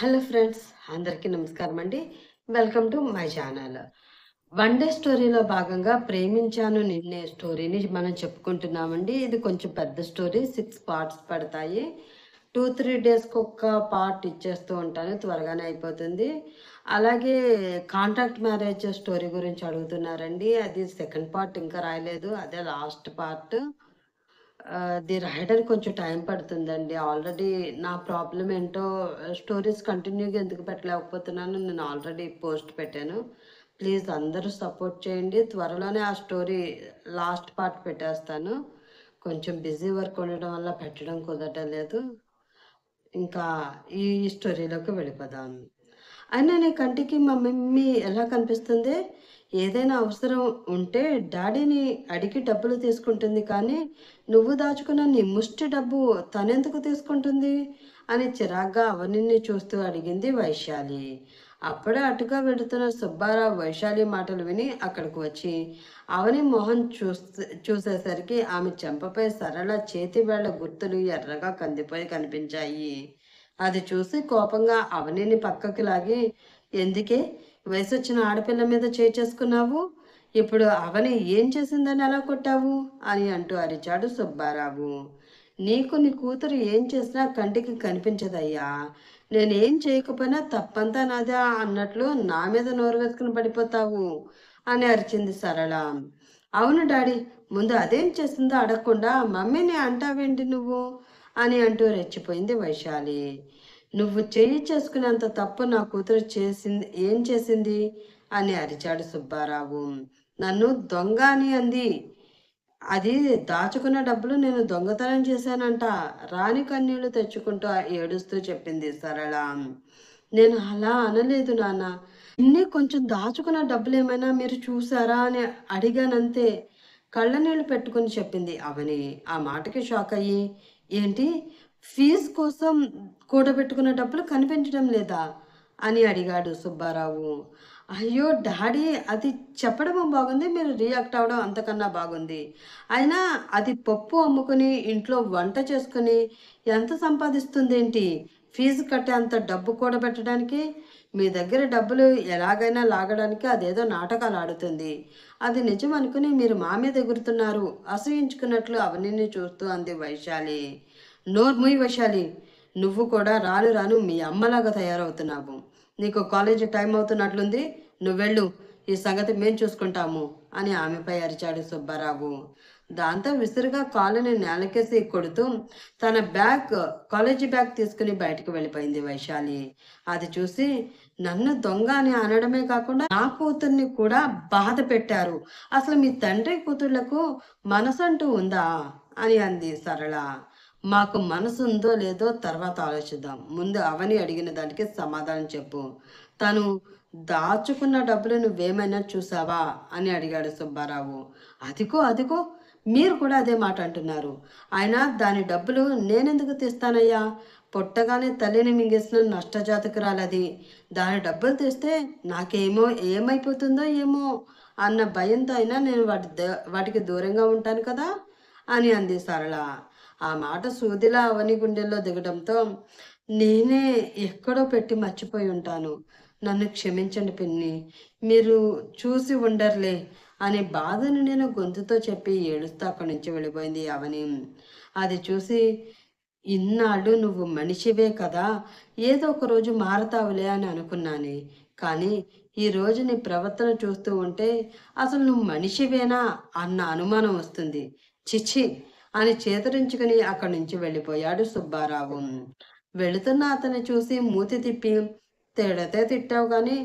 Hello friends, అందరికీ నమస్కారం అండి. Welcome to my channel. One day స్టోరీలో భాగంగా 'ప్రేమించాను నిన్నే' స్టోరీని మనం చెప్పుకుంటున్నామండి. ఇది కొంచెం పెద్ద స్టోరీ, 6 పార్ట్స్ పడతాయి. 2-3 డేస్కి ఒక్క పార్ట్ ఇచ్చేస్తూ ఉంటాను, త్వరగానే అయిపోతుంది. అలాగే కాంట్రాక్ట్ మ్యారేజ్ స్టోరీ గురించి అడుగుతున్నారండి. అది సెకండ్ పార్ట్ ఇంకా రాయలేదు, అదే లాస్ట్ పార్ట్. అది రాయడానికి కొంచెం టైం పడుతుందండి. ఆల్రెడీ నా ప్రాబ్లమ్ ఏంటో స్టోరీస్ కంటిన్యూగా ఎందుకు పెట్టలేకపోతున్నానో నేను ఆల్రెడీ పోస్ట్ పెట్టాను. ప్లీజ్ అందరూ సపోర్ట్ చేయండి. త్వరలోనే ఆ స్టోరీ లాస్ట్ పార్ట్ పెట్టేస్తాను. కొంచెం బిజీ వర్క్ ఉండడం వల్ల పెట్టడం కుదరడం లేదు. ఇంకా ఈ స్టోరీలోకి వెళ్ళిపోదాం. అయినా నీ కంటికి మా మమ్మీ ఎలా కనిపిస్తుంది? ఏదైనా అవసరం ఉంటే డాడీని అడిగి డబ్బులు తీసుకుంటుంది కానీ, నువ్వు దాచుకున్న నీ ముష్టి డబ్బు తనెందుకు తీసుకుంటుంది? అని చిరాగ్గా అవనిని చూస్తూ అడిగింది వైశాలి. అప్పుడే అటుగా వెళుతున్న సుబ్బారావు వైశాలి మాటలు విని అక్కడికి వచ్చి, అవని మొహం చూసేసరికి ఆమె చెంపపై సరళ చేతి వేళ్ల గుర్తులు ఎర్రగా కందిపోయి కనిపించాయి. అది చూసి కోపంగా అవనిని పక్కకి లాగి, ఎందుకే వయసొచ్చిన ఆడపిల్ల మీద చేసుకున్నావు? ఇప్పుడు అవని ఏం చేసిందని అలా కొట్టావు? అని అంటూ అరిచాడు సుబ్బారావు. నీకు నీ కూతురు ఏం చేసినా కంటికి కనిపించదయ్యా. నేనేం చేయకపోయినా తప్పంతా నాదే అన్నట్లు నా మీద నోరు వేసుకుని పడిపోతావు అని అరిచింది సరళ. అవును డాడీ, ముందు అదేం చేసిందో అడగకుండా మమ్మీని అంటావేంటి నువ్వు అని అంటూ రెచ్చిపోయింది వైశాలి. నువ్వు చేసుకునేంత తప్పు నా కూతురు ఏం చేసింది అని అరిచాడు సుబ్బారావు. నన్ను దొంగ అని అంది. అది దాచుకున్న డబ్బులు నేను దొంగతనం చేశానంట. రాని కన్నీళ్లు తెచ్చుకుంటూ ఏడుస్తూ చెప్పింది సరళ. నేను అలా అనలేదు నాన్న. ఇన్ని కొంచెం దాచుకున్న డబ్బులు ఏమైనా మీరు చూసారా అని అడిగానంతే. కళ్ళ నీళ్ళు పెట్టుకుని చెప్పింది అవని. ఆ మాటకి షాక్ అయ్యి, ఏంటి ఫీజు కోసం కూడబెట్టుకున్న డబ్బులు కనిపించడం లేదా అని అడిగాడు సుబ్బారావు. అయ్యో డాడీ, అది చెప్పడం బాగుంది, మీరు రియాక్ట్ అవ్వడం అంతకన్నా బాగుంది. అయినా అది పప్పు అమ్ముకుని ఇంట్లో వంట చేసుకుని ఎంత సంపాదిస్తుందేంటి? ఫీజు కట్టే అంత డబ్బు కూడబెట్టడానికి? మీ దగ్గర డబ్బులు ఎలాగైనా లాగడానికి అదేదో నాటకాలు ఆడుతుంది. అది నిజం అనుకుని మీరు మా మీద ఎగురుతున్నారు అసహించుకున్నట్లు అవనిని చూస్తూ అంది వైశాలి. నోర్ముయ్ వైశాలి, నువ్వు కూడా రాను రాను మీ అమ్మలాగా తయారవుతున్నావు. నీకు కాలేజీ టైం అవుతున్నట్లుంది, నువ్వెళ్ళు, ఈ సంగతి మేం చూసుకుంటాము అని ఆమెపై అరిచాడు సుబ్బారావు. దాంతో విసురుగా కాళ్ళని నేలకేసి కొడుతూ తన కాలేజీ బ్యాగ్ తీసుకుని బయటకు వెళ్ళిపోయింది వైశాలి. అది చూసి, నన్ను దొంగ అని అనడమే కాకుండా నా కూతుర్ని కూడా బాధ పెట్టారు. అసలు మీ తండ్రి కూతుళ్లకు మనసంటూ ఉందా అని అంది సరళ. మాకు మనసు ఉందో లేదో తర్వాత ఆలోచిద్దాం. ముందు అవని అడిగిన దానికి సమాధానం చెప్పు. తను దాచుకున్న డబ్బులు నువ్వేమైనా చూసావా అని అడిగాడు సుబ్బారావు. అదిగో అదిగో, మీరు కూడా అదే మాట అంటున్నారు. అయినా దాని డబ్బులు నేనెందుకు తీస్తానయ్యా? పుట్టగానే తల్లిని మింగేసిన నష్టజాతకురాలది. దాని డబ్బులు తీస్తే నాకేమో ఏమైపోతుందో ఏమో అన్న భయంతో అయినా నేను వాటికి దూరంగా ఉంటాను కదా అని అంది సరళ. ఆ మాట సూదిలా అవని గుండెల్లో దిగడంతో, నేనే ఎక్కడో పెట్టి మర్చిపోయి ఉంటాను. నన్ను క్షమించండి పిన్ని. మీరు చూసి ఉండర్లే అని బాధను నేను గొంతుతో చెప్పి ఏడుస్తూ అక్కడి నుంచి వెళ్ళిపోయింది అవని. అది చూసి, ఇన్నాళ్ళు నువ్వు మనిషివే కదా, ఏదో ఒక రోజు మారతావులే అని అనుకున్నానే. కానీ ఈరోజు నీ ప్రవర్తన చూస్తూ ఉంటే అసలు నువ్వు మనిషివేనా అన్న అనుమానం వస్తుంది. చిచ్చి అని చేతురించుకుని అక్కడి నుంచి వెళ్ళిపోయాడు సుబ్బారావు. వెళుతున్న అతన్ని చూసి మూతి తిప్పి, తిడితే తిట్టావు కానీ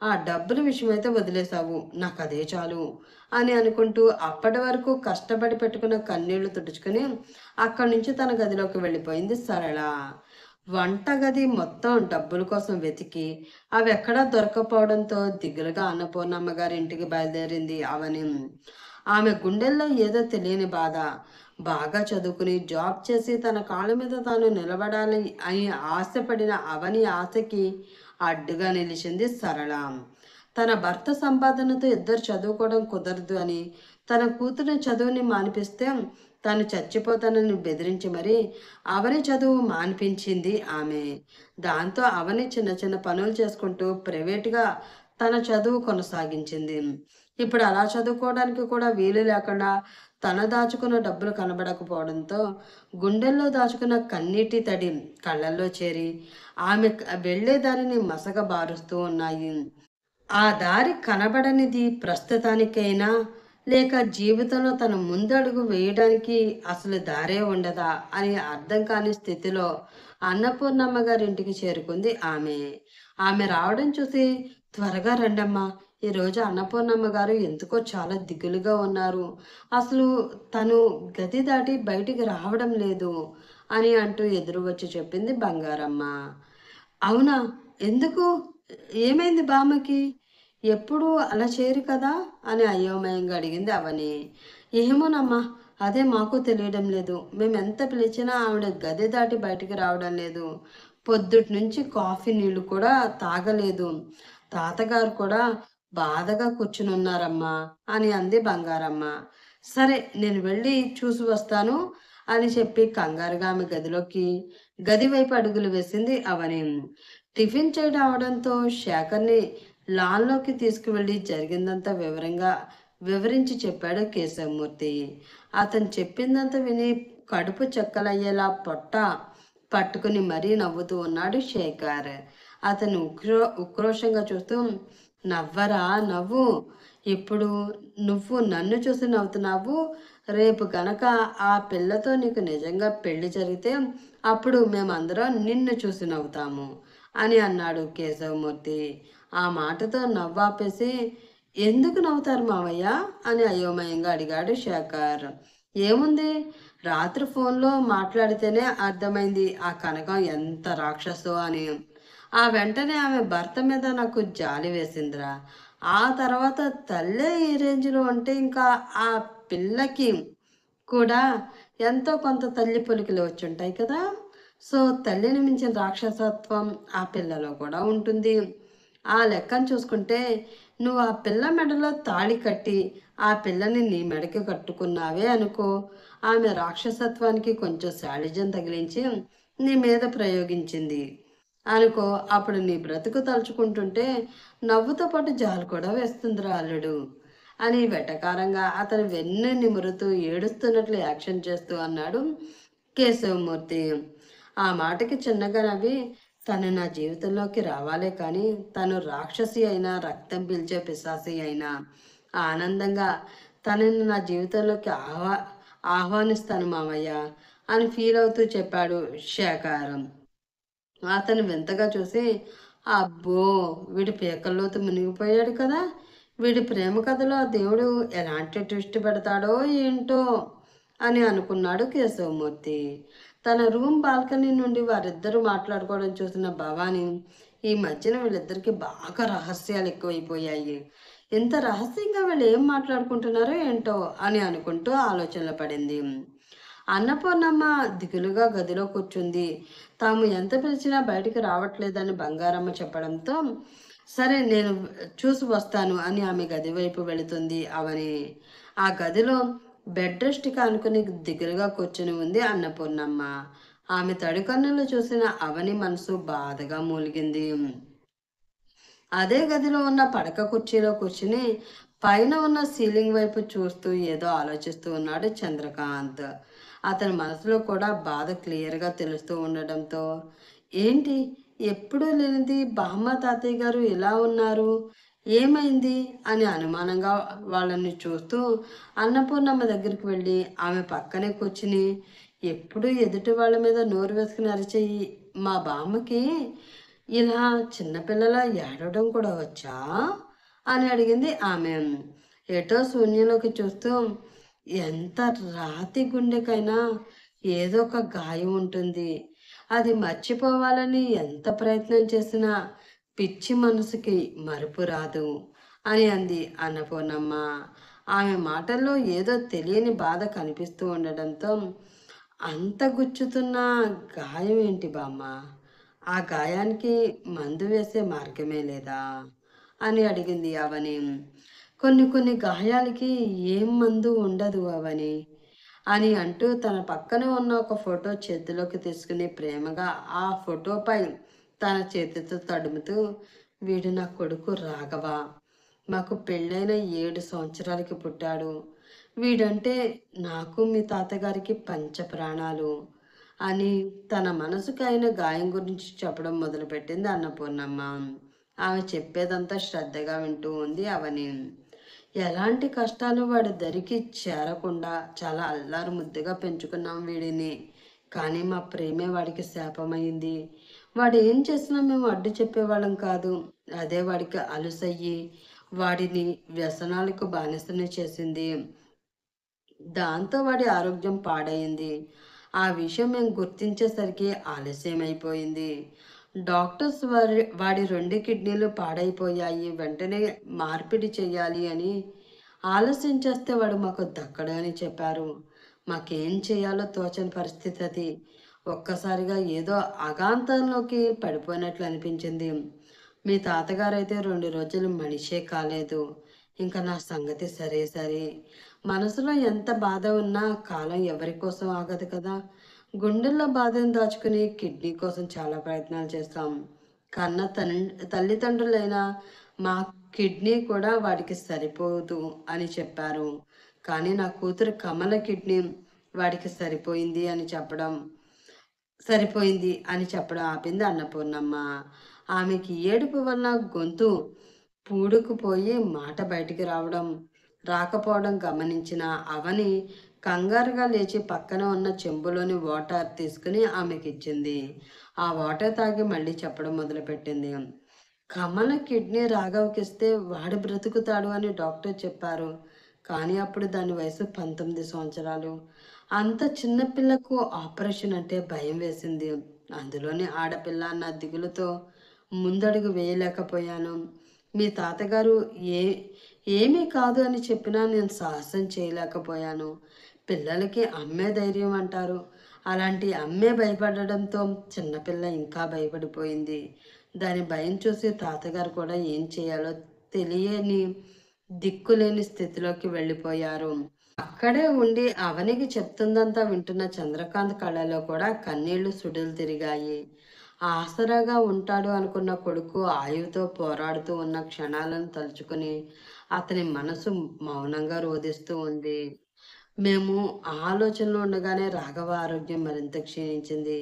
ఆ డబ్బుల విషయమైతే వదిలేశావు, నాకు అదే చాలు అని అనుకుంటూ అప్పటి వరకు కష్టపడి పెట్టుకున్న కన్నీళ్లు తుడుచుకుని అక్కడి నుంచి తన గదిలోకి వెళ్ళిపోయింది సరళ. వంటగది మొత్తం డబ్బుల కోసం వెతికి అవి ఎక్కడా దొరకపోవడంతో దిగులుగా అన్నపూర్ణమ్మ గారి ఇంటికి బయలుదేరింది అవని. ఆమె గుండెల్లో ఏదో తెలియని బాధ. బాగా చదువుకుని జాబ్ చేసి తన కాళ్ళ మీద తాను నిలబడాలి అని ఆశపడిన అవని ఆశకి అడ్డుగా నిలిచింది సరళ. తన భర్త సంపాదనతో ఇద్దరు చదువుకోవడం కుదరదు అని, తన కూతురి చదువుని మానిపిస్తే తను చచ్చిపోతానని బెదిరించి మరి అవని చదువు మానిపించింది ఆమె. దాంతో అవని చిన్న చిన్న పనులు చేసుకుంటూ ప్రైవేటుగా తన చదువు కొనసాగించింది. ఇప్పుడు అలా చదువుకోవడానికి కూడా వీలు లేకుండా తన దాచుకున్న డబ్బులు కనబడకపోవడంతో గుండెల్లో దాచుకున్న కన్నీటి తడి కళ్ళల్లో చేరి ఆమె వెళ్ళే దారిని మసకబారుస్తూ ఉన్నాయి. ఆ దారి కనబడనిది ప్రస్తుతానికైనా, లేక జీవితంలో తన ముందడుగు వేయడానికి అసలు దారే ఉండదా అని అర్థం కాని స్థితిలో అన్నపూర్ణమ్మ గారింటికి చేరుకుంది ఆమె. ఆమె రావడం చూసి, త్వరగా రండమ్మా, ఈరోజు అన్నపూర్ణమ్మ గారు ఎందుకో చాలా దిగులుగా ఉన్నారు. అసలు తను గది దాటి బయటికి రావడం లేదు అని అంటూ ఎదురు వచ్చి చెప్పింది బంగారమ్మ. అవునా? ఎందుకు? ఏమైంది బామ్మకి? ఎప్పుడూ అలా చేయరు కదా అని అయోమయంగా అడిగింది అవని. ఏమోనమ్మా, అదే మాకు తెలియడం లేదు. మేమెంత పిలిచినా ఆవిడ గది దాటి బయటికి రావడం లేదు. పొద్దుటి నుంచి కాఫీ నీళ్లు కూడా తాగలేదు. తాతగారు కూడా బాధగా కూర్చునున్నారమ్మా అని అంది బంగారమ్మ. సరే, నేను వెళ్ళి చూసి వస్తాను అని చెప్పి కంగారుగా ఆమె గది వైపు అడుగులు వేసింది అవని. టిఫిన్ చేయడం అవడంతో శేఖర్ని లాన్లోకి తీసుకువెళ్ళి జరిగిందంతా వివరించి చెప్పాడు కేశవమూర్తి. అతను చెప్పిందంతా విని కడుపు చెక్కలయ్యేలా పొట్ట పట్టుకుని మరీ నవ్వుతూ ఉన్నాడు శేఖర్. అతను ఉక్రోషంగా చూస్తూ, నవ్వరా నవ్వు, ఇప్పుడు నువ్వు నన్ను చూసి నవ్వుతున్నావు. రేపు గనక ఆ పిల్లతో నీకు నిజంగా పెళ్లి జరిగితే అప్పుడు మేమందరం నిన్ను చూసి నవ్వుతాము అని అన్నాడు కేశవమూర్తి. ఆ మాటతో నవ్వాపేసి, ఎందుకు నవ్వుతారు మావయ్య అని అయోమయంగా అడిగాడు శేఖర్. ఏముంది, రాత్రి ఫోన్లో మాట్లాడితేనే అర్థమైంది ఆ కనకం ఎంత రాక్షసో అని. ఆ వెంటనే ఆమె భర్త మీద నాకు జాలి వేసిందిరా. ఆ తర్వాత తల్లే ఈ రేంజ్లో ఉంటే ఇంకా ఆ పిల్లకి కూడా ఎంతో కొంత తల్లి పొలికలు వచ్చుంటాయి కదా. సో తల్లిని మించిన రాక్షసత్వం ఆ పిల్లలో కూడా ఉంటుంది. ఆ లెక్కను చూసుకుంటే నువ్వు ఆ పిల్ల మెడలో తాళి కట్టి ఆ పిల్లని నీ మెడకి కట్టుకున్నావే అనుకో, ఆమె రాక్షసత్వానికి కొంచెం శాడిజం తగిలించి నీ మీద ప్రయోగించింది అనుకో, అప్పుడు నీ బ్రతుకు తలుచుకుంటుంటే నవ్వుతో పాటు జాలు కూడా వేస్తుందిరా అల్లుడు అని వెటకారంగా అతను వెన్ను నిమురుతూ ఏడుస్తున్నట్లు యాక్షన్ చేస్తూ అన్నాడు కేశవమూర్తి. ఆ మాటకి చిన్నగా నవ్వి, తను నా జీవితంలోకి రావాలే కానీ తను రాక్షసి అయినా రక్తం పీల్చే పిశాసి అయినా ఆనందంగా తనని నా జీవితంలోకి ఆహ్వానిస్తాను మామయ్య అని ఫీల్ అవుతూ చెప్పాడు శేఖరం. అతను వింతగా చూసి, అబ్బో, వీడి పీకల్లోతు మునిగిపోయాడు కదా. వీడి ప్రేమ కథలో దేవుడు ఎలాంటి ట్విస్ట్ పెడతాడో ఏంటో అని అనుకున్నాడు కేశవమూర్తి. తన రూమ్ బాల్కనీ నుండి వారిద్దరూ మాట్లాడుకోవడం చూసిన భవాని, ఈ మధ్యన వీళ్ళిద్దరికి బాగా రహస్యాలు ఎక్కువైపోయాయి. ఇంత రహస్యంగా వీళ్ళు ఏం మాట్లాడుకుంటున్నారో ఏంటో అని అనుకుంటూ ఆలోచనలో పడింది. అన్నపూర్ణమ్మ దిగులుగా గదిలో కూర్చుంది. తాము ఎంత పిలిచినా బయటికి రావట్లేదని బంగారమ్మ చెప్పడంతో, సరే నేను చూసి వస్తాను అని ఆమె గది వైపు వెళుతుంది అవని. ఆ గదిలో బెడ్ రెస్ట్కి అనుకుని దిగులుగా కూర్చుని ఉంది అన్నపూర్ణమ్మ. ఆమె తడికన్నులు చూసిన అవని మనసు బాధగా మూలిగింది. అదే గదిలో ఉన్న పడక కుర్చీలో కూర్చుని పైన ఉన్న సీలింగ్ వైపు చూస్తూ ఏదో ఆలోచిస్తూ ఉన్నాడు చంద్రకాంత్. అతని మనసులో కూడా బాధ క్లియర్గా తెలుస్తూ ఉండడంతో, ఏంటి ఎప్పుడూ లేనిది బామ్మ తాతయ్య గారు ఇలా ఉన్నారు, ఏమైంది అని అనుమానంగా వాళ్ళని చూస్తూ అన్నపూర్ణమ్మ దగ్గరికి వెళ్ళి ఆమె పక్కనే కూర్చుని, ఎప్పుడూ ఎదుటి వాళ్ళ మీద నోరు వేసుకుని అరిచేయి మా బామ్మకి ఇలా చిన్నపిల్లలా ఏడవడం కూడా వచ్చా అని అడిగింది ఆమె. ఎటో శూన్యంలోకి చూస్తూ, ఎంత రాతి గుండెకైనా ఏదో ఒక గాయం ఉంటుంది. అది మర్చిపోవాలని ఎంత ప్రయత్నం చేసినా పిచ్చి మనసుకి మరుపు రాదు అని అంది అన్నపూర్ణమ్మ. ఆమె మాటల్లో ఏదో తెలియని బాధ కనిపిస్తూ ఉండడంతో, అంత గుచ్చుతున్న గాయం ఏంటి బామ్మ, ఆ గాయానికి మందు వేసే మార్గమే లేదా అని అడిగింది అవని. కొన్ని కొన్ని గాయాలకి ఏం మందు ఉండదు అవని. అని అంటూ తన పక్కనే ఉన్న ఒక ఫోటో చేతిలోకి తీసుకుని ప్రేమగా ఆ ఫోటోపై తన చేతితో తడుముతూ, వీడు నా కొడుకు రాఘవ. మాకు పెళ్ళైన 7 సంవత్సరాలకి పుట్టాడు. వీడంటే నాకు మీ తాతగారికి పంచప్రాణాలు అని తన మనసుకు అయిన గాయం గురించి చెప్పడం మొదలుపెట్టింది అన్నపూర్ణమ్మ. ఆమె చెప్పేదంతా శ్రద్ధగా వింటూ ఉంది అవని. ఎలాంటి కష్టాలు వాడి దరికి చేరకుండా చాలా అల్లారు ముద్దుగా పెంచుకున్నాం వీడిని. కానీ మా ప్రేమే వాడికి శాపమైంది. వాడు ఏం చేసినా మేము అడ్డు చెప్పేవాళ్ళం కాదు. అదే వాడికి అలుసయ్యి వాడిని వ్యసనాలకు బానిసని చేసింది. దాంతో వాడి ఆరోగ్యం పాడైంది. ఆ విషయం మేము గుర్తించేసరికి ఆలస్యమైపోయింది. డాక్టర్స్ వాడి 2 కిడ్నీలు పాడైపోయాయి. వెంటనే మార్పిడి చేయాలి అని ఆలస్యం చేస్తే వాడు మాకు దక్కడు అని చెప్పారు. మాకేం చేయాలో తోచని పరిస్థితి అది. ఒక్కసారిగా ఏదో అగాంతంలోకి పడిపోయినట్లు అనిపించింది. మీ తాతగారైతే 2 రోజులు మనిషే కాలేదు. ఇంకా నా సంగతి సరే సరే. మనసులో ఎంత బాధ ఉన్నా కాలం ఎవరి కోసం ఆగదు కదా. గుండెల్లో బాధను దాచుకుని కిడ్నీ కోసం చాలా ప్రయత్నాలు చేస్తాం. కన్న తల్లిదండ్రులైన మా కిడ్నీ కూడా వాడికి సరిపోదు అని చెప్పారు. కానీ నా కూతురు కమల కిడ్నీ వాడికి సరిపోయింది అని చెప్పడం ఆపింది అన్నపూర్ణమ్మ. ఆమెకి ఏడుపు వల్ల గొంతు పూడుకుపోయి మాట బయటికి రాకపోవడం గమనించిన అవని కంగారుగా లేచి పక్కన ఉన్న చెంబులోని వాటర్ తీసుకుని ఆమెకిచ్చింది. ఆ వాటర్ తాగి మళ్ళీ చెప్పడం మొదలుపెట్టింది. కమల కిడ్నీ రాఘవ్‌కిస్తే వాడు బ్రతుకుతాడు అని డాక్టర్ చెప్పారు. కానీ అప్పుడు దాని వయసు 19 సంవత్సరాలు. అంత చిన్న పిల్లకు ఆపరేషన్ అంటే భయం వేసింది. అందులోని ఆడపిల్ల అన్న దిగులుతో ముందడుగు వేయలేకపోయాను. మీ తాతగారు ఏ ఏమీ కాదు అని చెప్పినా నేను సాహసం చేయలేకపోయాను. పిల్లలకి అమ్మే ధైర్యం అంటారు. అలాంటి అమ్మే భయపడడంతో చిన్నపిల్ల ఇంకా భయపడిపోయింది. దాని భయం చూసి తాతగారు కూడా ఏం చేయాలో తెలియని దిక్కులేని స్థితిలోకి వెళ్ళిపోయారు. అక్కడే ఉండి అవనికి చెప్తుందంతా వింటున్న చంద్రకాంత్ కళ్ళలో కూడా కన్నీళ్లు సుడులు తిరిగాయి. ఆసరాగా ఉంటాడు అనుకున్న కొడుకు ఆయువుతో పోరాడుతూ ఉన్న క్షణాలను తలుచుకుని అతని మనసు మౌనంగా రోదిస్తూ ఉంది. మేము ఆ ఆలోచనలో ఉండగానే రాఘవ ఆరోగ్యం మరింత క్షీణించింది.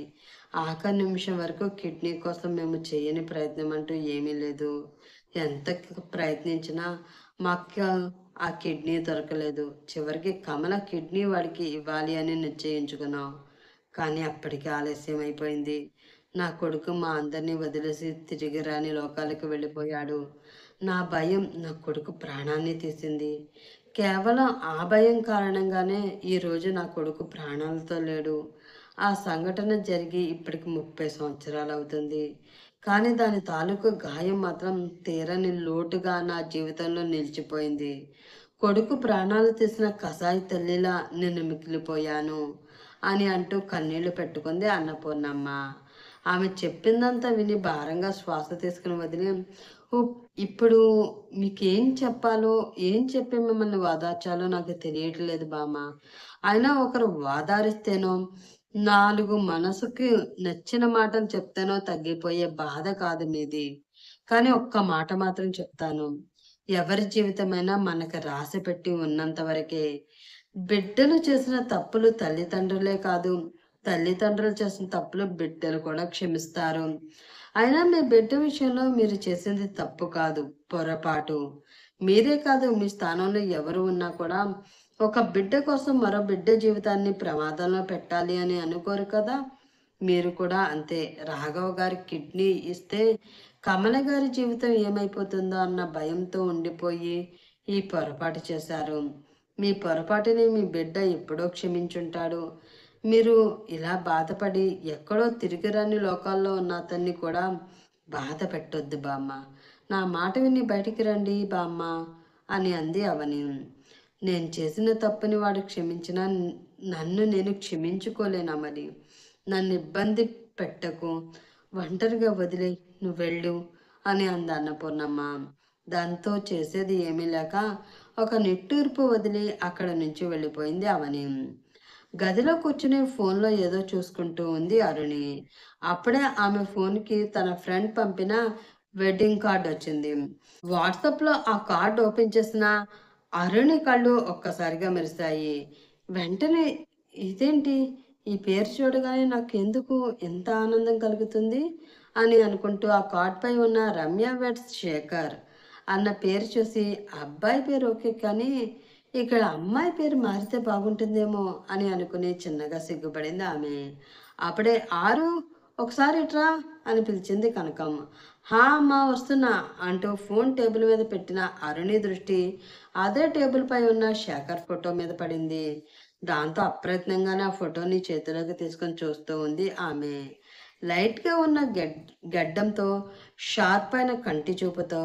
ఆఖరి నిమిషం వరకు కిడ్నీ కోసం మేము చేయని ప్రయత్నం అంటూ ఏమీ లేదు. ఎంత ప్రయత్నించినా మాకు ఆ కిడ్నీ దొరకలేదు. చివరికి కమల కిడ్నీ వాడికి ఇవ్వాలి అని నిశ్చయించుకున్నాం. కానీ అప్పటికి ఆలస్యం అయిపోయింది. నా కొడుకు మా అందరినీ వదిలేసి తిరిగి రాని లోకాలకు వెళ్ళిపోయాడు. నా భయం నా కొడుకు ప్రాణాన్ని తీసింది. కేవలం ఆ భయం కారణంగానే ఈరోజు నా కొడుకు ప్రాణాలతో లేడు. ఆ సంఘటన జరిగి ఇప్పటికి 30 సంవత్సరాలు అవుతుంది. కానీ దాని తాలూకు గాయం మాత్రం తీరని లోటుగా నా జీవితంలో నిలిచిపోయింది. కొడుకు ప్రాణాలు తీసిన కసాయి తల్లిలా నేను మిగిలిపోయాను అని అంటూ కన్నీళ్లు పెట్టుకుంది అన్నపూర్ణమ్మ. ఆమె చెప్పిందంతా విని భారంగా శ్వాస తీసుకుని వదిలి, ఇప్పుడు మీకేం చెప్పాలో, ఏం చెప్పి మిమ్మల్ని ఓదార్చాలో నాకు తెలియట్లేదు బామ్మ. అయినా ఒకరు ఓదారిస్తేనో, 4 మనసుకి నచ్చిన మాటలు చెప్తేనో తగ్గిపోయే బాధ కాదు మీది. కానీ ఒక్క మాట మాత్రం చెప్తాను. ఎవరి జీవితమైనా మనకు రాసిపెట్టి ఉన్నంత వరకే. బిడ్డలు చేసిన తప్పులు తల్లిదండ్రులే కాదు, తల్లిదండ్రులు చేసిన తప్పులు బిడ్డలు కూడా క్షమిస్తారు. అయినా మీ బిడ్డ విషయంలో మీరు చేసింది తప్పు కాదు, పొరపాటు. మీరే కాదు, మీ స్థానంలో ఎవరు ఉన్నా కూడా ఒక బిడ్డ కోసం మరో బిడ్డ జీవితాన్ని ప్రమాదంలో పెట్టాలి అని అనుకోరు కదా. మీరు కూడా అంతే. రాఘవ గారి కిడ్నీ ఇస్తే కమల గారి జీవితం ఏమైపోతుందో అన్న భయంతో ఉండిపోయి ఈ పొరపాటు చేశారు. మీ పొరపాటుని మీ బిడ్డ ఎప్పుడో క్షమించుంటాడు. మీరు ఇలా బాధపడి ఎక్కడో తిరిగిరాని లోకాల్లో ఉన్న అతన్ని కూడా బాధ పెట్టొద్దు బామ్మ. నా మాట విని బయటికి రండి బామ్మ అని అంది అవని. నేను చేసిన తప్పుని వాడు క్షమించినా నన్ను నేను క్షమించుకోలేనా మరి. నన్ను ఇబ్బంది పెట్టకు, ఒంటరిగా వదిలే, నువ్వు వెళ్ళు అని అంది అన్నపూర్ణమ్మ. దాంతో చేసేది ఏమీ లేక ఒక నిట్టూర్పు వదిలి అక్కడ నుంచి వెళ్ళిపోయింది అవని. గదిలో కూర్చుని ఫోన్లో ఏదో చూసుకుంటూ ఉంది అరుణి. అప్పుడే ఆమె ఫోన్కి తన ఫ్రెండ్ పంపిన వెడ్డింగ్ కార్డ్ వచ్చింది. వాట్సాప్లో ఆ కార్డ్ ఓపెన్ చేసిన అరుణి కళ్ళు ఒక్కసారిగా మెరిశాయి. వెంటనే ఇదేంటి, ఈ పేరు చూడగానే నాకెందుకు ఎంత ఆనందం కలుగుతుంది అని అనుకుంటూ ఆ కార్డ్పై ఉన్న రమ్య వెడ్స్ శేఖర్ అన్న పేరు చూసి, అబ్బాయి పేరు ఓకే కానీ ఇక్కడ అమ్మాయి పేరు మారితే బాగుంటుందేమో అని అనుకుని చిన్నగా సిగ్గుపడింది ఆమె. అప్పుడే ఆరు, ఒకసారి ఇట్రా అని పిలిచింది కనకం. హా అమ్మా వస్తున్నా అంటూ ఫోన్ టేబుల్ మీద పెట్టిన అరుణి దృష్టి అదే టేబుల్ పై ఉన్న శేఖర్ ఫోటో మీద పడింది. దాంతో అప్రయత్నంగానే ఆ ఫోటోని చేతిలోకి తీసుకొని చూస్తూ ఉంది ఆమె. లైట్గా ఉన్న గడ్డంతో, షార్ప్ అయిన కంటి చూపుతో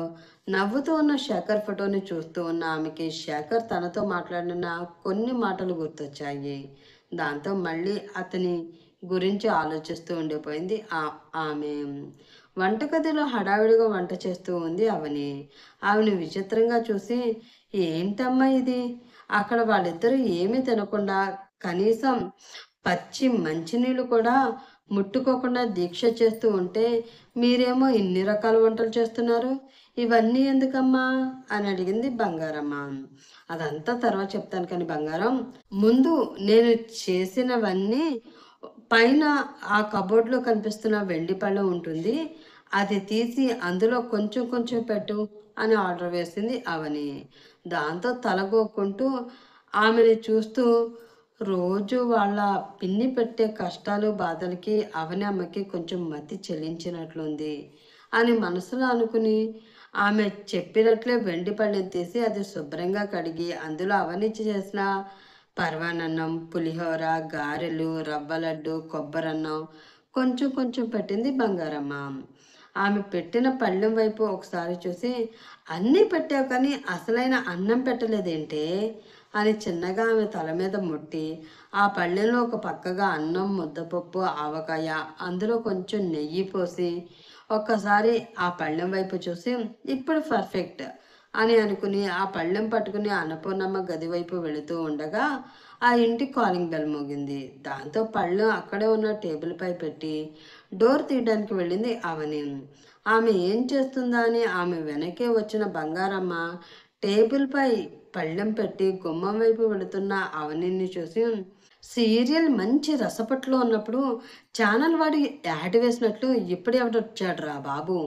నవ్వుతూ ఉన్న శేఖర్ ఫోటోని చూస్తూ ఉన్న ఆమెకి శేఖర్ తనతో మాట్లాడిన కొన్ని మాటలు గుర్తొచ్చాయి. దాంతో మళ్ళీ అతని గురించి ఆలోచిస్తూ ఉండిపోయింది ఆమె. వంటగదిలో హడావిడిగా వంట చేస్తూ ఉంది అవని. ఆమెను విచిత్రంగా చూసి, ఏంటమ్మా ఇది, అక్కడ వాళ్ళిద్దరూ ఏమీ తినకుండా కనీసం పచ్చి మంచినీళ్ళు కూడా ముట్టుకోకుండా దీక్ష చేస్తూ ఉంటే మీరేమో ఇన్ని రకాల వంటలు చేస్తున్నారు, ఇవన్నీ ఎందుకమ్మా అని అడిగింది బంగారమ్మ. అదంతా తర్వాత చెప్తాను కానీ బంగారం, ముందు నేను చేసినవన్నీ పైన ఆ కబోర్డ్లో కనిపిస్తున్న వెండి పళ్ళెం ఉంటుంది, అది తీసి అందులో కొంచెం కొంచెం పెట్టు అని ఆర్డర్ వేసింది అవని. దాంతో తలగొక్కుంటూ ఆమెని చూస్తూ, రోజు వాళ్ళ పిన్ని పెట్టే కష్టాలు బాధలకి అవని అమ్మకి కొంచెం మతి చెల్లించినట్లుంది అని మనసులో అనుకుని ఆమె చెప్పినట్లే వెండి పళ్ళెం తీసి అది శుభ్రంగా కడిగి అందులో అవని చేసిన పరమాన్నం, పులిహోర, గారెలు, రవ్వ లడ్డు, కొబ్బరన్నం కొంచెం కొంచెం పెట్టింది బంగారమ్మ. ఆమె పెట్టిన పళ్ళెం వైపు ఒకసారి చూసి, అన్నీ పెట్టావు కానీ అసలైన అన్నం పెట్టలేదేంటే అని చిన్నగా ఆమె తల మీద ముట్టి, ఆ పళ్ళెంలో ఒక పక్కగా అన్నం, ముద్దపప్పు, ఆవకాయ, అందులో కొంచెం నెయ్యి పోసి ఒక్కసారి ఆ పళ్ళెం వైపు చూసి, ఇప్పుడు పర్ఫెక్ట్ అని అనుకుని ఆ పళ్ళెం పట్టుకుని అన్నపూర్ణమ్మ గది వైపు వెళుతూ ఉండగా ఆ ఇంటి కాలింగ్ బెల్ మోగింది. దాంతో పళ్ళెం అక్కడే ఉన్న టేబుల్పై పెట్టి డోర్ తీయడానికి వెళ్ళింది అవని. ఆమె ఏం చేస్తుందా అని ఆమె వెనకే వచ్చిన బంగారమ్మ టేబుల్పై పళ్ళెం పెట్టి గుమ్మం వైపు వెళుతున్న అవనిని చూసి, సీరియల్ మంచి రసపట్లో ఉన్నప్పుడు ఛానల్ వాడి యాడ్ వేసినట్లు ఇప్పుడు ఎవడొచ్చాడు రా బాబు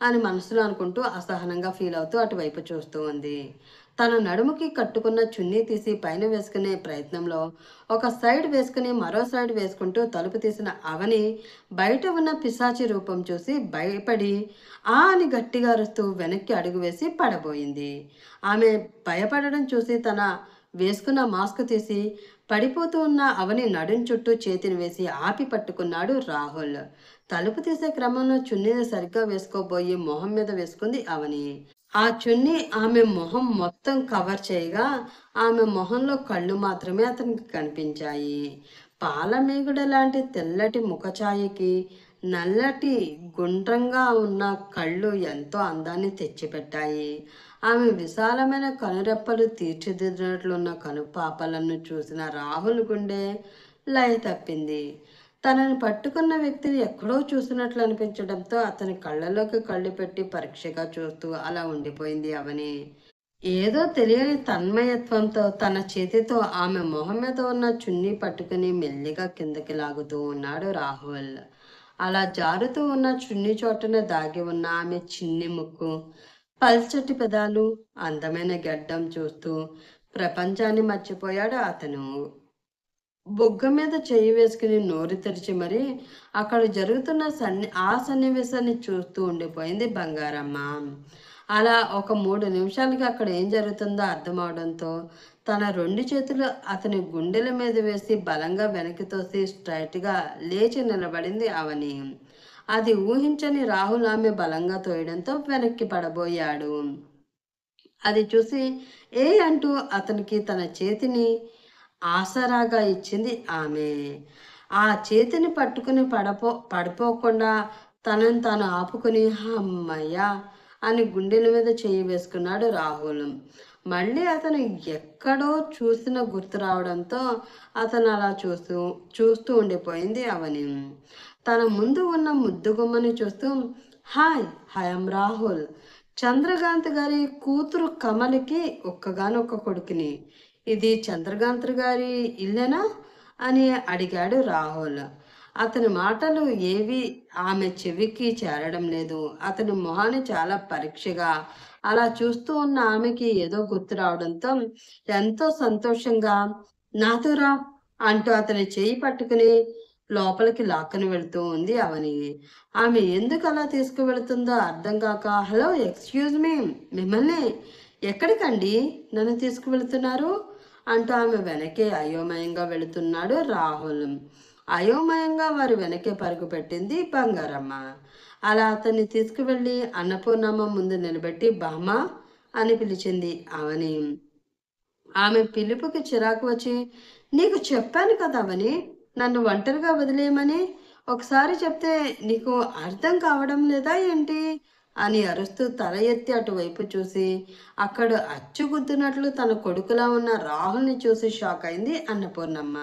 అని మనసులో అనుకుంటూ అసహనంగా ఫీల్ అవుతూ అటువైపు చూస్తూ ఉంది. తన నడుముకి కట్టుకున్న చున్నీ తీసి పైన వేసుకునే ప్రయత్నంలో ఒక సైడ్ వేసుకుని మరో సైడ్ వేసుకుంటూ తలుపు తీసిన అవని బయట ఉన్న పిశాచి రూపం చూసి భయపడి ఆ అని గట్టిగా అరుస్తూ వెనక్కి అడుగు వేసి పడబోయింది. ఆమె భయపడడం చూసి తన వేసుకున్న మాస్క్ తీసి పడిపోతూ ఉన్న అవని నడుం చుట్టూ చేతిని వేసి ఆపి పట్టుకున్నాడు రాహుల్. తలుపు తీసే క్రమంలో చున్నీని సరిగ్గా వేసుకోబోయి మొహం మీద వేసుకుంది అవని. ఆ చున్నీ ఆమె మొహం మొత్తం కవర్ చేయగా ఆమె మొహంలో కళ్ళు మాత్రమే అతనికి కనిపించాయి. పాలమేగుడ లాంటి తెల్లటి ముఖఛాయకి నల్లటి గుండ్రంగా ఉన్న కళ్ళు ఎంతో అందాన్ని తెచ్చిపెట్టాయి. ఆమె విశాలమైన కనురెప్పలు తీర్చిదిద్దినట్లున్న కనుపాపలను చూసిన రాహుల్ గుండె లయ తప్పింది. తనని పట్టుకున్న వ్యక్తిని ఎక్కడో చూసినట్లు అనిపించడంతో అతని కళ్ళలోకి కళ్ళు పెట్టి పరీక్షగా చూస్తూ అలా ఉండిపోయింది అవని. ఏదో తెలియని తన్మయత్వంతో తన చేతితో ఆమె మొహం మీద ఉన్న చున్నీ పట్టుకుని మెల్లిగా కిందకి లాగుతూ ఉన్నాడు రాహుల్. అలా జారుతూ ఉన్న చున్నీ చోటనే దాగి ఉన్న ఆమె చిన్ని ముక్కు, పల్చటి పెదాలు, అందమైన గడ్డం చూస్తూ ప్రపంచాన్ని మర్చిపోయాడు అతను. బొగ్గ మీద చెయ్యి వేసుకుని నోరు తెరిచి మరి అక్కడ జరుగుతున్న ఆ సన్నివేశాన్ని చూస్తూ ఉండిపోయింది బంగారమ్మ. అలా ఒక 3 నిమిషాలకి అక్కడ ఏం జరుగుతుందో అర్థం అవడంతో తన 2 చేతులు అతని గుండెల మీద వేసి బలంగా వెనక్కి తోసి స్ట్రైట్గా లేచి నిలబడింది అవని. అది ఊహించని రాహుల్ ఆమె బలంగా తోయడంతో వెనక్కి పడబోయాడు. అది చూసి ఏ అంటూ అతనికి తన చేతిని ఆసరాగా ఇచ్చింది ఆమె. ఆ చేతిని పట్టుకుని పడిపోకుండా తనని తాను ఆపుకుని, అమ్మయ్యా అని గుండెల మీద చేయి వేసుకున్నాడు రాహుల్. మళ్ళీ అతను ఎక్కడో చూసిన గుర్తు రావడంతో అతను అలా చూస్తూ చూస్తూ ఉండిపోయింది అవని. తన ముందు ఉన్న ముద్దుగుమ్మని చూస్తూ, హాయ్ ఐఎమ్ రాహుల్, చంద్రకాంత్ గారి కూతురు కమలికి ఒక్కగానొక్క కొడుకుని. ఇది చంద్రకాంత్ గారి ఇల్లేనా అని అడిగాడు రాహుల్. అతని మాటలు ఏవి ఆమె చెవికి చేరడం లేదు. అతని మొహాన్ని చాలా పరీక్షగా అలా చూస్తూ ఉన్న ఆమెకి ఏదో గుర్తు రావడంతో ఎంతో సంతోషంగా, నాతో రా అంటూ అతని చేయి పట్టుకుని లోపలికి లాక్కుని వెళ్తూ ఉంది అవని. ఆమె ఎందుకు అలా తీసుకువెళుతుందో అర్థం కాక, హలో ఎక్స్క్యూజ్ మీ, మిమ్మల్ని ఎక్కడికండి నన్ను తీసుకువెళుతున్నారు అంటూ ఆమె వెనకే అయోమయంగా వెళుతున్నాడు రాహుల్. అయోమయంగా వారి వెనకే పరుగు పెట్టింది బంగారమ్మ. అలా అతన్ని తీసుకువెళ్ళి అన్నపూర్ణమ్మ ముందు నిలబెట్టి బామ్మ అని పిలిచింది అవని. ఆమె పిలుపుకి చిరాకు వచ్చి, నీకు చెప్పాను కదా అవని, నన్ను ఒంటరిగా వదిలేయమని. ఒకసారి చెప్తే నీకు అర్థం కావడం లేదా ఏంటి అని అరుస్తూ తల ఎత్తి అటువైపు చూసి అక్కడ అచ్చుగుద్దినట్లు తన కొడుకులా ఉన్న రాహుల్ని చూసి షాక్ అయింది అన్నపూర్ణమ్మ.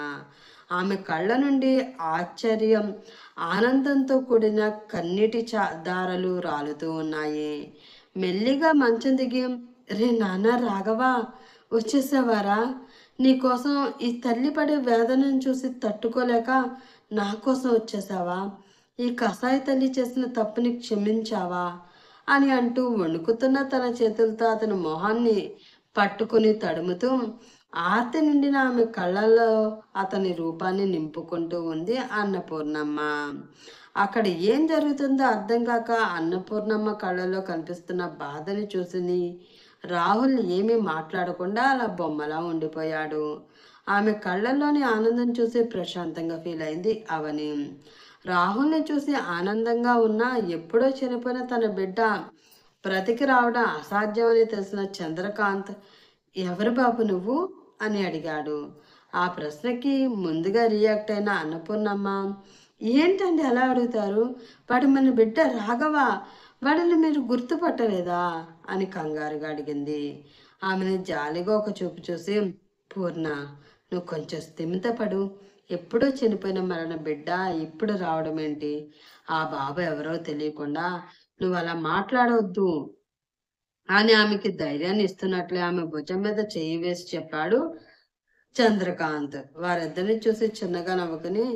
ఆమె కళ్ళ నుండి ఆశ్చర్యం, ఆనందంతో కూడిన కన్నీటి దారలు రాలుతూ ఉన్నాయి. మెల్లిగా మంచం దిగి, రే నాన్న రాఘవా, వచ్చేసావారా? నీకోసం ఈ తల్లి పడే వేదనను చూసి తట్టుకోలేక నా కోసం వచ్చేసావా? ఈ కసాయి తల్లి చేసిన తప్పుని క్షమించావా అని అంటూ వణుకుతున్న తన చేతులతో అతని మొహాన్ని పట్టుకుని తడుముతూ ఆర్తి నిండిన ఆమె కళ్ళల్లో అతని రూపాన్ని నింపుకుంటూ ఉంది అన్నపూర్ణమ్మ. అక్కడ ఏం జరుగుతుందో అర్థం కాక అన్నపూర్ణమ్మ కళ్ళలో కనిపిస్తున్న బాధని చూసి రాహుల్ ఏమీ మాట్లాడకుండా అలా బొమ్మలా ఉండిపోయాడు. ఆమె కళ్ళల్లోని ఆనందం చూసి ప్రశాంతంగా ఫీల్ అయింది అవని. రాహుల్ని చూసి ఆనందంగా ఉన్నా ఎప్పుడో చనిపోయిన తన బిడ్డ బ్రతికి రావడం అసాధ్యమని తెలిసిన చంద్రకాంత్, ఎవరు బాబు నువ్వు అని అడిగాడు. ఆ ప్రశ్నకి ముందుగా రియాక్ట్ అయిన అన్నపూర్ణమ్మ, ఏంటండి అలా అడుగుతారు? వాడు మన బిడ్డ రాఘవ, వాడిని మీరు గుర్తుపట్టలేదా అని కంగారుగా అడిగింది. ఆమెను జాలిగా ఒక చూపు చూసి, పూర్ణ, నువ్వు కొంచెం స్థిమితపడు. ఎప్పుడో చనిపోయిన మరణ బిడ్డ ఇప్పుడు రావడం ఏంటి? ఆ బాబు ఎవరో తెలియకుండా నువ్వు అలా మాట్లాడవద్దు అని ఆమెకి ధైర్యాన్ని ఇస్తున్నట్లే ఆమె భుజం మీద చేయి వేసి చెప్పాడు చంద్రకాంత్. వారిద్దరిని చూసి చిన్నగా నవ్వుకుని,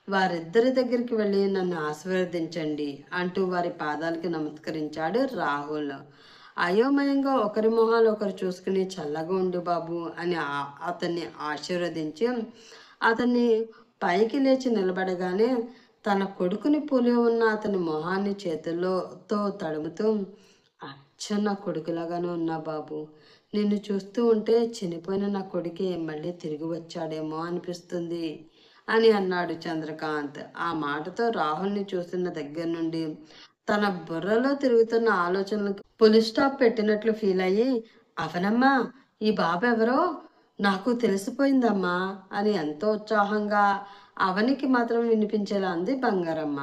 వారిద్దరి దగ్గరికి వెళ్ళి నన్ను ఆశీర్వదించండి అంటూ వారి పాదాలకి నమస్కరించాడు రాహుల్. అయోమయంగా ఒకరి మొహాలు ఒకరు చూసుకుని, చల్లగా ఉండు బాబు అని అతన్ని ఆశీర్వదించి అతన్ని పైకి లేచి నిలబడగానే తన కొడుకుని పోలి ఉన్న అతని మొహాన్ని చేతుల్లోతో తడుముతూ, అచ్చ నా కొడుకులాగానే ఉన్నా బాబు, నిన్ను చూస్తూ ఉంటే చనిపోయిన నా కొడుకే మళ్ళీ తిరిగి వచ్చాడేమో అనిపిస్తుంది అని అన్నాడు చంద్రకాంత్. ఆ మాటతో రాహుల్ని చూస్తున్న దగ్గర నుండి తన బుర్రలో తిరుగుతున్న ఆలోచనలకు పులి స్టాప్ పెట్టినట్లు ఫీల్ అయ్యి, అవనమ్మా, ఈ బాబు ఎవరో నాకు తెలిసిపోయిందమ్మా అని ఎంతో ఉత్సాహంగా అవనికి మాత్రం వినిపించేలా అంది బంగారమ్మ.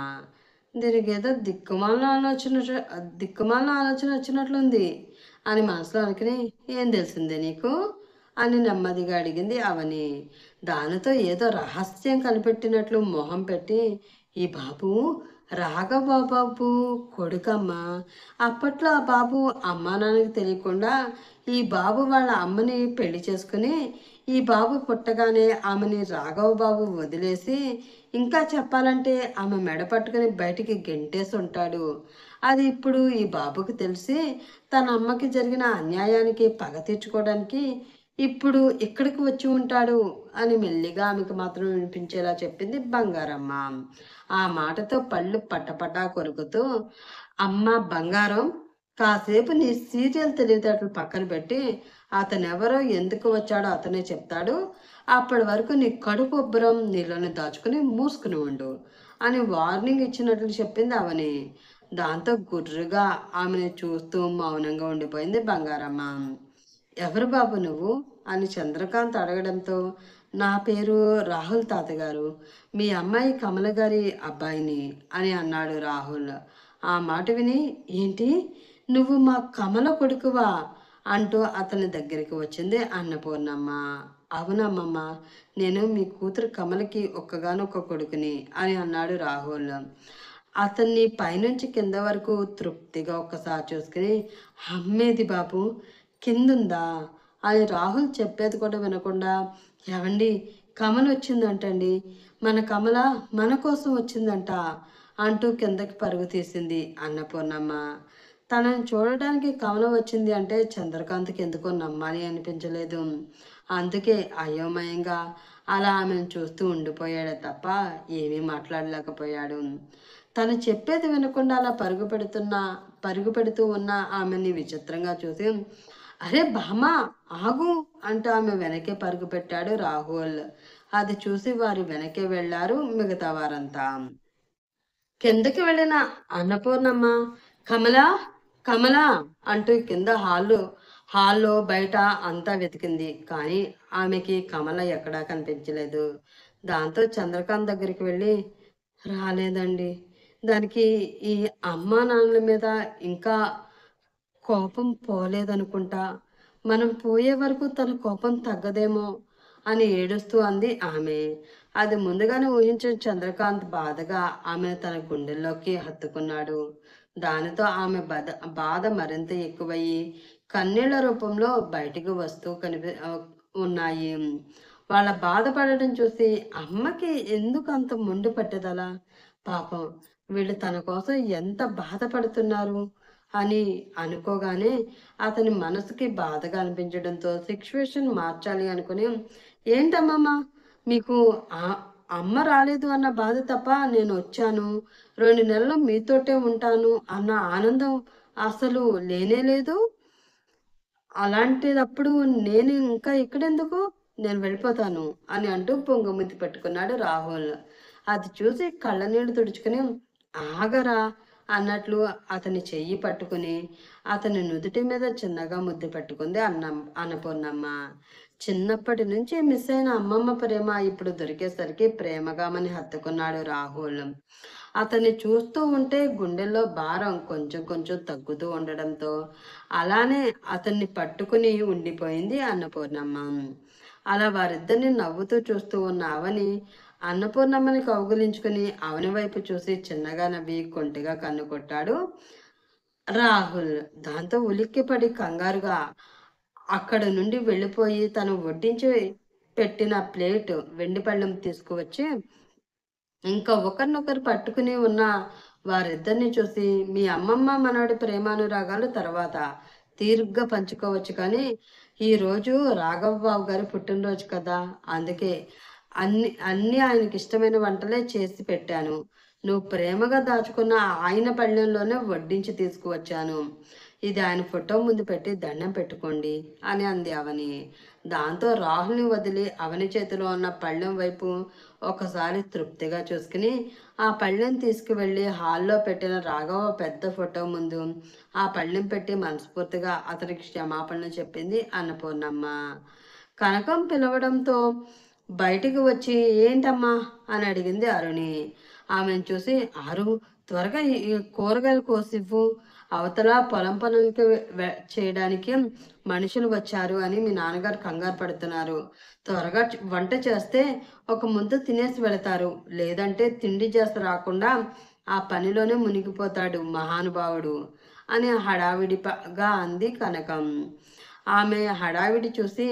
దీనికి ఏదో దిక్కుమాలిన ఆలోచన వచ్చినట్లుంది అని మనసులో అనుకుని, ఏం తెలిసిందే నీకు అని నెమ్మదిగా అడిగింది అవని. దానితో ఏదో రహస్యం కనిపెట్టినట్లు మొహం పెట్టి, ఈ బాబు రాఘవబాబు కొడుకమ్మ. అప్పట్లో ఆ బాబు అమ్మా నాన్నకి తెలియకుండా ఈ బాబు వాళ్ళ అమ్మని పెళ్లి చేసుకుని, ఈ బాబు పుట్టగానే ఆమెని రాఘవ బాబు వదిలేసి, ఇంకా చెప్పాలంటే ఆమె మెడ పట్టుకుని బయటికి గెంటేసి ఉంటాడు. అది ఇప్పుడు ఈ బాబుకి తెలిసి తన అమ్మకి జరిగిన అన్యాయానికి పగ తీర్చుకోవడానికి ఇప్పుడు ఇక్కడికి వచ్చి ఉంటాడు అని మెల్లిగా ఆమెకు మాత్రం వినిపించేలా చెప్పింది బంగారమ్మ. ఆ మాటతో పళ్ళు పట్టపట్టా కొరుకుతూ, అమ్మ బంగారం, కాసేపు నీ సీరియల్ తెలివితేటలు పక్కన పెట్టి అతనెవరో ఎందుకు వచ్చాడో అతనే చెప్తాడు. అప్పటి వరకు నీ కడుపు ఉబ్బరం నీళ్ళని దాచుకుని మూసుకుని ఉండు అని వార్నింగ్ ఇచ్చినట్లు చెప్పింది అవని. దాంతో గుర్రుగా ఆమెను చూస్తూ మౌనంగా ఉండిపోయింది బంగారమ్మ. ఎవరు బాబు నువ్వు అని చంద్రకాంత్ అడగడంతో, నా పేరు రాహుల్ తాతగారు, మీ అమ్మాయి కమల గారి అబ్బాయిని అని అన్నాడు రాహుల్. ఆ మాట విని, ఏంటి నువ్వు మా కమల కొడుకువా అంటూ అతని దగ్గరికి వచ్చింది అన్నపూర్ణమ్మ. అవునమ్మమ్మ, నేను మీ కూతురు కమలకి ఒక్కగానొక్క కొడుకుని అని అన్నాడు రాహుల్. అతన్ని పైనుంచి కింద వరకు తృప్తిగా ఒక్కసారి చూసుకుని, అమ్మేది బాబు, కిందుందా అని రాహుల్ చెప్పేది కూడా వినకుండా, ఏవండి, కమల వచ్చిందంటండి, మన కమల మన కోసం వచ్చిందంట అంటూ కిందకి పరుగు తీసింది అన్నపూర్ణమ్మ. తనని చూడడానికి కమల వచ్చింది అంటే చంద్రకాంత్కి ఎందుకో నమ్మాలి అనిపించలేదు. అందుకే అయోమయంగా అలా ఆమెను చూస్తూ ఉండిపోయాడే తప్ప ఏమీ మాట్లాడలేకపోయాడు. తను చెప్పేది వినకుండా అలా పరుగు పెడుతూ ఉన్న ఆమెని విచిత్రంగా చూసి, అరే బామా, ఆగు అంటూ ఆమె వెనకే పరుగు పెట్టాడు రాహుల్. అది చూసి వారి వెనకే వెళ్లారు మిగతా వారంతా. కిందకి వెళ్ళిన అన్నపూర్ణమ్మ, కమలా, కమలా అంటూ కింద హాల్లో బయట అంతా వెతికింది. కానీ ఆమెకి కమల ఎక్కడా కనిపించలేదు. దాంతో చంద్రకాంత్ దగ్గరికి వెళ్ళి, రాలేదండి, దానికి ఈ అమ్మా నాన్నల మీద ఇంకా కోపం పోలేదనుకుంటా. మనం పోయే వరకు తన కోపం తగ్గదేమో అని ఏడుస్తూ అంది ఆమె. అది ముందుగానే ఊహించిన చంద్రకాంత్ బాధగా ఆమెను తన గుండెల్లోకి హత్తుకున్నాడు. దానితో ఆమె బాధ మరింత ఎక్కువయ్యి కన్నీళ్ల రూపంలో బయటికి వస్తూ ఉన్నాయి. వాళ్ళ బాధపడటం చూసి అమ్మకి ఎందుకు అంత మొండి పట్టుదల? పాపం, వీళ్ళు తన కోసం ఎంత బాధపడుతున్నారు అని అనుకోగానే అతని మనసుకి బాధగా అనిపించడంతో సిచ్యువేషన్ మార్చాలి అనుకుని, ఏంటమ్మమ్మ, మీకు ఆ అమ్మ రాలేదు అన్న బాధ తప్ప నేను వచ్చాను, 2 నెలలు మీతోటే ఉంటాను అన్న ఆనందం అసలు లేనే లేదు. అలాంటిదప్పుడు నేను ఇంకా ఇక్కడెందుకు, నేను వెళ్ళిపోతాను అని అంటూ పొంగుముద్దు పెట్టుకున్నాడు రాహుల్. అది చూసి కళ్ళనీళ్ళు తుడుచుకుని, ఆగరా అన్నట్లు అతని చెయ్యి పట్టుకుని అతని నుదుటి మీద చిన్నగా ముద్దు పెట్టుకుంది అన్నపూర్ణమ్మ. చిన్నప్పటి నుంచి మిస్ అయిన అమ్మమ్మ ప్రేమ ఇప్పుడు దొరికేసరికి ప్రేమగామని హత్తుకున్నాడు రాహుల్. అతన్ని చూస్తూ ఉంటే గుండెల్లో భారం కొంచెం కొంచెం తగ్గుతూ ఉండడంతో అలానే అతన్ని పట్టుకుని ఉండిపోయింది అన్నపూర్ణమ్మ. అలా వారిద్దరిని నవ్వుతూ చూస్తూ ఉన్న అవని అన్నపూర్ణమ్మని కౌగిలించుకుని అవని వైపు చూసి చిన్నగా నవ్వి కొంటిగా కన్ను కొట్టాడు రాహుల్. దాంతో ఉలిక్కిపడి కంగారుగా అక్కడ నుండి వెళ్ళిపోయి తను వడ్డించి పెట్టిన ప్లేట్ వెండి పళ్ళెం తీసుకువచ్చి ఇంకా ఒకరినొకరు పట్టుకుని ఉన్న వారిద్దరిని చూసి, మీ అమ్మమ్మ మనవడి ప్రేమానురాగాలు తర్వాత తీరిగ్గా పంచుకోవచ్చు, కానీ ఈరోజు రాఘవ బాబు గారి పుట్టినరోజు కదా, అందుకే అన్ని అన్నీ ఆయనకి ఇష్టమైన వంటలే చేసి పెట్టాను. నువ్వు ప్రేమగా దాచుకున్న ఆయన పళ్ళెంలోనే వడ్డించి తీసుకువచ్చాను. ఇది ఆయన ఫోటో ముందు పెట్టి దండం పెట్టుకోండి అని అంది అవని. దాంతో రాహుల్ని వదిలి అవని చేతిలో ఉన్న పళ్ళెం వైపు ఒకసారి తృప్తిగా చూసుకుని ఆ పళ్ళెం తీసుకువెళ్ళి హాల్లో పెట్టిన రాఘవ పెద్ద ఫోటో ముందు ఆ పళ్ళెం పెట్టి మనస్ఫూర్తిగా అతనికి క్షమాపణలు చెప్పింది అన్నపూర్ణమ్మ. కనకం పిలవడంతో బయటికి వచ్చి, ఏంటమ్మా అని అడిగింది అరుణి. ఆమెను చూసి, ఆరు, త్వరగా ఈ కూరగాయలు కోసివ్వు, అవతల పొలం పనులకి చేయడానికి మనుషులు వచ్చారు అని మీ నాన్నగారు కంగారు పడుతున్నారు. త్వరగా వంట చేస్తే ఒక ముద్ద తినేసి వెళతారు, లేదంటే తిండి చేసి రాకుండా ఆ పనిలోనే మునిగిపోతాడు మహానుభావుడు అని హడావిడిగా అంది కనకం. ఆమె హడావిడి చూసి,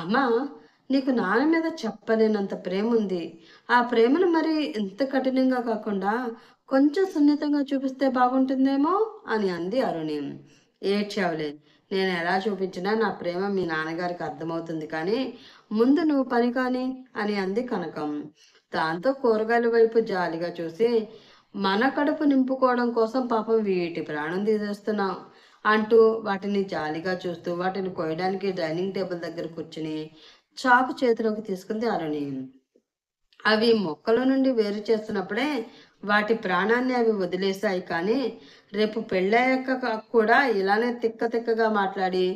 అమ్మా, నీకు నాన్న మీద చెప్పలేనంత ప్రేమ ఉంది. ఆ ప్రేమను మరి ఇంత కఠినంగా కాకుండా కొంచెం సున్నితంగా చూపిస్తే బాగుంటుందేమో అని అంది అరుణి. ఏడ్చావులే, నేను ఎలా చూపించినా నా ప్రేమ మీ నాన్నగారికి అర్థమవుతుంది, కానీ ముందు నువ్వు పని కాని అని అంది కనకం. దాంతో కూరగాయల వైపు జాలిగా చూసి, మన కడుపు నింపుకోవడం కోసం పాపం వీటి ప్రాణం తీసేస్తున్నాం అంటూ వాటిని జాలిగా చూస్తూ వాటిని కోయడానికి డైనింగ్ టేబుల్ దగ్గర కూర్చుని చాకు చేతిలోకి తీసుకుంది అరుణి. అవి మొక్కల నుండి వేరు చేస్తున్నప్పుడే వాటి ప్రాణాన్ని అవి వదిలేశాయి, కానీ రేపు పెళ్ళయ్యాక కూడా ఇలానే తిక్కగా మాట్లాడి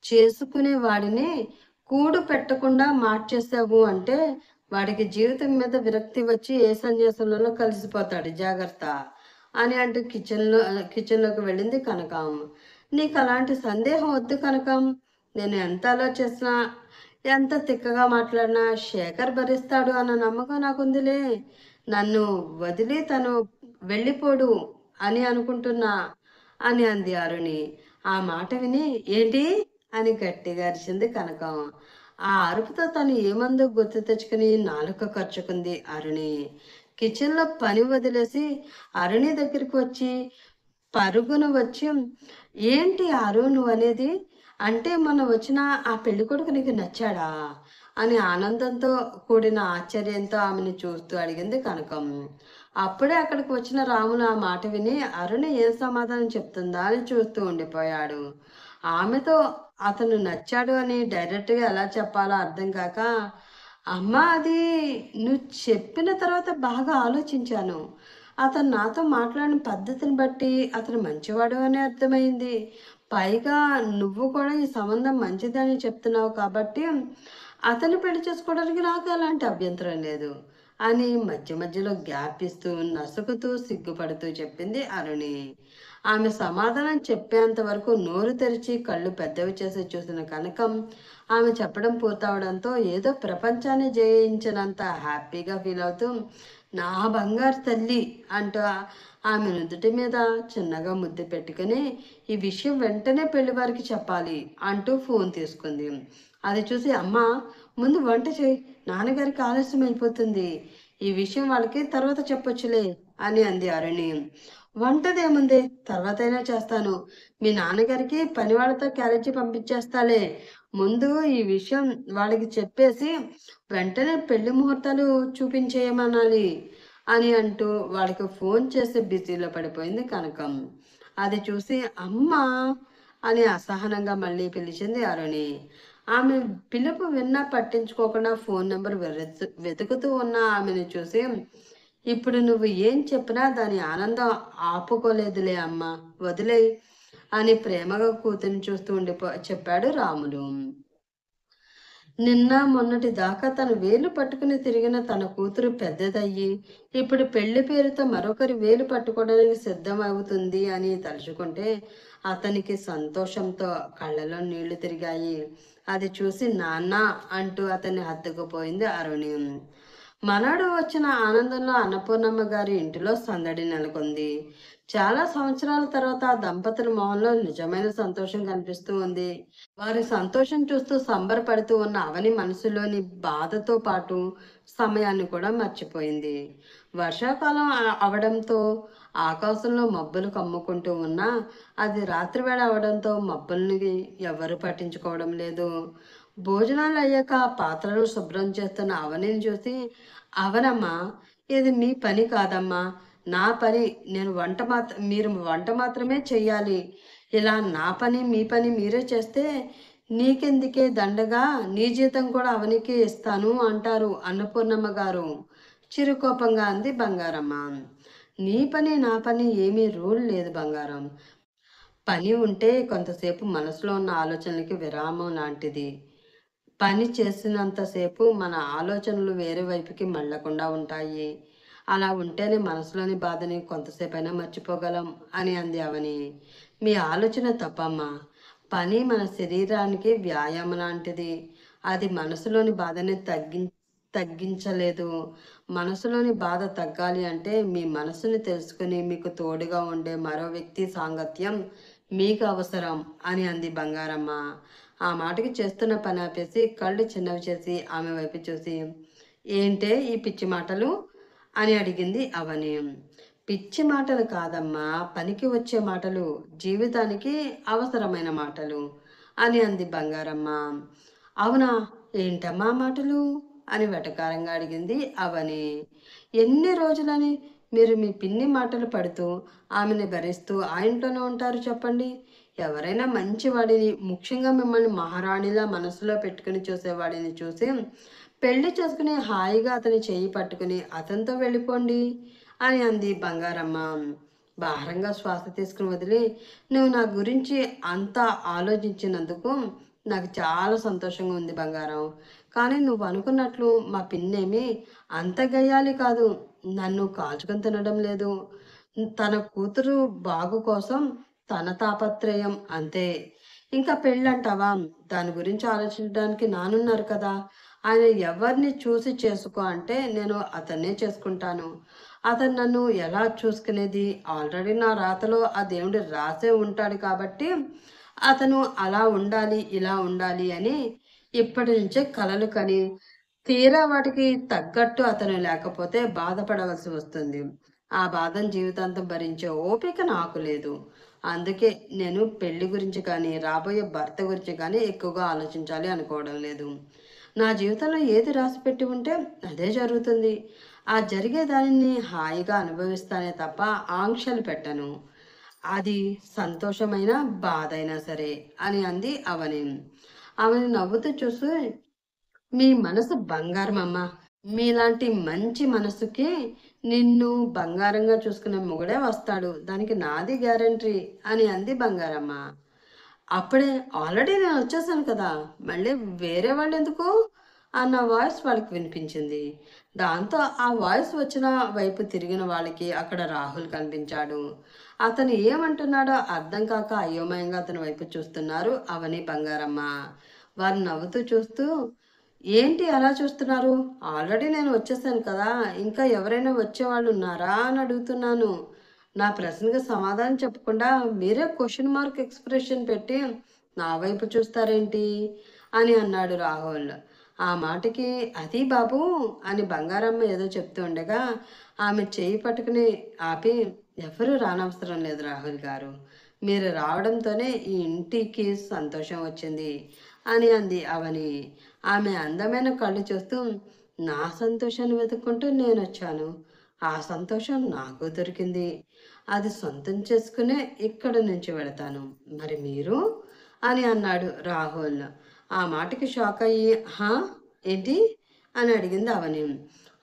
చేసుకునే వాడిని కూడు పెట్టకుండా మార్చేసావు అంటే వాడికి జీవితం మీద విరక్తి వచ్చి ఏ సన్యాసంలోనో కలిసిపోతాడు, జాగ్రత్త అని అంటూ కిచెన్లోకి వెళ్ళింది కనకం. నీకు అలాంటి సందేహం వద్దు కనకం. నేను ఎంత ఆలోచిస్తున్నా, ఎంత తిక్కగా మాట్లాడినా శేఖర్ భరిస్తాడు అన్న నమ్మకం నాకుందిలే. నన్ను వదిలి తను వెళ్ళిపోడు అని అనుకుంటున్నా అని అంది అరుణి. ఆ మాట విని ఏంటి అని గట్టిగా అరిచింది కనకం. ఆ అరుపుతో తను ఏమందో గుర్తు తెచ్చుకుని నాలుక ఖర్చుకుంది అరుణి. కిచెన్లో పని వదిలేసి అరుణి దగ్గరికి వచ్చి పరుగున వచ్చి ఏంటి ఆరు నువ్వనేది? అంటే మొన్న వచ్చిన ఆ పెళ్ళికొడుకు నీకు నచ్చాడా? అని ఆనందంతో కూడిన ఆశ్చర్యంతో ఆమెను చూస్తూ అడిగింది కనకం. అప్పుడే అక్కడికి వచ్చిన రాములు ఆ మాట విని అరుణి ఏం సమాధానం చెప్తుందా అని చూస్తూ ఉండిపోయాడు. ఆమెతో అతను నచ్చాడు అని డైరెక్ట్‌గా ఎలా చెప్పాలో అర్థం కాక, అమ్మా అది నువ్వు చెప్పిన తర్వాత బాగా ఆలోచించాను. అతను నాతో మాట్లాడిన పద్ధతిని బట్టి అతను మంచివాడు అని అర్థమైంది. పైగా నువ్వు కూడా ఈ సంబంధం మంచిదని చెప్తున్నావు కాబట్టి అతన్ని పెళ్లి చేసుకోవడానికి నాకు ఎలాంటి అభ్యంతరం లేదు అని మధ్య మధ్యలో గ్యాప్ ఇస్తూ నసుకుతూ సిగ్గుపడుతూ చెప్పింది అరుణి. ఆమె సమాధానం చెప్పేంత వరకు నోరు తెరిచి కళ్ళు పెద్దవి చేసి చూసిన కనకం ఆమె చెప్పడం పూర్తవడంతో ఏదో ప్రపంచాన్ని జయించినంత హ్యాపీగా ఫీల్ అవుతూ నా బంగారు తల్లి అంటూ ఆమె నుదుటి మీద చిన్నగా ముద్దు పెట్టుకుని ఈ విషయం వెంటనే పెళ్లి వారికి చెప్పాలి అంటూ ఫోన్ తీసుకుంది. అది చూసి అమ్మ ముందు వంట చేయి, నాన్నగారికి ఆలస్యం అయిపోతుంది. ఈ విషయం వాళ్ళకి తర్వాత చెప్పొచ్చులే అని అంది అరుణి. వంటదేముంది తర్వాతైనా చేస్తాను. మీ నాన్నగారికి పని వాళ్ళతో క్యారేజీ పంపించేస్తాలే. ముందు ఈ విషయం వాళ్ళకి చెప్పేసి వెంటనే పెళ్లి ముహూర్తాలు చూపించేయమనాలి అని అంటూ వాళ్ళకి ఫోన్ చేసి బిజీలో పడిపోయింది కనకం. అది చూసి అమ్మా అని అసహనంగా మళ్ళీ పిలిచింది అరుణి. ఆమె పిలుపు విన్నా పట్టించుకోకుండా ఫోన్ నెంబర్ వెతుకుతూ ఉన్న ఆమెను చూసి ఇప్పుడు నువ్వు ఏం చెప్పినా దాని ఆనందం ఆపుకోలేదులే అమ్మా, వదిలేయ్ అని ప్రేమగా కూతురిని చూస్తూ చెప్పాడు రాములు. నిన్న మొన్నటి దాకా తన వేలు పట్టుకుని తిరిగిన తన కూతురు పెద్దదయ్యి ఇప్పుడు పెళ్లి పేరుతో మరొకరి వేలు పట్టుకోవడానికి సిద్ధమవుతుంది అని తలుచుకుంటే అతనికి సంతోషంతో కళ్ళలో నీళ్లు తిరిగాయి. అది చూసి నాన్న అంటూ అతన్ని హత్తుకుపోయింది అరుణి. మనవడు వచ్చిన ఆనందంలో అన్నపూర్ణమ్మ గారి ఇంటిలో సందడి నెలకొంది. చాలా సంవత్సరాల తర్వాత ఆ దంపతుల మొహంలో నిజమైన సంతోషం కనిపిస్తూ ఉంది. వారి సంతోషం చూస్తూ సంబరపడుతూ ఉన్న అవని మనసులోని బాధతో పాటు సమయాన్ని కూడా మర్చిపోయింది. వర్షాకాలం అవడంతో ఆకాశంలో మబ్బులు కమ్ముకుంటూ ఉన్నా అది రాత్రివేళ అవడంతో మబ్బుల్ని ఎవరు పట్టించుకోవడం లేదు. భోజనాలు అయ్యాక పాత్రలు శుభ్రం చేస్తున్న అవనిని చూసి అవనమ్మా ఇది మీ పని కాదమ్మా, నా పని. మీరు వంట మాత్రమే చెయ్యాలి. ఇలా నా పని మీ పని మీరే చేస్తే నీకెందుకే దండగా, నీ జీతం కూడా అవనికి ఇస్తాను అంటారు అన్నపూర్ణమ్మ గారు చిరుకోపంగా అంది బంగారమ్మ. నీ పని నా పని ఏమీ రూల్ లేదు బంగారం. పని ఉంటే కొంతసేపు మనసులో ఉన్న ఆలోచనలకి విరామం లాంటిది. పని చేసినంతసేపు మన ఆలోచనలు వేరే వైపుకి మళ్ళకుండా ఉంటాయి. అలా ఉంటేనే మనసులోని బాధని కొంతసేపైనా మర్చిపోగలం అని అంది అవని. మీ ఆలోచన తప్పమ్మా. పని మన శరీరానికి వ్యాయామం లాంటిది. అది మనసులోని బాధని తగ్గించలేదు. మనసులోని బాధ తగ్గాలి అంటే మీ మనసుని తెలుసుకుని మీకు తోడుగా ఉండే మరో వ్యక్తి సాంగత్యం మీకు అవసరం అని అంది బంగారమ్మ. ఆ మాటకి చేస్తున్న పని ఆపేసి కళ్ళు చిన్నవి చేసి ఆమె వైపు చూసి ఏంటే ఈ పిచ్చి మాటలు అని అడిగింది అవని. పిచ్చి మాటలు కాదమ్మా, పనికి వచ్చే మాటలు, జీవితానికి అవసరమైన మాటలు అని అంది బంగారమ్మ. అవునా, ఏంటమ్మా మాటలు అని వెటకారంగా అడిగింది అవని. ఎన్ని రోజులని మీరు మీ పిన్ని మాటలు పడుతూ ఆమెను భరిస్తూ ఆ ఇంట్లోనే ఉంటారు చెప్పండి. ఎవరైనా మంచివాడిని, ముఖ్యంగా మిమ్మల్ని మహారాణిలా మనసులో పెట్టుకుని చూసేవాడిని చూసి పెళ్లి చేసుకుని హాయిగా అతని చేయి పట్టుకుని అతనితో వెళ్ళిపోండి అని అంది బంగారమ్మ. భారంగా శ్వాస తీసుకుని వదిలి నువ్వు నా గురించి అంతా ఆలోచించినందుకు నాకు చాలా సంతోషంగా ఉంది బంగారం. కానీ నువ్వు అనుకున్నట్లు మా పిన్నేమి అంత గయ్యాలి కాదు. నన్ను కాల్చుకొని తినడం లేదు. తన కూతురు బాగు కోసం తన తాపత్రయం అంతే. ఇంకా పెళ్ళంటావా? దాని గురించి ఆలోచించడానికి నానున్నారు కదా! ఆయన ఎవరిని చూసి చేసుకో అంటే నేను అతన్నే చేసుకుంటాను. అతను నన్ను ఎలా చూసుకునేది ఆల్రెడీ నా రాతలో ఆ దేవుడు రాసే ఉంటాడు కాబట్టి అతను అలా ఉండాలి, ఇలా ఉండాలి అని ఇప్పటి నుంచే కలలు కని తీరా వాటికి తగ్గట్టు అతను లేకపోతే బాధపడవలసి వస్తుంది. ఆ బాధను జీవితాంతం భరించే ఓపిక నాకు లేదు. అందుకే నేను పెళ్లి గురించి కానీ, రాబోయే భర్త గురించి కానీ ఎక్కువగా ఆలోచించాలి అనుకోవడం లేదు. నా జీవితంలో ఏది రాసిపెట్టి ఉంటే అదే జరుగుతుంది. ఆ జరిగే దానిని హాయిగా అనుభవిస్తానే తప్ప ఆంక్షలు పెట్టను. అది సంతోషమైన, బాధైనా సరే అని అంది అవని. ఆమెను నవ్వుతూ చూస్తూ మీ మనసు బంగారమమ్మా. మీలాంటి మంచి మనసుకి నిన్ను బంగారంగా చూసుకునే మొగుడే వస్తాడు. దానికి నాది గ్యారంటీ అని అంది బంగారమ్మ. అప్పుడే ఆల్రెడీ నేను వచ్చేసాను కదా! మళ్ళీ వేరే వాళ్ళెందుకు? అన్న వాయిస్ వాళ్ళకి వినిపించింది. దాంతో ఆ వాయిస్ వచ్చిన వైపు తిరిగిన వాళ్ళకి అక్కడ రాహుల్ కనిపించాడు. అతను ఏమంటున్నాడో అర్థం కాక అయోమయంగా అతని వైపు చూస్తున్నారు అవని, బంగారమ్మ. వారు నవ్వుతూ చూస్తూ ఏంటి అలా చూస్తున్నారు? ఆల్రెడీ నేను వచ్చేసాను కదా! ఇంకా ఎవరైనా వచ్చేవాళ్ళు ఉన్నారా అని అడుగుతున్నాను. నా ప్రశ్నకి సమాధానం చెప్పకుండా మీరే క్వెషన్ మార్క్ ఎక్స్‌ప్రెషన్ పెట్టి నా వైపు చూస్తారేంటి? అని అన్నాడు రాహుల్. ఆ మాటకి అది బాబు అని బంగారమ్మ ఏదో చెప్తూ ఉండగా ఆమె చెయ్యి పట్టుకుని ఆపి ఎవరు రానవసరం లేదు రాహుల్ గారు. మీరు రావడంతోనే ఈ ఇంటికి సంతోషం వచ్చింది అని అంది అవని. ఆమె అందమైన కళ్ళు చూస్తూ నా సంతోషాన్ని వెతుక్కుంటూ నేనొచ్చాను. ఆ సంతోషం నాకు దొరికింది. అది సొంతం చేసుకునే ఇక్కడి నుంచి వెళతాను. మరి మీరు? అని అన్నాడు రాహుల్. ఆ మాటకి షాక్ అయ్యి హా? ఏంటి? అని అడిగింది అవని.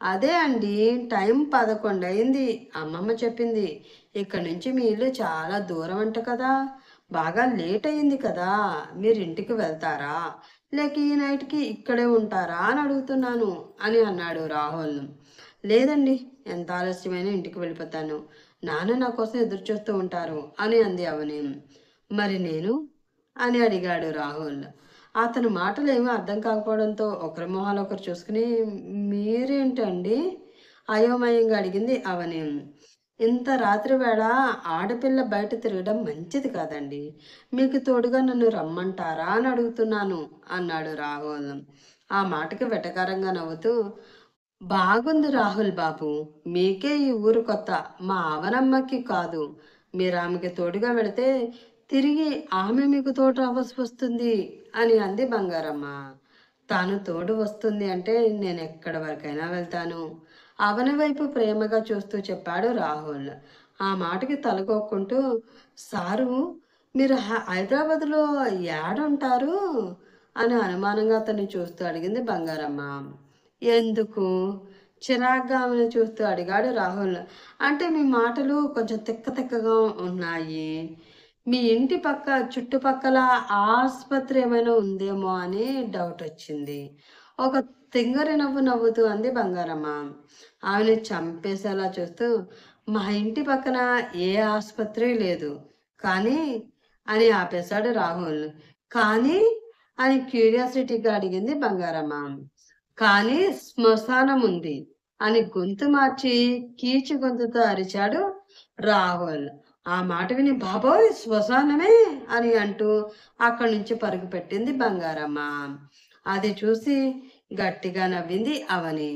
అదే అండి టైం 11 అయింది. అమ్మమ్మ చెప్పింది. ఇక్కడి నుంచి మీ ఇల్లు చాలా దూరం అంట కదా! బాగా లేట్ అయింది కదా! మీరు ఇంటికి వెళ్తారా? లేక ఈ నైట్‌కి ఇక్కడే ఉంటారా అని అడుగుతున్నాను అని అన్నాడు రాహుల్. లేదండి ఎంత ఆలస్యమైనా ఇంటికి వెళ్ళిపోతాను. నాన్న నా కోసం ఎదురు చూస్తూ ఉంటారు అని అంది అవని. మరి నేను? అని అడిగాడు రాహుల్. అతని మాటలేమీ అర్థం కాకపోవడంతో ఒకరి మొహాలు ఒకరు చూసుకుని మీరేంటండి? అయోమయంగా అడిగింది అవని. ఇంత రాత్రి వేళ ఆడపిల్ల బయట తిరగడం మంచిది కాదండి. మీకు తోడుగా నన్ను రమ్మంటారా అని అడుగుతున్నాను అన్నాడు రాహుల్. ఆ మాటకి వెటకారంగా నవ్వుతూ బాగుంది రాహుల్ బాబు. మీకే ఈ ఊరు కొత్త. మా అవనమ్మకి కాదు. మీరామెకి తోడుగా వెళితే తిరిగి ఆమె మీకు తోడు రావాల్సి వస్తుంది అని అంది బంగారమ్మ. తాను తోడు వస్తుంది అంటే నేనెక్కడి వరకైనా వెళ్తాను. అవని వైపు ప్రేమగా చూస్తూ చెప్పాడు రాహుల్. ఆ మాటకి తలగొక్కుంటూ సారు మీరు హైదరాబాద్‌లో ఏడుంటారు? అని అనుమానంగా అతన్ని చూస్తూ అడిగింది బంగారమ్మ. ఎందుకు? చిరాగ్గా ఆమెను చూస్తూ అడిగాడు రాహుల్. అంటే మీ మాటలు కొంచెం తిక్క తిక్కగా ఉన్నాయి. మీ ఇంటి పక్క చుట్టుపక్కల ఆస్పత్రి ఏమైనా ఉందేమో అని డౌటొచ్చింది. ఒక తింగరి నవ్వు నవ్వుతూ అంది బంగారమ్మ. ఆమెని చంపేసేలా చూస్తూ మా ఇంటి పక్కన ఏ ఆస్పత్రి లేదు. కానీ అని ఆపేశాడు రాహుల్. కానీ అని క్యూరియాసిటీగా అడిగింది బంగారమ్మ. కానీ శ్మశానముంది అని గొంతు మార్చి కీచు గొంతుతో అరిచాడు రాహుల్. ఆ మాట విని బాబోయ్! శ్మశానమే అని అంటూ అక్కడి నుంచి పరుగు పెట్టింది బంగారమ్మ. అది చూసి గట్టిగా నవ్వింది అవని.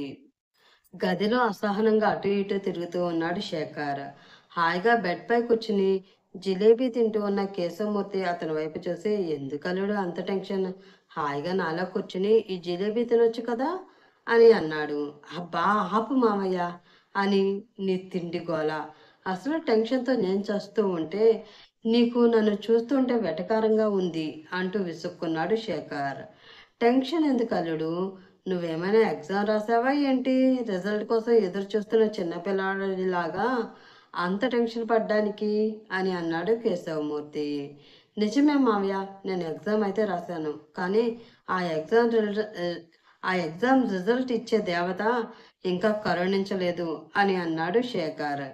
గదిలో అసహనంగా అటు ఇటు తిరుగుతూ ఉన్నాడు శేఖర్. హాయిగా బెడ్ పై కూర్చుని జిలేబీ తింటూ ఉన్న కేశవమూర్తి అతని వైపు చూసి ఎందుకల్లుడు అంత టెన్షన్? హాయిగా నాలో కూర్చుని ఈ జిలేబీ తినొచ్చు కదా అని అన్నాడు. అబ్బా ఆపు మామయ్య అని నీ తిండి గోల. అసలు టెన్షన్తో నేను చస్తూ ఉంటే నీకు నన్ను చూస్తుంటే వెటకారంగా ఉంది అంటూ విసుక్కున్నాడు శేఖర్. టెన్షన్ ఎందుకు అల్లుడు? నువ్వేమైనా ఎగ్జామ్ రాసావా ఏంటి? రిజల్ట్ కోసం ఎదురు చూస్తున్న చిన్న పిల్లాడిలాగా అంత టెన్షన్ పడ్డానికి అని అన్నాడు కేశవమూర్తి. నిజమే మావయ్య నేను ఎగ్జామ్ అయితే రాశాను. కానీ ఆ ఎగ్జామ్ ఆ ఎగ్జామ్ రిజల్ట్ ఇచ్చే దేవత ఇంకా కరుణించలేదు అని అన్నాడు శేఖర్.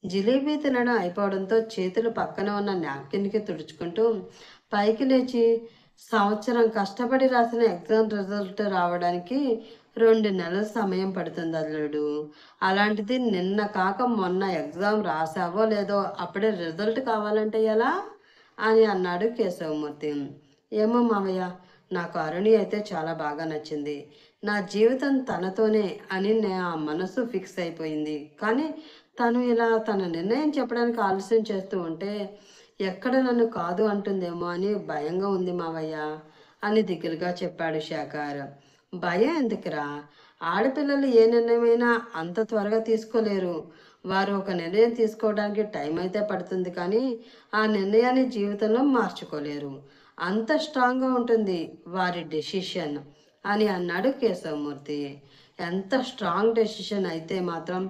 జిలేబీ తినడం అయిపోవడంతో చేతులు పక్కన ఉన్న నాప్కిన్కి తుడుచుకుంటూ పైకి లేచి, సంవత్సరం కష్టపడి రాసిన ఎగ్జామ్ రిజల్ట్ రావడానికి 2 నెలల సమయం పడుతుంది అల్లుడు. అలాంటిది నిన్న కాక మొన్న ఎగ్జామ్ రాసావో లేదో అప్పుడే రిజల్ట్ కావాలంటే ఎలా అని అన్నాడు కేశవమూర్తి. ఏమో మావయ్య, నాకు అరుణి అయితే చాలా బాగా నచ్చింది. నా జీవితం తనతోనే అని నా మనసు ఫిక్స్ అయిపోయింది. కానీ తను ఇలా తన నిర్ణయం చెప్పడానికి ఆలస్యం చేస్తూ ఉంటే ఎక్కడ నన్ను కాదు అంటుందేమో అని భయంగా ఉంది మావయ్య అని దిగులుగా చెప్పాడు శేఖర్. భయం ఎందుకురా? ఆడపిల్లలు ఏ నిర్ణయమైనా అంత త్వరగా తీసుకోలేరు. వారు ఒక నిర్ణయం తీసుకోవడానికి టైం అయితే పడుతుంది, కానీ ఆ నిర్ణయాన్ని జీవితంలో మార్చుకోలేరు. అంత స్ట్రాంగ్గా ఉంటుంది వారి డెసిషన్ అని అన్నాడు కేశవమూర్తి. ఎంత స్ట్రాంగ్ డెసిషన్ అయితే మాత్రం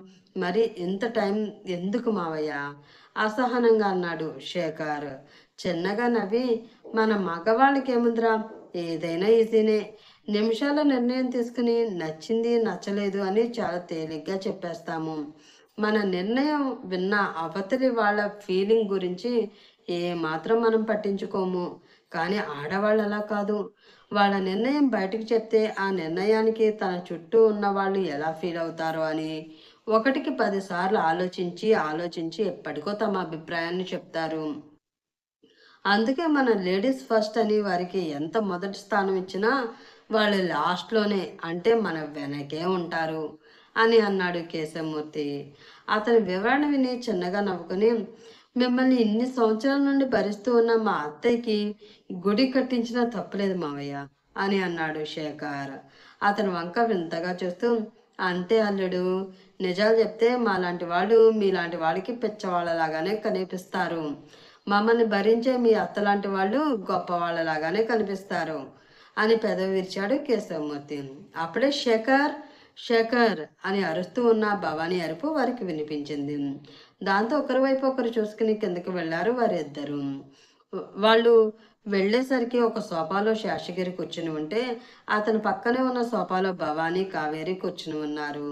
మరి ఇంత టైం ఎందుకు మావయ్య? అసహనంగా అన్నాడు శేఖర్. చిన్నగా నవ్వి, మన మగవాళ్ళకి ఏముందిరా, ఏదైనా ఈజీనే. నిమిషాల నిర్ణయం తీసుకుని నచ్చింది నచ్చలేదు అని చాలా తేలిగ్గా చెప్పేస్తాము. మన నిర్ణయం విన్న అవతలి వాళ్ళ ఫీలింగ్ గురించి ఏమాత్రం మనం పట్టించుకోము. కానీ ఆడవాళ్ళు అలా కాదు. వాళ్ళ నిర్ణయం బయటకు చెప్తే ఆ నిర్ణయానికి తన చుట్టూ ఉన్న వాళ్ళు ఎలా ఫీల్ అవుతారో అని 1కి 10 సార్లు ఆలోచించి ఎప్పటికో తమ అభిప్రాయాన్ని చెప్తారు. అందుకే మన లేడీస్ ఫస్ట్ అని వారికి ఎంత మొదటి స్థానం ఇచ్చినా వాళ్ళు లాస్ట్లోనే, అంటే మన వెనకే ఉంటారు అని అన్నాడు కేశవమూర్తి. అతని వివరణ విని చిన్నగా నవ్వుకుని, మిమ్మల్ని ఇన్ని సంవత్సరాల నుండి భరిస్తూ ఉన్న మా అత్తయ్యకి గుడి కట్టించినా తప్పులేదు మావయ్య అని అన్నాడు శేఖర్. అతని వంక వింతగా చూస్తూ, అంతే అల్లుడు, నిజాలు చెప్తే మాలాంటి వాళ్ళు మీలాంటి వాడికి పిచ్చవాళ్ళలాగానే కనిపిస్తారు. మమ్మల్ని భరించే మీ అత్తలాంటి వాళ్ళు గొప్పవాళ్ళలాగానే కనిపిస్తారు అని పెదవి విరిచాడు కేశవమూర్తి. అప్పుడే శేఖర్ శేఖర్ అని అరుస్తూ ఉన్న భవానీ అరుపు వారికి వినిపించింది. దాంతో ఒకరి వైపు ఒకరు చూసుకుని కిందకి వెళ్ళారు వారిద్దరు. వాళ్ళు వెళ్ళేసరికి ఒక సోఫాలో శేషగిరి కూర్చుని ఉంటే అతని పక్కనే ఉన్న సోఫాలో భవానీ, కావేరి కూర్చుని ఉన్నారు.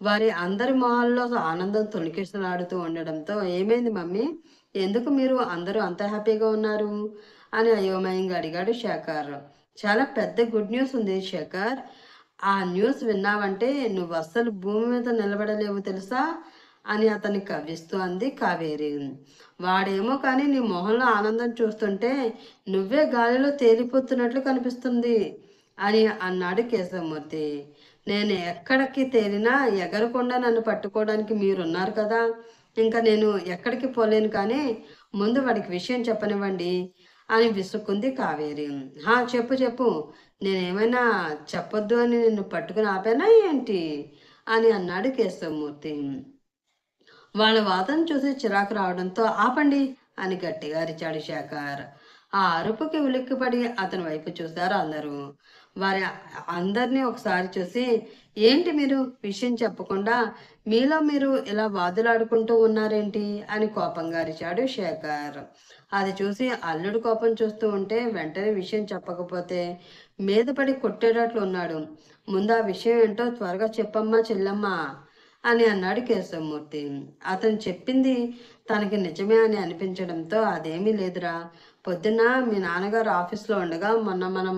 వారి అందరి మొహాల్లో ఆనందం తొణికిసలాడుతూ ఉండడంతో, ఏమైంది మమ్మీ, ఎందుకు మీరు అందరూ అంత హ్యాపీగా ఉన్నారు అని అయోమయంగా అడిగాడు శేఖర్. చాలా పెద్ద గుడ్ న్యూస్ ఉంది శేఖర్. ఆ న్యూస్ విన్నావంటే నువ్వు అస్సలు భూమి మీద నిలబడలేవు తెలుసా అని అతన్ని కవ్విస్తూ అంది కావేరి. వాడేమో కానీ నీ మొహంలో ఆనందం చూస్తుంటే నువ్వే గాలిలో తేలిపోతున్నట్లు కనిపిస్తుంది అని అన్నాడు కేశవమూర్తి. నేను ఎక్కడికి తేలినా ఎగరకుండా నన్ను పట్టుకోవడానికి మీరున్నారు కదా, ఇంకా నేను ఎక్కడికి పోలేను, కానీ ముందు వాడికి విషయం చెప్పనివ్వండి అని విసుక్కుంది కావేరి. చెప్పు చెప్పు, నేనేమైనా చెప్పొద్దు అని నిన్ను పట్టుకుని ఆపానా ఏంటి అని అన్నాడు కేశవమూర్తి. వాళ్ళ వాదన చూసి చిరాకు రావడంతో ఆపండి అని గట్టిగా అరిచాడు శేఖర్. ఆ అరుపుకి ఉలిక్కిపడి అతని వైపు చూశారు అందరూ. వారి అందరినీ ఒకసారి చూసి, ఏంటి మీరు విషయం చెప్పకుండా మీలో మీరు ఇలా వాదులాడుకుంటూ ఉన్నారేంటి అని కోపంగా అరిచాడు శేఖర్. అది చూసి అల్లుడు కోపం చూస్తూ ఉంటే వెంటనే విషయం చెప్పకపోతే మీద పడి కొట్టేటట్లు ఉన్నాడు. ముందు ఆ విషయం ఏంటో త్వరగా చెప్పమ్మా చెల్లమ్మా అని అన్నాడు కేశవమూర్తి. అతను చెప్పింది తనకి నిజమే అని అనిపించడంతో, అదేమీ లేదురా, పొద్దున్న మీ నాన్నగారు ఆఫీస్లో ఉండగా మొన్న మనం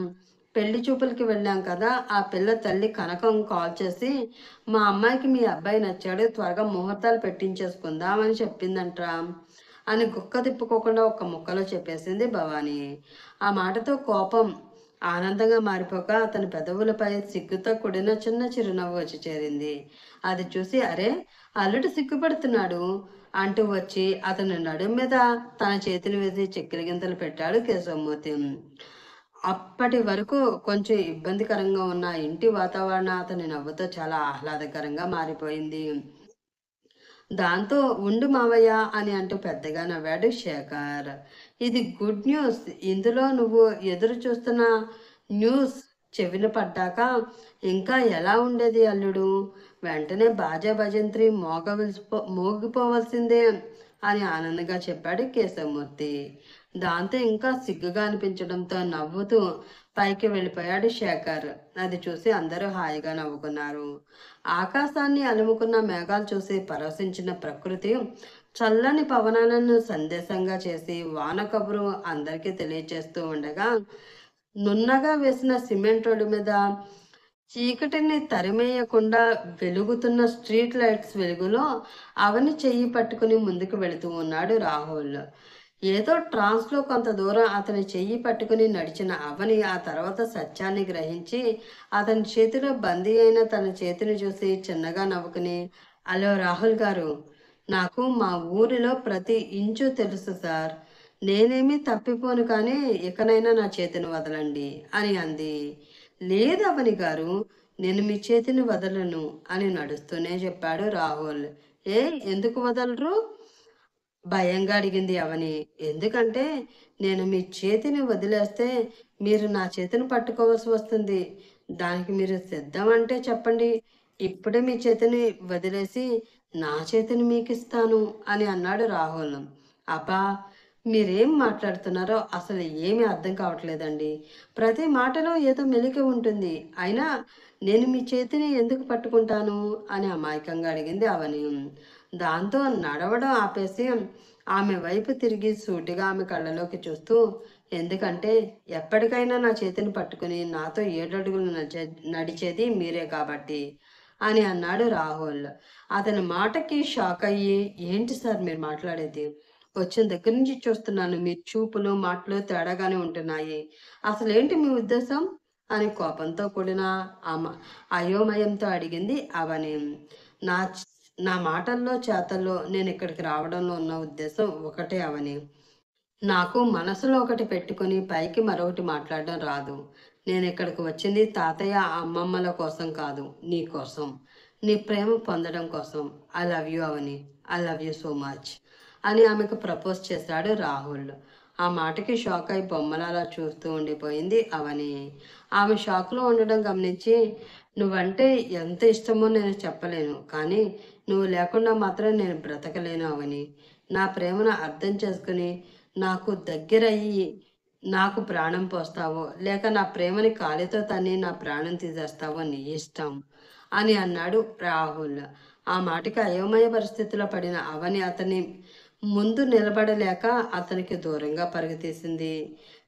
పెళ్లి చూపులకి వెళ్ళాం కదా, ఆ పిల్ల తల్లి కనకం కాల్ చేసి మా అమ్మాయికి మీ అబ్బాయి నచ్చాడు, త్వరగా ముహూర్తాలు పెట్టించేసుకుందామని చెప్పిందంట్రా అని గుక్క తిప్పుకోకుండా ఒక్క ముక్కలో చెప్పేసింది భవానీ. ఆ మాటతో కోపం ఆనందంగా మారిపోక అతని పెదవులపై సిగ్గుతో కూడిన చిన్న చిరునవ్వు వచ్చి చేరింది. అది చూసి, అరే అల్లుడు సిగ్గుపడుతున్నాడు అంటూ వచ్చి అతని నడుం మీద తన చేతులు వేసి చెక్కిలి గింతలు పెట్టాడు కేశవమూర్తి. అప్పటి వరకు కొంచెం ఇబ్బందికరంగా ఉన్న ఇంటి వాతావరణం అతని నవ్వుతో చాలా ఆహ్లాదకరంగా మారిపోయింది. దాంతో ఉండు మావయ్య అని అంటూ పెద్దగా నవ్వాడు శేఖర్. ఇది గుడ్ న్యూస్. ఇందులో నువ్వు ఎదురు చూస్తున్న న్యూస్ చెవిన పడ్డాక ఇంకా ఎలా ఉండేది అల్లుడు, వెంటనే బాజా భజంత్రి మోగిపోవలసిందే అని ఆనందంగా చెప్పాడు కేశవమూర్తి. దాంతో ఇంకా సిగ్గుగా అనిపించడంతో నవ్వుతూ పైకి వెళ్ళిపోయాడు శేఖర్. అది చూసి అందరూ హాయిగా నవ్వుకున్నారు. ఆకాశాన్ని అలుముకున్న మేఘాలు చూసి పరవశించిన ప్రకృతి చల్లని పవనాలను సందేశంగా చేసి వాన కబురు అందరికీ తెలియచేస్తూ ఉండగా, నున్నగా వేసిన సిమెంట్ రోడ్డు మీద చీకటిని తరిమేయకుండా వెలుగుతున్న స్ట్రీట్ లైట్స్ వెలుగులో అవని చెయ్యి పట్టుకుని ముందుకు వెళుతూ ఉన్నాడు రాహుల్. ఏదో ట్రాన్స్లో కొంత దూరం అతని చెయ్యి పట్టుకుని నడిచిన అవని ఆ తర్వాత సత్యాన్ని గ్రహించి అతని చేతిలో బందీ అయిన తన చేతిని చూసి చిన్నగా నవ్వుకుని, హలో రాహుల్ గారు, నాకు మా ఊరిలో ప్రతి ఇంచు తెలుసు సార్. నేనేమీ తప్పిపోను, కానీ ఇకనైనా నా చేతిని వదలండి అని అంది. లేదు అవని గారు, నేను మీ చేతిని వదలను అని నడుస్తూనే చెప్పాడు రాహుల్. ఏ, ఎందుకు వదలరు? భయంగా అడిగింది అవని. ఎందుకంటే నేను మీ చేతిని వదిలేస్తే మీరు నా చేతిని పట్టుకోవాల్సి వస్తుంది. దానికి మీరు సిద్ధం అంటే చెప్పండి. ఇప్పుడే మీ చేతిని వదిలేసి నా చేతిని మీకిస్తాను అని అన్నాడు రాహుల్. అబ్బా, మీరేం మాట్లాడుతున్నారో అసలు ఏమీ అర్థం కావట్లేదండి. ప్రతి మాటలో ఏదో మెలిక ఉంటుంది. అయినా నేను మీ చేతిని ఎందుకు పట్టుకుంటాను అని అమాయకంగా అడిగింది అవని. దాంతో నడవడం ఆపేసి ఆమె వైపు తిరిగి సూటిగా ఆమె కళ్ళలోకి చూస్తూ, ఎందుకంటే ఎప్పటికైనా నా చేతిని పట్టుకుని నాతో 7 అడుగులు నడిచేది మీరే కాబట్టి అని అన్నాడు రాహుల్. అతని మాటకి షాక్ అయ్యి, ఏంటి సార్ మీరు మాట్లాడేది? వచ్చిన దగ్గర నుంచి చూస్తున్నాను మీ చూపులు మాటలు తేడాగానే ఉంటున్నాయి. అసలేంటి మీ ఉద్దేశం అని కోపంతో కూడిన అయోమయంతో అడిగింది అవని. నా నా మాటల్లో చేతల్లో నేను ఇక్కడికి రావడంలో ఉన్న ఉద్దేశం ఒకటే అవని. నాకు మనసులో ఒకటి పెట్టుకొని పైకి మరొకటి మాట్లాడడం రాదు. నేను ఇక్కడికి వచ్చింది తాతయ్య అమ్మమ్మల కోసం కాదు, నీ కోసం, నీ ప్రేమ పొందడం కోసం. I love you Avani, I love you so much అని ఆమెకు ప్రపోజ్ చేశాడు రాహుల్. ఆ మాటకి షాక్ అయి బొమ్మలలా చూస్తూ ఉండిపోయింది అవని. ఆమె షాక్లో ఉండడం గమనించి, నువ్వంటే ఎంత ఇష్టమో నేను చెప్పలేను, కానీ నువ్వు లేకుండా మాత్రం నేను బ్రతకలేను అవని. నా ప్రేమను అర్థం చేసుకుని నాకు దగ్గరయ్యి నాకు ప్రాణం పోస్తావో, లేక నా ప్రేమని కాలితో తన్ని నా ప్రాణం తీసేస్తావో నీ ఇష్టం అని అన్నాడు రాహుల్. ఆ మాటకి అయోమయ పరిస్థితిలో పడిన అవని అతని ముందు నిలబడలేక అతనికి దూరంగా పరుగుతీసింది.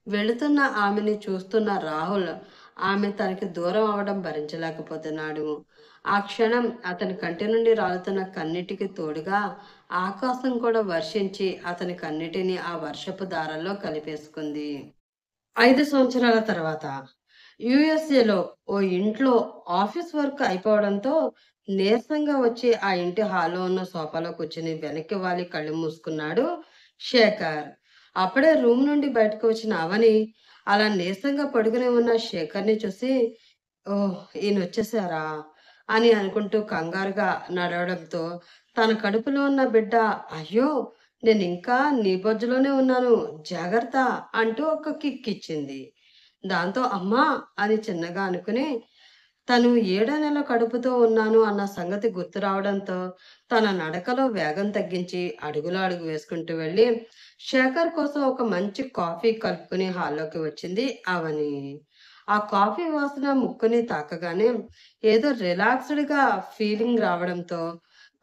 వెళుతున్న ఆమెని చూస్తున్న రాహుల్ ఆమె తనకి దూరం అవడం భరించలేకపోతున్నాడు. ఆ క్షణం అతని కంటి నుండి రాలుతున్న కన్నీటికి తోడుగా ఆకాశం కూడా వర్షించి అతని కన్నిటిని ఆ వర్షపు దారల్లో కలిపేసుకుంది. 5 సంవత్సరాల తర్వాత యుఎస్ఏలో ఓ ఇంట్లో ఆఫీస్ వర్క్ అయిపోవడంతో నీరసంగా వచ్చి ఆ ఇంటి హాల్లో ఉన్న సోఫాలో కూర్చుని వెనక్కి వాలి కళ్ళు మూసుకున్నాడు శేఖర్. అప్పుడే రూమ్ నుండి బయటకు వచ్చిన అవని అలా నీరసంగా పడుకుని ఉన్న శేఖర్ని చూసి, ఓహ్, ఈయన వచ్చేసారా అని అనుకుంటూ కంగారుగా నడవడంతో తన కడుపులో ఉన్న బిడ్డ, అయ్యో, నేను ఇంకా నీ బొజ్జులోనే ఉన్నాను, జాగ్రత్త అంటూ ఒక కిక్ ఇచ్చింది. దాంతో అమ్మా అని చిన్నగా అనుకుని, తను 7వ నెల కడుపుతో ఉన్నాను అన్న సంగతి గుర్తు రావడంతో తన నడకలో వేగం తగ్గించి అడుగులో అడుగు వేసుకుంటూ వెళ్ళి శేఖర్ కోసం ఒక మంచి కాఫీ కలుపుకుని హాల్లోకి వచ్చింది అవని. ఆ కాఫీ వాసన ముక్కుని తాకగానే ఏదో రిలాక్స్డ్‌గా ఫీలింగ్ రావడంతో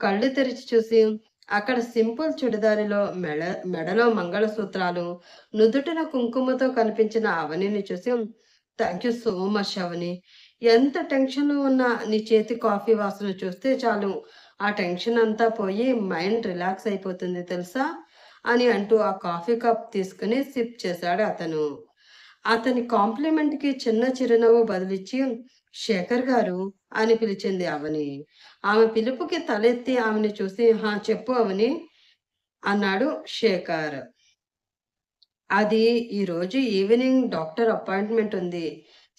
కళ్ళు తెరిచి చూసి అక్కడ సింపుల్ చుడిదారిలో మెడలో మంగళసూత్రాలు, నుదుటిన కుంకుమతో కనిపించిన అవనిని చూసి, థ్యాంక్ యూ సో మచ్ అవని. ఎంత టెన్షన్‌లో ఉన్నా నీ చేతి కాఫీ వాసన చూస్తే చాలు, ఆ టెన్షన్ అంతా పోయి మైండ్ రిలాక్స్ అయిపోతుంది తెలుసా అని అంటూ ఆ కాఫీ కప్ తీసుకుని సిప్ చేశాడు అతను. అతని కాంప్లిమెంట్‌కి చిన్న చిరునవ్వు బదులిచ్చి, శేఖర్ గారు అని పిలిచింది అవని. ఆమె పిలుపుకి తలెత్తి ఆమెని చూసి, హా, చెప్పు అవని అన్నాడు శేఖర్. అది ఈరోజు ఈవినింగ్ డాక్టర్ అపాయింట్మెంట్ ఉంది.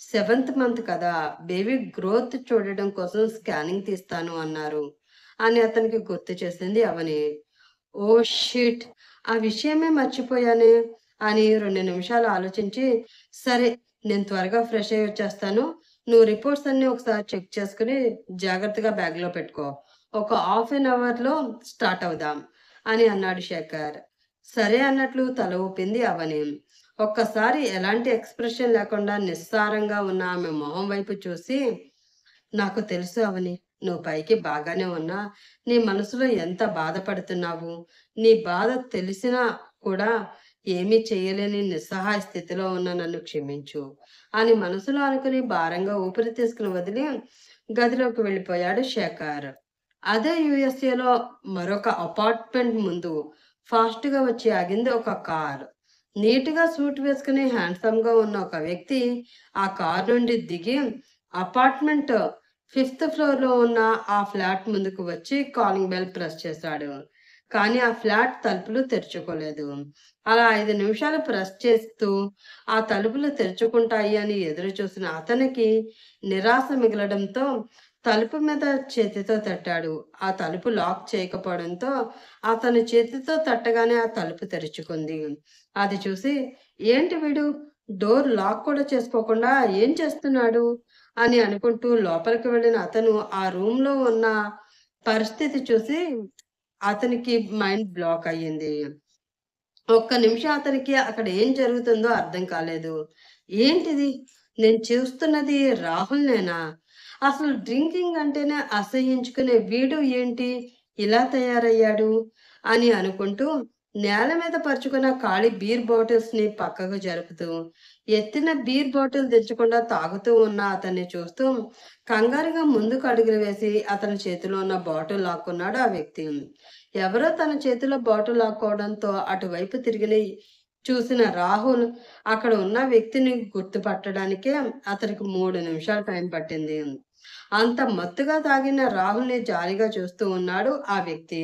7th మంత్ కదా, బేబీ గ్రోత్ చూడడం కోసం స్కానింగ్ తీస్తాను అన్నారు అని అతనికి గుర్తు చేసింది అవని. ఓ షిట్, ఆ విషయమే మర్చిపోయానే అని 2 నిమిషాలు ఆలోచించి, సరే, నేను త్వరగా ఫ్రెష్ అయ్యి వచ్చేస్తాను. నువ్వు రిపోర్ట్స్ అన్నీ ఒకసారి చెక్ చేసుకుని జాగ్రత్తగా బ్యాగ్‌లో పెట్టుకో. ఒక హాఫ్ అన్ అవర్‌లో స్టార్ట్ అవుదాం అని అన్నాడు శేఖర్. సరే అన్నట్లు తల ఊపింది అవని. ఒక్కసారి ఎలాంటి ఎక్స్‌ప్రెషన్ లేకుండా నిస్సారంగా ఉన్న ఆమె మొహం వైపు చూసి, నాకు తెలుసు అవని. నువ్వు పైకి బాగానే ఉన్నా, నీ మనసులో ఎంత బాధపడుతున్నావు. నీ బాధ తెలిసినా కూడా ఏమీ చేయలేని నిస్సహాయ స్థితిలో ఉన్న నన్ను క్షమించు అని మనసులో అనుకుని భారంగా ఊపిరి తీసుకుని వదిలి గదిలోకి వెళ్ళిపోయాడు శేఖర్. అదే యూఎస్ఏలో మరొక అపార్ట్మెంట్ ముందు ఫాస్ట్‌గా వచ్చి ఆగింది ఒక కార్. నీట్‌గా సూట్ వేసుకుని హ్యాండ్సమ్‌గా ఉన్న ఒక వ్యక్తి ఆ కార్ నుండి దిగి అపార్ట్మెంట్ ఫిఫ్త్ ఫ్లోర్‌లో ఉన్న ఆ ఫ్లాట్ ముందుకు వచ్చి కాలింగ్ బెల్ ప్రెస్ చేశాడు. కానీ ఆ ఫ్లాట్ తలుపులు తెరుచుకోలేదు. అలా 5 నిమిషాలు ప్రెస్ చేస్తూ ఆ తలుపులు తెరుచుకుంటాయి అని ఎదురు చూసిన అతనికి నిరాశ మిగలడంతో తలుపు మీద చేతితో తట్టాడు. ఆ తలుపు లాక్ చేయకపోవడంతో అతను చేతితో తట్టగానే ఆ తలుపు తెరుచుకుంది. అది చూసి ఏంటి వీడు డోర్ లాక్ కూడా చేసుకోకుండా ఏం చేస్తున్నాడు అని అనుకుంటూ లోపలికి వెళ్ళిన అతను ఆ రూమ్‌లో ఉన్న పరిస్థితి చూసి అతనికి మైండ్ బ్లాక్ అయ్యింది. ఒక్క నిమిషం అతనికి అక్కడ ఏం జరుగుతుందో అర్థం కాలేదు. ఏంటిది? నేను చూస్తున్నది రాహుల్‌నేనా? అసలు డ్రింకింగ్ అంటేనే అసహ్యించుకునే వీడు ఏంటి ఇలా తయారయ్యాడు? అని అనుకుంటూ నేల మీద పరుచుకున్న ఖాళీ బీర్ బాటిల్స్‌ని పక్కకు జరుపుతూ, ఎత్తిన బీర్ బాటిల్ తెచ్చకుండా తాగుతూ ఉన్న అతన్ని చూస్తూ కంగారుగా ముందుకు అడుగులు వేసి అతని చేతిలో ఉన్న బాటిల్ లాక్కున్నాడు ఆ వ్యక్తి. ఎవరో తన చేతిలో బాటిల్ లాక్కోవడంతో అటువైపు తిరిగి చూసిన రాహుల్ అక్కడ ఉన్న వ్యక్తిని గుర్తుపట్టడానికే అతనికి 3 నిమిషాలు టైం పట్టింది. అంత మత్తుగా తాగిన రాహుల్‌ని జాలిగా చూస్తూ ఉన్నాడు ఆ వ్యక్తి.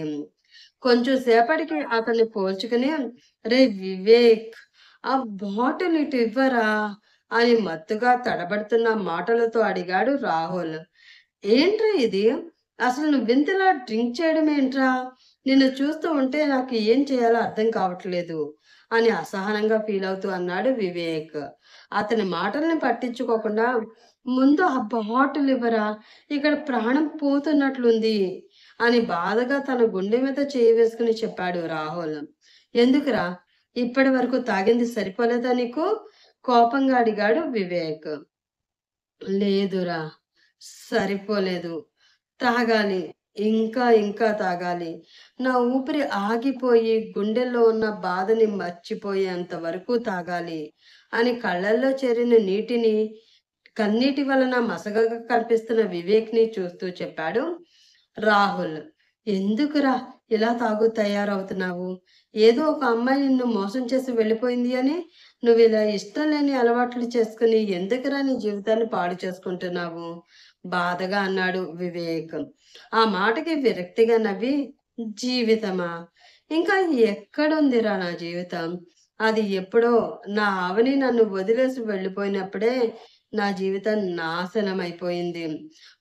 కొంచెం సేపటికి అతన్ని పోల్చుకుని, "రేయ్ వివేక్! ఆ బాటిల్ ఇటు ఇవ్వరా?" అని మత్తుగా తడబడుతున్న మాటలతో అడిగాడు రాహుల్. ఏంట్రా ఇది? అసలు నువ్వింతలా డ్రింక్ చేయడం ఏంట్రా? నిన్ను చూస్తూ ఉంటే నాకు ఏం చేయాలో అర్థం కావట్లేదు అని అసహనంగా ఫీలవుతూ అన్నాడు వివేక్. అతని మాటల్ని పట్టించుకోకుండా, ముందు ఆ బాటిల్ ఇవ్వరా? ఇక్కడ ప్రాణం పోతున్నట్లుంది అని బాధగా తన గుండె మీద చేయి వేసుకుని చెప్పాడు రాహుల్. ఎందుకురా? ఇప్పటి వరకు తాగింది సరిపోలేదా నీకు? కోపంగా అడిగాడు వివేక్. లేదురా! సరిపోలేదు. తాగాలి. ఇంకా తాగాలి. నా ఊపిరి ఆగిపోయి గుండెల్లో ఉన్న బాధని మర్చిపోయేంత వరకు తాగాలి అని కళ్ళల్లో చేరిన నీటిని కన్నీటి వలన మసకగా కనిపిస్తున్న వివేక్‌ని చూస్తూ చెప్పాడు రాహుల్. ఎందుకురా ఇలా తయారవుతున్నావు? ఏదో ఒక అమ్మాయి నిన్ను మోసం చేసి వెళ్ళిపోయింది అని నువ్విలా ఇష్టం లేని అలవాట్లు చేసుకొని ఎందుకురా నీ జీవితాన్ని పాడు చేసుకుంటున్నావు? బాధగా అన్నాడు వివేక్. ఆ మాటకి విరక్తిగా నవ్వి, జీవితమా? ఇంకా ఎక్కడుందిరా నా జీవితం? అది ఎప్పుడో నా ఆవని నన్ను వదిలేసి వెళ్ళిపోయినప్పుడే నా జీవితం నాశనమైపోయింది.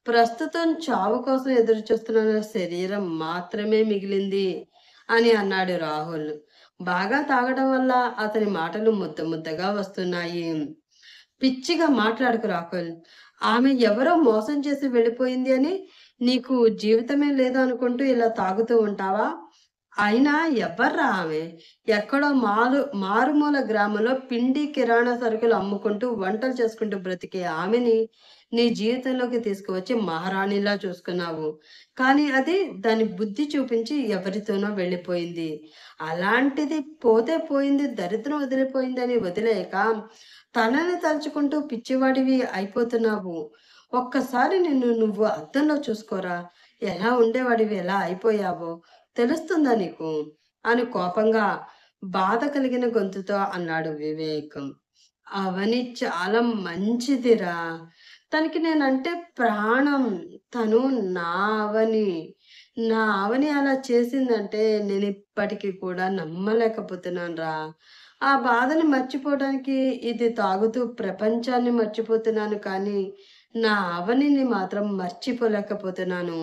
ప్రస్తుతం చావు కోసం ఎదురుచూస్తున్న నా శరీరం మాత్రమే మిగిలింది అని అన్నాడు రాహుల్. బాగా తాగడం వల్ల అతని మాటలు ముద్ద ముద్దగా వస్తున్నాయి. పిచ్చిగా మాట్లాడకు రాహుల్. ఆమె ఎవరో మోసం చేసి వెళ్ళిపోయింది అని నీకు జీవితమే లేదు అనుకుంటూ ఇలా తాగుతూ ఉంటావా? అయినా ఎవర్రా ఆమె? ఎక్కడో మారుమూల గ్రామంలో పిండి, కిరాణా సరుకులు అమ్ముకుంటూ, వంటలు చేసుకుంటూ బ్రతికే ఆమెని నీ జీవితంలోకి తీసుకువచ్చి మహారాణిలా చూసుకున్నావు. కానీ అది దాని బుద్ధి చూపించి ఎవరితోనో వెళ్ళిపోయింది. అలాంటిది పోతే పోయింది, దరిద్రం వదిలిపోయిందని వదిలేయక, తనని తలుచుకుంటూ పిచ్చివాడివి అయిపోతున్నావు. ఒక్కసారి నిన్ను నువ్వు అద్దంలో చూసుకోరా! ఎలా ఉండేవాడివి ఎలా అయిపోయావో తెలుస్తుందా నీకు? అని కోపంగా, బాధ కలిగిన గొంతుతో అన్నాడు వివేక్. అవని చాలా మంచిదిరా! తనకి నేనంటే ప్రాణం. తను నా అవని. నా అవని అలా చేసిందంటే నేనిప్పటికి కూడా నమ్మలేకపోతున్నానురా! ఆ బాధని మర్చిపోవడానికి ఇది తాగుతూ ప్రపంచాన్ని మర్చిపోతున్నాను కానీ, నా అవనిని మాత్రం మర్చిపోలేకపోతున్నాను.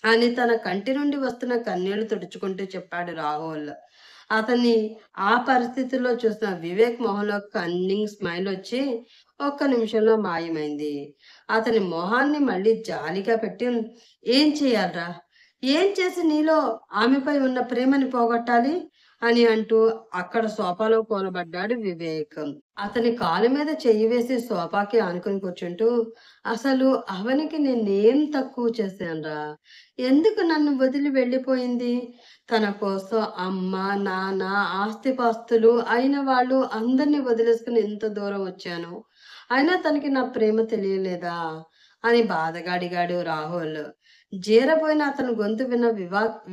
అని తన కంటి నుండి వస్తున్న కన్నీళ్లు తుడుచుకుంటూ చెప్పాడు రాహుల్. అతన్ని ఆ పరిస్థితిలో చూసిన వివేక్ మొహంలో కన్నింగ్ స్మైల్ వచ్చి ఒక్క నిమిషంలో మాయమైంది. అతని మొహాన్ని మళ్ళీ జాలిగా పెట్టి, ఏం చేయాలిరా? ఏం చేసి నీలో ఆమెపై ఉన్న ప్రేమని పోగొట్టాలి? అని అంటూ అక్కడ సోఫాలో కూలబడ్డాడు వివేక్. అతని కాలు మీద చెయ్యి వేసి సోఫాకి ఆనుకుని కూర్చుంటూ, అసలు అవనికి నేనేం తక్కువ చేశానురా? ఎందుకు నన్ను వదిలి వెళ్ళిపోయింది? తన కోసం అమ్మ, నాన్న, ఆస్తిపాస్తులు అయిన వాళ్ళు అందరిని వదిలేసుకుని ఇంత దూరం వచ్చాను. అయినా తనకి నా ప్రేమ తెలియలేదా? అని బాధగా అడిగాడు రాహుల్. జీరబోయిన అతని గొంతు విన్న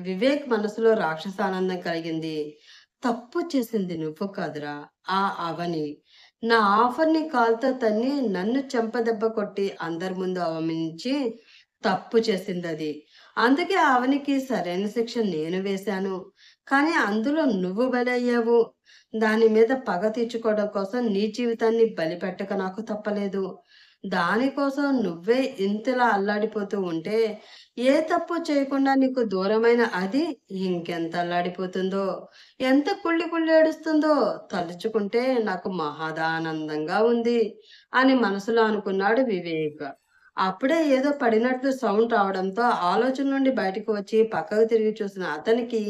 వివేక్ మనసులో రాక్షసానందం కలిగింది. తప్పు చేసింది నువ్వు కాదురా, ఆ అవని. నా ఆఫర్‌ని కాలుతో తన్ని నన్ను చెంపదెబ్బ కొట్టి అందరి ముందు అవమానించి తప్పు చేసిందది. అందుకే ఆ అవనికి సరైన శిక్ష నేను వేశాను. కానీ అందులో నువ్వు బలయ్యావు. దాని మీద పగ తీర్చుకోవడం కోసం నీ జీవితాన్ని బలిపెట్టక నాకు తప్పలేదు. దానికోసం నువ్వే ఇంతలా అల్లాడిపోతూ ఉంటే, ఏ తప్పు చేయకుండా నీకు దూరమైన అది ఇంకెంత అల్లాడిపోతుందో, ఎంత కుళ్ళి కుళ్ళి ఏడుస్తుందో తలుచుకుంటే నాకు మహదానందంగా ఉంది అని మనసులో అనుకున్నాడు వివేక్. అప్పుడే ఏదో పడినట్లు సౌండ్ రావడంతో ఆలోచన నుండి బయటకు వచ్చి పక్కకు తిరిగి చూసిన అతనికి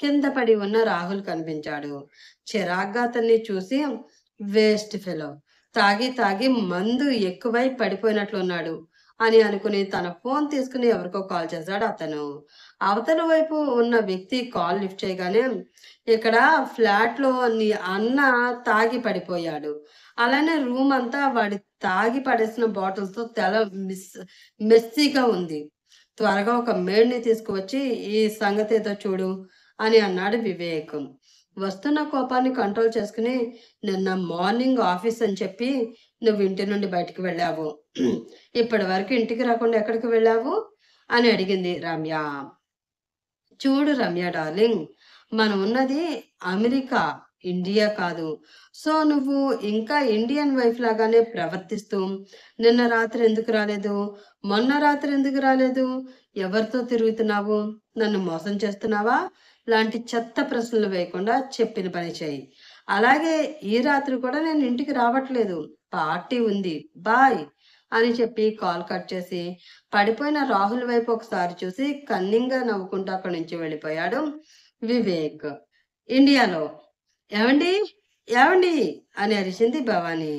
కింద పడి ఉన్న రాహుల్ కనిపించాడు. చిరాగ్గా అతన్ని చూసి, వేస్ట్ ఫెలో, తాగి తాగి మందు ఎక్కువై పడిపోయినట్లున్నాడు అని అనుకుని తన ఫోన్ తీసుకుని ఎవరికో కాల్ చేశాడు అతను. అవతల వైపు ఉన్న వ్యక్తి కాల్ లిఫ్ట్ చేయగానే, ఇక్కడ ఫ్లాట్‌లో నీ అన్న తాగి పడిపోయాడు. అలానే రూమ్ అంతా వాడి తాగి పడేసిన బాటిల్స్‌తో మిస్ మెస్సీగా ఉంది. త్వరగా ఒక మెయిడ్‌ని తీసుకువచ్చి ఈ సంగతేదో చూడు అని అన్నాడు వివేక్. వస్తున్న కోపాన్ని కంట్రోల్ చేసుకుని, నిన్న మార్నింగ్ ఆఫీస్ అని చెప్పి నువ్వు ఇంటి నుండి బయటికి వెళ్ళావు. ఇప్పటివరకు ఇంటికి రాకుండా ఎక్కడికి వెళ్ళావు? అని అడిగింది రమ్య. చూడు రమ్య డార్లింగ్, మనం ఉన్నది అమెరికా, ఇండియా కాదు. సో నువ్వు ఇంకా ఇండియన్ వైఫ్ లాగానే ప్రవర్తిస్తూ, నిన్న రాత్రి ఎందుకు రాలేదు? మొన్న రాత్రి ఎందుకు రాలేదు? ఎవరితో తిరుగుతున్నావు? నన్ను మోసం చేస్తున్నావా? లాంటి చెత్త ప్రశ్నలు వేయకుండా చెప్పిన పని చెయ్యి. అలాగే ఈ రాత్రి కూడా నేను ఇంటికి రావట్లేదు. పార్టీ ఉంది. బాయ్ అని చెప్పి కాల్ కట్ చేసి పడిపోయిన రాహుల్ వైపు ఒకసారి చూసి కన్నింగా నవ్వుకుంటూ అక్కడి నుంచి వెళ్ళిపోయాడు వివేక్. ఇండియాలో ఏవండి, ఏవండి అని అరిచింది భవాని.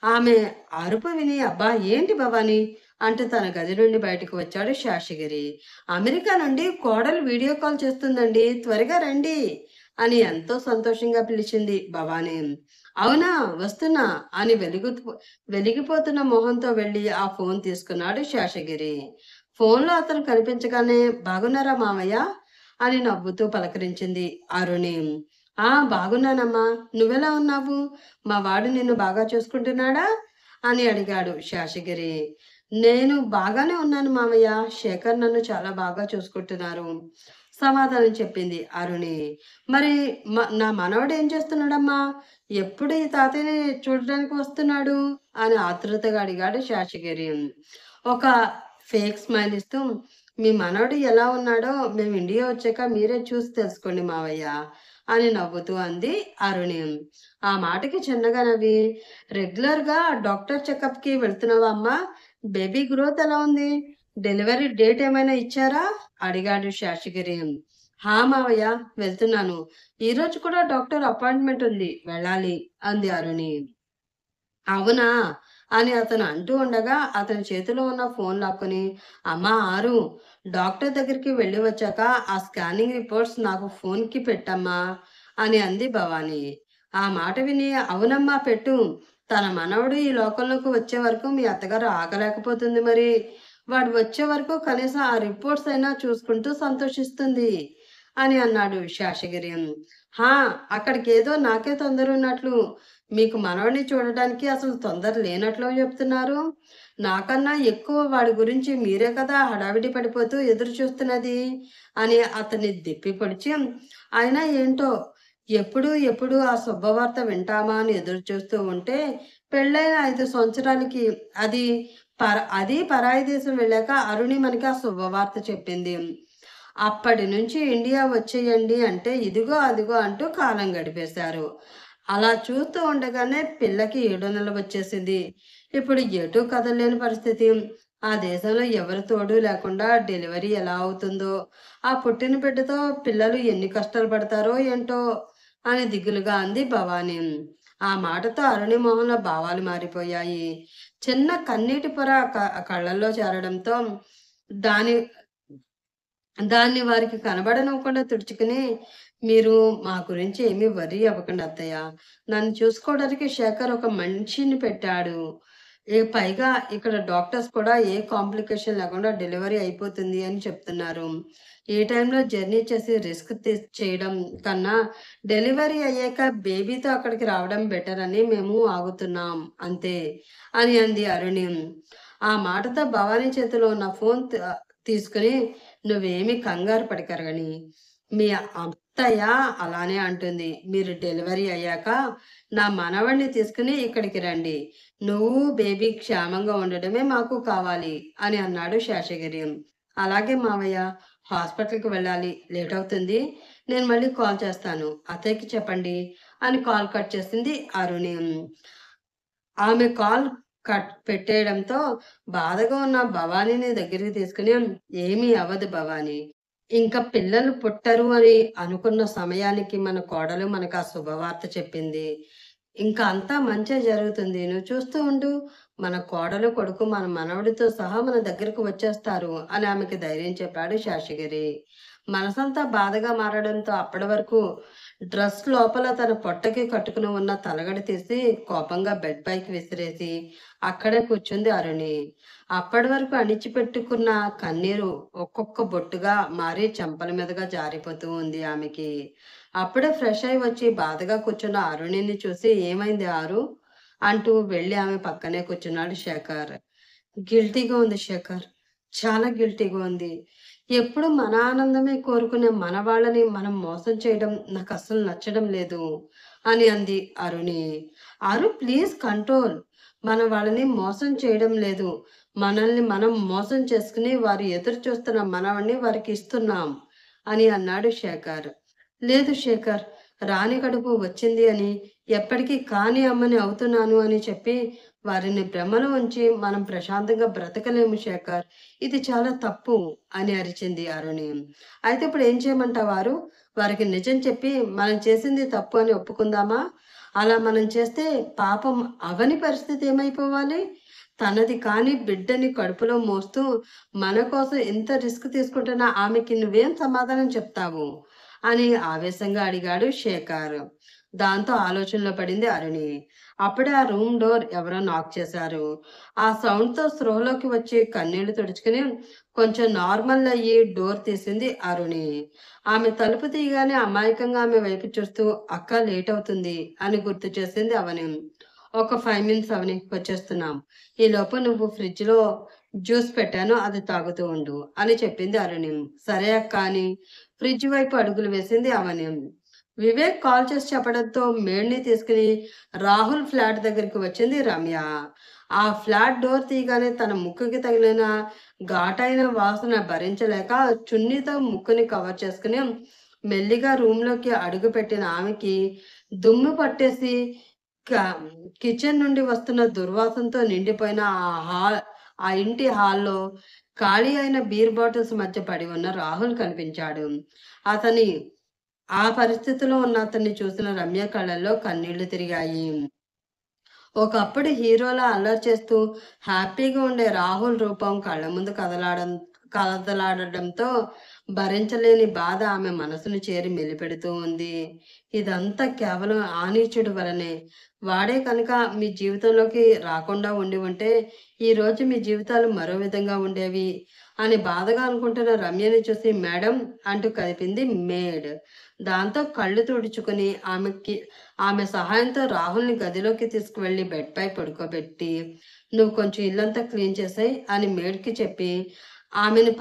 ఆమె అరుపు విని, అబ్బా ఏంటి భవాని అంటూ తన గది నుండి బయటకు వచ్చాడు శేషగిరి. అమెరికా నుండి కోడలు వీడియో కాల్ చేస్తుందండి, త్వరగా రండి అని ఎంతో సంతోషంగా పిలిచింది భవాని. అవునా, వస్తున్నా అని వెలిగిపోతున్న మొహంతో వెళ్ళి ఆ ఫోన్ తీసుకున్నాడు శేషగిరి. ఫోన్లో అతను కనిపించగానే, బాగున్నారా మామయ్య అని నవ్వుతూ పలకరించింది అరుణి. ఆ బాగున్నానమ్మా, నువ్వెలా ఉన్నావు? మా వాడు నిన్ను బాగా చూసుకుంటున్నాడా అని అడిగాడు శేషగిరి. నేను బాగానే ఉన్నాను మామయ్య, శేఖర్ నన్ను చాలా బాగా చూసుకుంటున్నారు సమాధానం చెప్పింది అరుణి. మరి నా మనవడు ఏం చేస్తున్నాడమ్మా? ఎప్పుడు ఈ తాతయ్యని చూడడానికి వస్తున్నాడు అని ఆతృతగా అడిగాడు శేషగిరి. ఒక ఫేక్ స్మైల్ ఇస్తూ, మీ మనవడు ఎలా ఉన్నాడో మేము ఇండియా వచ్చాక మీరే చూసి తెలుసుకోండి మావయ్య అని నవ్వుతూ అంది అరుణి. ఆ మాటకి చిన్నగా నవ్వి, రెగ్యులర్‌గా డాక్టర్ చెకప్‌కి వెళ్తున్నావా అమ్మా? బేబీ గ్రోత్ ఎలా ఉంది? డెలివరీ డేట్ ఏమైనా ఇచ్చారా అడిగాడు శేషగిరి. హా మావయ్య, వెళ్తున్నాను. ఈరోజు కూడా డాక్టర్ అపాయింట్మెంట్ ఉంది, వెళ్ళాలి అంది అరుణి. అవునా అని అతను అంటూ ఉండగా అతని చేతిలో ఉన్న ఫోన్ లాక్కొని, అమ్మా ఆరు, డాక్టర్ దగ్గరికి వెళ్ళి వచ్చాక ఆ స్కానింగ్ రిపోర్ట్స్ నాకు ఫోన్కి పెట్టమ్మా అని అంది భవాని. ఆ మాట విని, అవునమ్మా పెట్టు, తన మనవడు ఈ లోకంలోకి వచ్చే వరకు మీ అత్తగారు ఆగలేకపోతుంది మరి. వాడు వచ్చే వరకు కనీసం ఆ రిపోర్ట్స్ అయినా చూసుకుంటూ సంతోషిస్తుంది అని అన్నాడు శేషగిరి. హా, అక్కడికేదో నాకే తొందర ఉన్నట్లు, మీకు మనవడిని చూడడానికి అసలు తొందర లేనట్లు చెప్తున్నారు. నాకన్నా ఎక్కువ వాడి గురించి మీరే కదా హడావిడి పడిపోతూ ఎదురు చూస్తున్నది అని అతన్ని దెప్పి పొడిచి, అయినా ఏంటో ఎప్పుడు ఎప్పుడు ఆ శుభవార్త వింటామా అని ఎదురు చూస్తూ ఉంటే, పెళ్ళైన 5 సంవత్సరాలకి అది అది పరాయి దేశం వెళ్ళాక అరుణి మనకి ఆ శుభవార్త చెప్పింది. అప్పటి నుంచి ఇండియా వచ్చేయండి అంటే ఇదిగో అదిగో అంటూ కాలం గడిపేశారు. అలా చూస్తూ ఉండగానే పిల్లకి 7 నెలలు వచ్చేసింది. ఇప్పుడు ఎటూ కదలలేని పరిస్థితి. ఆ దేశంలో ఎవరి తోడు లేకుండా డెలివరీ ఎలా అవుతుందో, ఆ పుట్టిన బిడ్డతో పిల్లలు ఎన్ని కష్టాలు పడతారో ఏంటో అని దిగులుగా అంది భవాని. ఆ మాటతో అరుణి మొహంలో భావాలు మారిపోయాయి. చిన్న కన్నీటి పొర కళ్ళల్లో చేరడంతో దాని దాన్ని వారికి కనబడనివ్వకుండా తుడుచుకుని, "మీరు మా గురించి ఏమీ వర్రీ అవ్వకండి అత్తయ్య. నన్ను చూసుకోవడానికి శేఖర్ ఒక మనిషిని పెట్టాడు. పైగా ఇక్కడ డాక్టర్స్ కూడా ఏ కాంప్లికేషన్ లేకుండా డెలివరీ అయిపోతుంది అని చెప్తున్నారు. ఈ టైంలో జర్నీ చేసి రిస్క్ చేయడం కన్నా, డెలివరీ అయ్యాక బేబీతో అక్కడికి రావడం బెటర్ అని మేము ఆగుతున్నాం అంతే" అని అంది అరుణి. ఆ మాటతో భవానీ చేతిలో ఉన్న ఫోన్ తీసుకుని, "నువ్వేమి కంగారు పడకరగని. మీ అత్తయ్య అలానే అంటుంది. మీరు డెలివరీ అయ్యాక నా మనవడిని తీసుకుని ఇక్కడికి రండి. నువ్వు బేబీ క్షేమంగా ఉండడమే మాకు కావాలి" అని అన్నాడు శేషగిరి. "అలాగే మావయ్య, హాస్పిటల్‌కి వెళ్ళాలి. లేట్ అవుతుంది. నేను మళ్ళీ కాల్ చేస్తాను. అత్తయ్యకి చెప్పండి" అని కాల్ కట్ చేసింది అరుణి. ఆమె కాల్ పెట్టేయడంతో బాధగా ఉన్న భవానీని దగ్గరికి తీసుకుని, "ఏమీ అవ్వదు భవానీ. ఇంక పిల్లలు పుట్టరు అని అనుకున్న సమయానికి మన కోడలు మనకు ఆ శుభవార్త చెప్పింది. ఇంక అంతా మంచే జరుగుతుంది. నువ్వు చూస్తూ ఉండు. మన కోడలు, కొడుకు మన మనవడితో సహా మన దగ్గరకు వచ్చేస్తారు" అని ఆమెకి ధైర్యం చెప్పాడు శేషగిరి. మనసంతా బాధగా మారడంతో అప్పటి వరకు డ్రెస్ లోపల తన పొట్టకి కట్టుకుని ఉన్న తలగడ తీసి కోపంగా బెడ్ పైకి విసిరేసి అక్కడే కూర్చుంది అరుణి. అప్పటి వరకు అణిచిపెట్టుకున్న కన్నీరు ఒక్కొక్క బొట్టుగా మారి చెంపల మీదుగా జారిపోతూ ఉంది ఆమెకి. అప్పుడే ఫ్రెష్ అయి వచ్చి బాధగా కూర్చున్న అరుణిని చూసి, "ఏమైంది ఆరు?" అంటూ వెళ్ళి ఆమె పక్కనే కూర్చున్నాడు శేఖర్. గిల్టీగా ఉంది శేఖర్. చాలా గిల్టీగా ఉంది. ఎప్పుడు మన ఆనందమే కోరుకునే మన వాళ్ళని మనం మోసం చేయడం నాకస్సలు నచ్చడం లేదు అని అంది అరుణి. "అరు ప్లీజ్ కంట్రోల్. మన వాళ్ళని మోసం చేయడం లేదు. మనల్ని మనం మోసం చేసుకుని వారు ఎదురు చూస్తున్న మనవడిని వారికి ఇస్తున్నాం" అని అన్నాడు శేఖర్. "లేదు శేఖర్, రాని కడుపు వచ్చింది అని, ఎప్పటికీ కాని అమ్మని అవుతున్నాను అని చెప్పి వారిని భ్రమలో ఉంచి మనం ప్రశాంతంగా బ్రతకలేము శేఖర్. ఇది చాలా తప్పు" అని అరిచింది అరుణి. "అయితే ఇప్పుడు ఏం చేయమంటావారు? వారికి నిజం చెప్పి మనం చేసింది తప్పు అని ఒప్పుకుందామా? అలా మనం చేస్తే పాపం అవని పరిస్థితి ఏమైపోవాలి? తనది కాని బిడ్డని కడుపులో మోస్తూ మన కోసం ఇంత రిస్క్ తీసుకుంటున్న ఆమెకి నువ్వేం సమాధానం చెప్తావు?" అని ఆవేశంగా అడిగాడు శేఖర్. దాంతో ఆలోచనలో పడింది అరుణి. అప్పుడే ఆ రూమ్ డోర్ ఎవరో నాక్ చేశారు. ఆ సౌండ్‌తో స్పృహలోకి వచ్చి కన్నీళ్లు తుడుచుకుని కొంచెం నార్మల్ అయ్యి డోర్ తీసింది అరుణి. ఆమె తలుపు తీయగానే అమాయకంగా ఆమె వైపు చూస్తూ, "అక్క లేట్ అవుతుంది" అని గుర్తు చేసింది అవని. "ఒక 5 మినిట్స్ అవని, వచ్చేస్తున్నాం. ఈలోపు నువ్వు ఫ్రిడ్జ్‌లో జ్యూస్ పెట్టాను, అది తాగుతూ ఉండు" అని చెప్పింది అరుణి. "సరే అక్క" అని ఫ్రిడ్జ్ వైపు అడుగులు వేసింది అవని. వివేక్ కాల్ చేసి చెప్పడంతో మేడ్‌ని తీసుకుని రాహుల్ ఫ్లాట్ దగ్గరికి వచ్చింది రమ్య. ఆ ఫ్లాట్ డోర్ తీయగానే తన ముక్కుకి తగిలిన ఘాటైన వాసన భరించలేక చున్నీతో ముక్కుని కవర్ చేసుకుని మెల్లిగా రూమ్‌లోకి అడుగుపెట్టిన ఆమెకి దుమ్ము పట్టేసి క కిచెన్ నుండి వస్తున్న దుర్వాసనతో నిండిపోయిన ఆ ఇంటి హాల్‌లో ఖాళీ అయిన బీర్ బాటిల్స్ మధ్య పడి ఉన్న రాహుల్ కనిపించాడు. అతని ఆ పరిస్థితిలో ఉన్న అతన్ని చూసిన రమ్య కళ్ళల్లో కన్నీళ్లు తిరిగాయి. ఒకప్పుడు హీరోలా అల్లరి చేస్తూ హ్యాపీగా ఉండే రాహుల్ రూపం కళ్ళ ముందు కదలాడడంతో భరించలేని బాధ ఆమె మనసును చేరి మెలిపెడుతూ ఉంది. "ఇదంతా కేవలం ఆ నీచుడి వలనే. వాడే కనుక మీ జీవితంలోకి రాకుండా ఉండి ఉంటే ఈరోజు మీ జీవితాలు మరో విధంగా ఉండేవి" అని బాధగా అనుకుంటున్న రమ్యని చూసి "మేడం" అంటూ కదిపింది మేడ్. దాంతో కళ్ళు తుడుచుకుని ఆమె సహాయంతో రాహుల్‌ని గదిలోకి తీసుకువెళ్ళి బెడ్‌పై పడుకోబెట్టి, "నువ్వు కొంచెం ఇల్లంతా క్లీన్ చేసేయి" అని మేడ్‌కి చెప్పి ఆమెను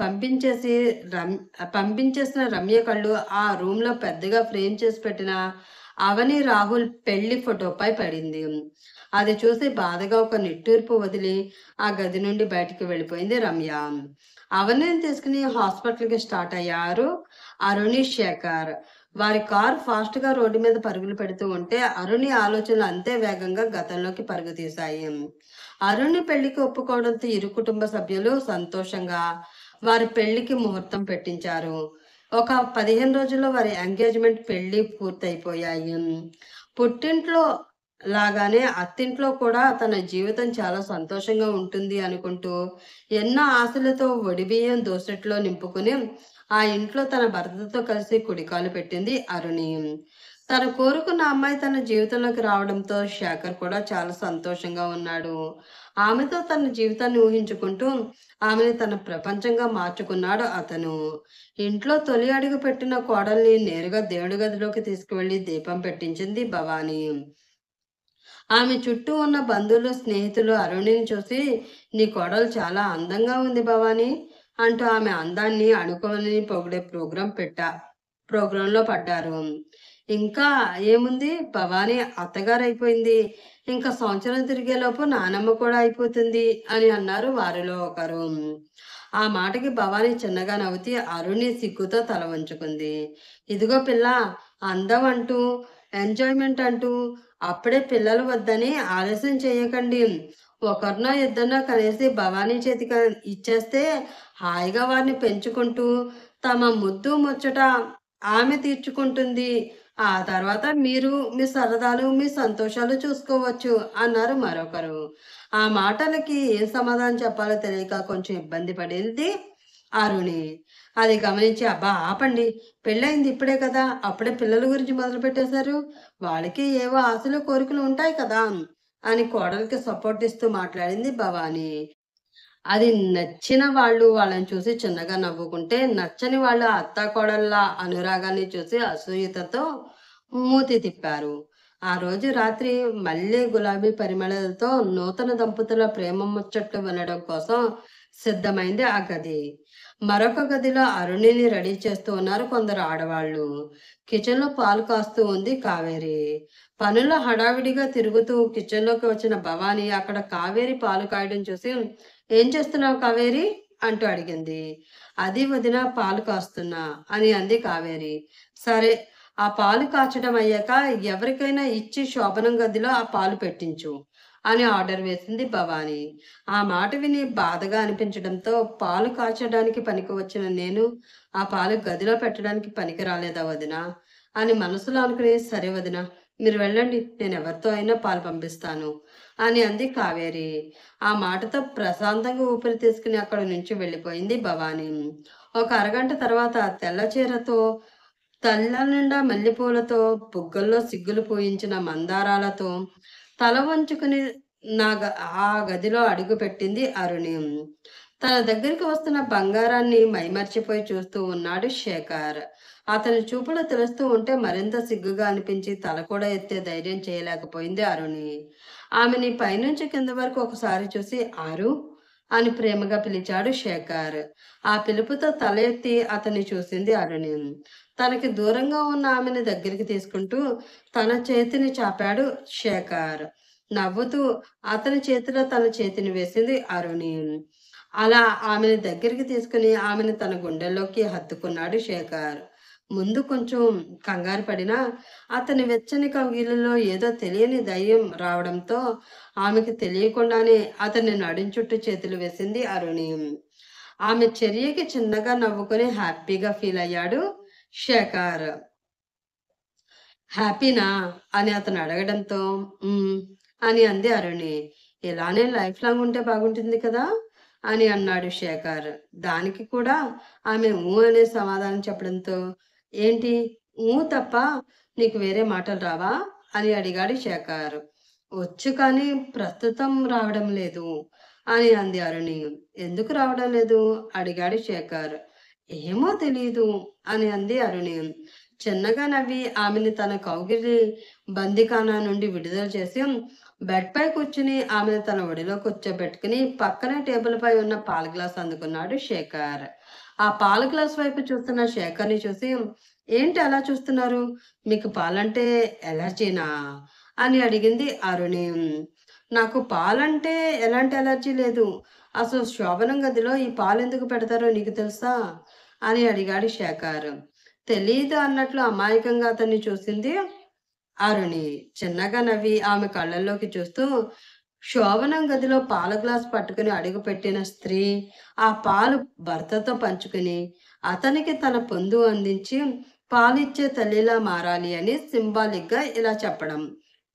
పంపించేసిన రమ్య కళ్ళు ఆ రూమ్‌లో పెద్దగా ఫ్రేమ్ చేసి పెట్టిన అవని, రాహుల్ పెళ్లి ఫోటోపై పడింది. అది చూసి బాధగా ఒక నిట్టూర్పు వదిలి ఆ గది నుండి బయటికి వెళ్ళిపోయింది రమ్య. అవనిని తీసుకుని హాస్పిటల్‌కి స్టార్ట్ అయ్యారు అరుణి, శేఖర్. వారి కారు ఫాస్ట్‌గా రోడ్డు మీద పరుగులు పెడుతూ ఉంటే, అరుణి ఆలోచనలు అంతే వేగంగా గతంలోకి పరుగు తీశాయి. అరుణి పెళ్లికి ఒప్పుకోవడంతో ఇరు కుటుంబ సభ్యులు సంతోషంగా వారి పెళ్లికి ముహూర్తం పెట్టించారు. ఒక 15 రోజుల్లో వారి ఎంగేజ్‌మెంట్, పెళ్లి పూర్తయిపోయాయి. పుట్టింట్లో లాగానే అత్తింట్లో కూడా తన జీవితం చాలా సంతోషంగా ఉంటుంది అనుకుంటూ, ఎన్నో ఆశలతో ఒడిబియ్యం దోసెట్లో నింపుకొని ఆ ఇంట్లో తన భర్తతో కలిసి కుడికాలు పెట్టింది అరుణి. తను కోరుకున్న అమ్మాయి తన జీవితంలోకి రావడంతో శేఖర్ కూడా చాలా సంతోషంగా ఉన్నాడు. ఆమెతో తన జీవితాన్ని ఊహించుకుంటూ ఆమెని తన ప్రపంచంగా మార్చుకున్నాడు అతను. ఇంట్లో తొలి అడుగు పెట్టిన కోడల్ని నేరుగా దేవుడి గదిలోకి తీసుకువెళ్లి దీపం పెట్టించింది భవాని. ఆమె చుట్టూ ఉన్న బంధువులు, స్నేహితులు అరుణిని చూసి, "నీ కోడలు చాలా అందంగా ఉంది భవాని" అంటూ ఆమె అందాన్ని అణుకువని పొగిడే ప్రోగ్రాంలో పడ్డారు. ఇంకా ఏముంది, భవాని అత్తగారైపోయింది. ఇంకా సంవత్సరం తిరిగేలోపు నానమ్మ కూడా అయిపోతుంది అని అన్నారు వారిలో ఒకరు. ఆ మాటకి భవాని చిన్నగా నవ్వుతూ అరుణి సిగ్గుతో తల వంచుకుంది. "ఇదిగో పిల్ల, అందం అంటూ, ఎంజాయ్‌మెంట్ అంటూ అప్పుడే పిల్లలు వద్దని ఆలస్యం చేయకండి. ఒకరినో ఇద్దరినో కనేసి భవానీ చేతికి ఇచ్చేస్తే హాయిగా వారిని పెంచుకుంటూ తమ ముద్దు ముచ్చట ఆమె తీర్చుకుంటుంది. ఆ తర్వాత మీరు మీ సరదాలు, మీ సంతోషాలు చూసుకోవచ్చు" అన్నారు మరొకరు. ఆ మాటలకి ఏం సమాధానం చెప్పాలో తెలియక కొంచెం ఇబ్బంది పడింది అరుణి. అది గమనించి, "అబ్బా ఆపండి. పెళ్ళయింది ఇప్పుడే కదా! అప్పుడే పిల్లల గురించి మొదలుపెట్టేశారు. వాళ్ళకి ఏవో ఆశలు, కోరికలు ఉంటాయి కదా!" అని కోడలికి సపోర్ట్ ఇస్తూ మాట్లాడింది భవాని. అది నచ్చిన వాళ్ళు వాళ్ళని చూసి చిన్నగా నవ్వుకుంటే, నచ్చని వాళ్ళు అత్తాకోడళ్ళ అనురాగాన్ని చూసి అసూయతతో మూతి తిప్పారు. ఆ రోజు రాత్రి మల్లె, గులాబీ పరిమళాలతో నూతన దంపతుల ప్రేమ ముచ్చట్లు వినడం కోసం సిద్ధమైంది ఆ గది. మరొక గదిలో అరుణిని రెడీ చేస్తూ ఉన్నారు కొందరు ఆడవాళ్ళు. కిచెన్‌లో పాలు కాస్తూ ఉంది కావేరి. పనుల్లో హడావిడిగా తిరుగుతూ కిచెన్‌లోకి వచ్చిన భవాని అక్కడ కావేరి పాలు కాయడం చూసి, "ఏం చేస్తున్నావు కావేరి?" అంటూ అడిగింది. "అది వదిన, పాలు కాస్తున్నా" అని అంది కావేరి. "సరే, ఆ పాలు కాచడం అయ్యాక ఎవరికైనా ఇచ్చి శోభనం గదిలో ఆ పాలు పెట్టించు" అని ఆర్డర్ వేసింది భవాని. ఆ మాట విని బాధగా అనిపించడంతో, "పాలు కాచడానికి పనికి వచ్చిన నేను ఆ పాలు గదిలో పెట్టడానికి పనికి రాలేదా వదినా" అని మనసులో అనుకుని, "సరే వదినా, మీరు వెళ్ళండి, నేను ఎవరితో అయినా పాలు పంపిస్తాను" అని అంది కావేరి. ఆ మాటతో ప్రశాంతంగా ఊపిరి తీసుకుని అక్కడి నుంచి వెళ్ళిపోయింది భవాని. ఒక అరగంట తర్వాత తెల్ల చీరతో, తల్ల నిండా మల్లెపూలతో, బుగ్గల్లో సిగ్గులు పూయించిన మందారాలతో తల వంచుకుని నా గ ఆ గదిలో అడుగుపెట్టింది అరుణి. తన దగ్గరికి వస్తున్న బంగారాన్ని మైమర్చిపోయి చూస్తూ ఉన్నాడు శేఖర్. అతని చూపులు తెలుస్తూ ఉంటే మరింత సిగ్గుగా అనిపించి తల కూడా ఎత్తే ధైర్యం చేయలేకపోయింది అరుణి. ఆమెని పైనుంచి కింద వరకు ఒకసారి చూసి, "ఆరు" అని ప్రేమగా పిలిచాడు శేఖర్. ఆ పిలుపుతో తల ఎత్తి అతన్ని చూసింది అరుణి. తనకి దూరంగా ఉన్న ఆమెని దగ్గరికి తీసుకుంటూ తన చేతిని చాపాడు శేఖర్. నవ్వుతూ అతని చేతిలో తన చేతిని వేసింది అరుణి. అలా ఆమెని దగ్గరికి తీసుకుని ఆమెను తన గుండెల్లోకి హత్తుకున్నాడు శేఖర్. ముందు కొంచెం కంగారు పడినా అతని వెచ్చని కౌగిలిలో ఏదో తెలియని ధైర్యం రావడంతో ఆమెకి తెలియకుండానే అతని నడుం చుట్టూ చేతులు వేసింది అరుణి. ఆమె చర్యకి చిన్నగా నవ్వుకొని హ్యాపీగా ఫీల్ అయ్యాడు శేఖర్. "హ్యాపీనా?" అని అతను అడగడంతో, "హ్మ్" అని అంది అరుణి. "ఇలానే లైఫ్ లాంగ్ ఉంటే బాగుంటుంది కదా!" అని అన్నాడు శేఖర్. దానికి కూడా ఆమె "ఊ" అనే సమాధానం చెప్పడంతో, "ఏంటి, ఊ తప్ప నీకు వేరే మాటలు రావా?" అని అడిగాడు శేఖర్. "వచ్చు, కానీ ప్రస్తుతం రావడం లేదు" అని అంది అరుణి. "ఎందుకు రావడం లేదు?" అడిగాడు శేఖర్. "ఏమో తెలీదు" అని అంది అరుణి. చిన్నగా నవ్వి ఆమెని తన కౌగిలి బందీఖానా నుండి విడుదల చేసి బెడ్‌పై కూర్చుని ఆమెను తన ఒడిలో కూర్చోబెట్టుకుని పక్కనే టేబుల్‌పై ఉన్న పాల గ్లాస్ అందుకున్నాడు శేఖర్. ఆ పాల గ్లాస్ వైపు చూస్తున్న శేఖర్‌ని చూసి, "ఏంటి అలా చూస్తున్నారు? మీకు పాలంటే ఎలర్జీనా?" అని అడిగింది అరుణి. "నాకు పాలంటే ఎలాంటి ఎలర్జీ లేదు. అసలు శోభనం గదిలో ఈ పాలెందుకు పెడతారో నీకు తెలుసా?" అని అడిగాడు శేఖర్. తెలీదు అన్నట్లు అమాయకంగా అతన్ని చూసింది అరుణి. చిన్నగా నవ్వి ఆమె కళ్ళల్లోకి చూస్తూ, శోభనం గదిలో పాల గ్లాస్ పట్టుకుని అడుగుపెట్టిన స్త్రీ, ఆ పాలు భర్తతో పంచుకుని, అతనికి తన పొందు అందించి, పాలిచ్చే తల్లిలా మారాలి అని సింబాలిక్‌గా ఇలా చెప్పడం.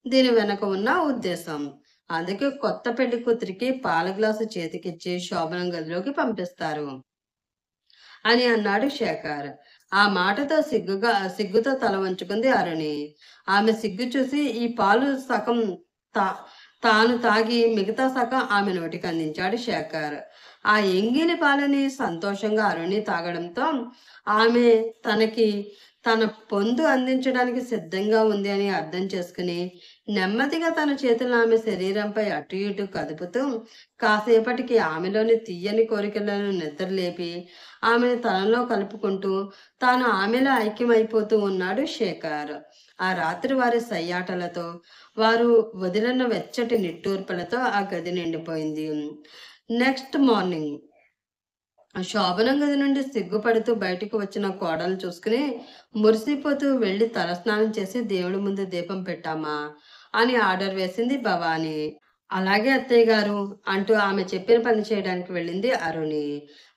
దీని వెనక ఉన్న ఉద్దేశం. అందుకే కొత్త పెళ్లి కూతురికి పాల గ్లాసు చేతికిచ్చి శోభనం గదిలోకి పంపిస్తారు అని అన్నాడు శేఖర్. ఆ మాటతో సిగ్గుతో తల వంచుకుంది అరుణి. ఆమె సిగ్గు చూసి ఈ పాలు సగం తా తాను తాగి మిగతా సగం ఆమె నోటికి అందించాడు శేఖర్. ఆ ఎంగిలి పాలని సంతోషంగా అరుణి తాగడంతో ఆమె తనకి తన పొందు అందించడానికి సిద్ధంగా ఉంది అని అర్థం చేసుకుని నెమ్మదిగా తన చేతులను ఆమె శరీరంపై అటు ఇటు కదుపుతూ కాసేపటికి ఆమెలోని తీయని కోరికలను నిద్రలేపి ఆమెను తనలో కలుపుకుంటూ తాను ఆమెలో ఐక్యమైపోతూ ఉన్నాడు శేఖర్. ఆ రాత్రి వారి సయ్యాటలతో, వారు వదిలిన వెచ్చటి నిట్టూర్పులతో ఆ గది నిండిపోయింది. నెక్స్ట్ మార్నింగ్ శోభనం గది నుండి సిగ్గుపడుతూ బయటకు వచ్చిన కోడలు చూసుకుని మురిసిపోతూ వెళ్ళి తలస్నానం చేసి దేవుడి ముందు దీపం పెట్టామా అని ఆర్డర్ వేసింది భవాని. అలాగే అత్తయ్య గారు అంటూ ఆమె చెప్పిన పని చేయడానికి వెళ్ళింది అరుణి.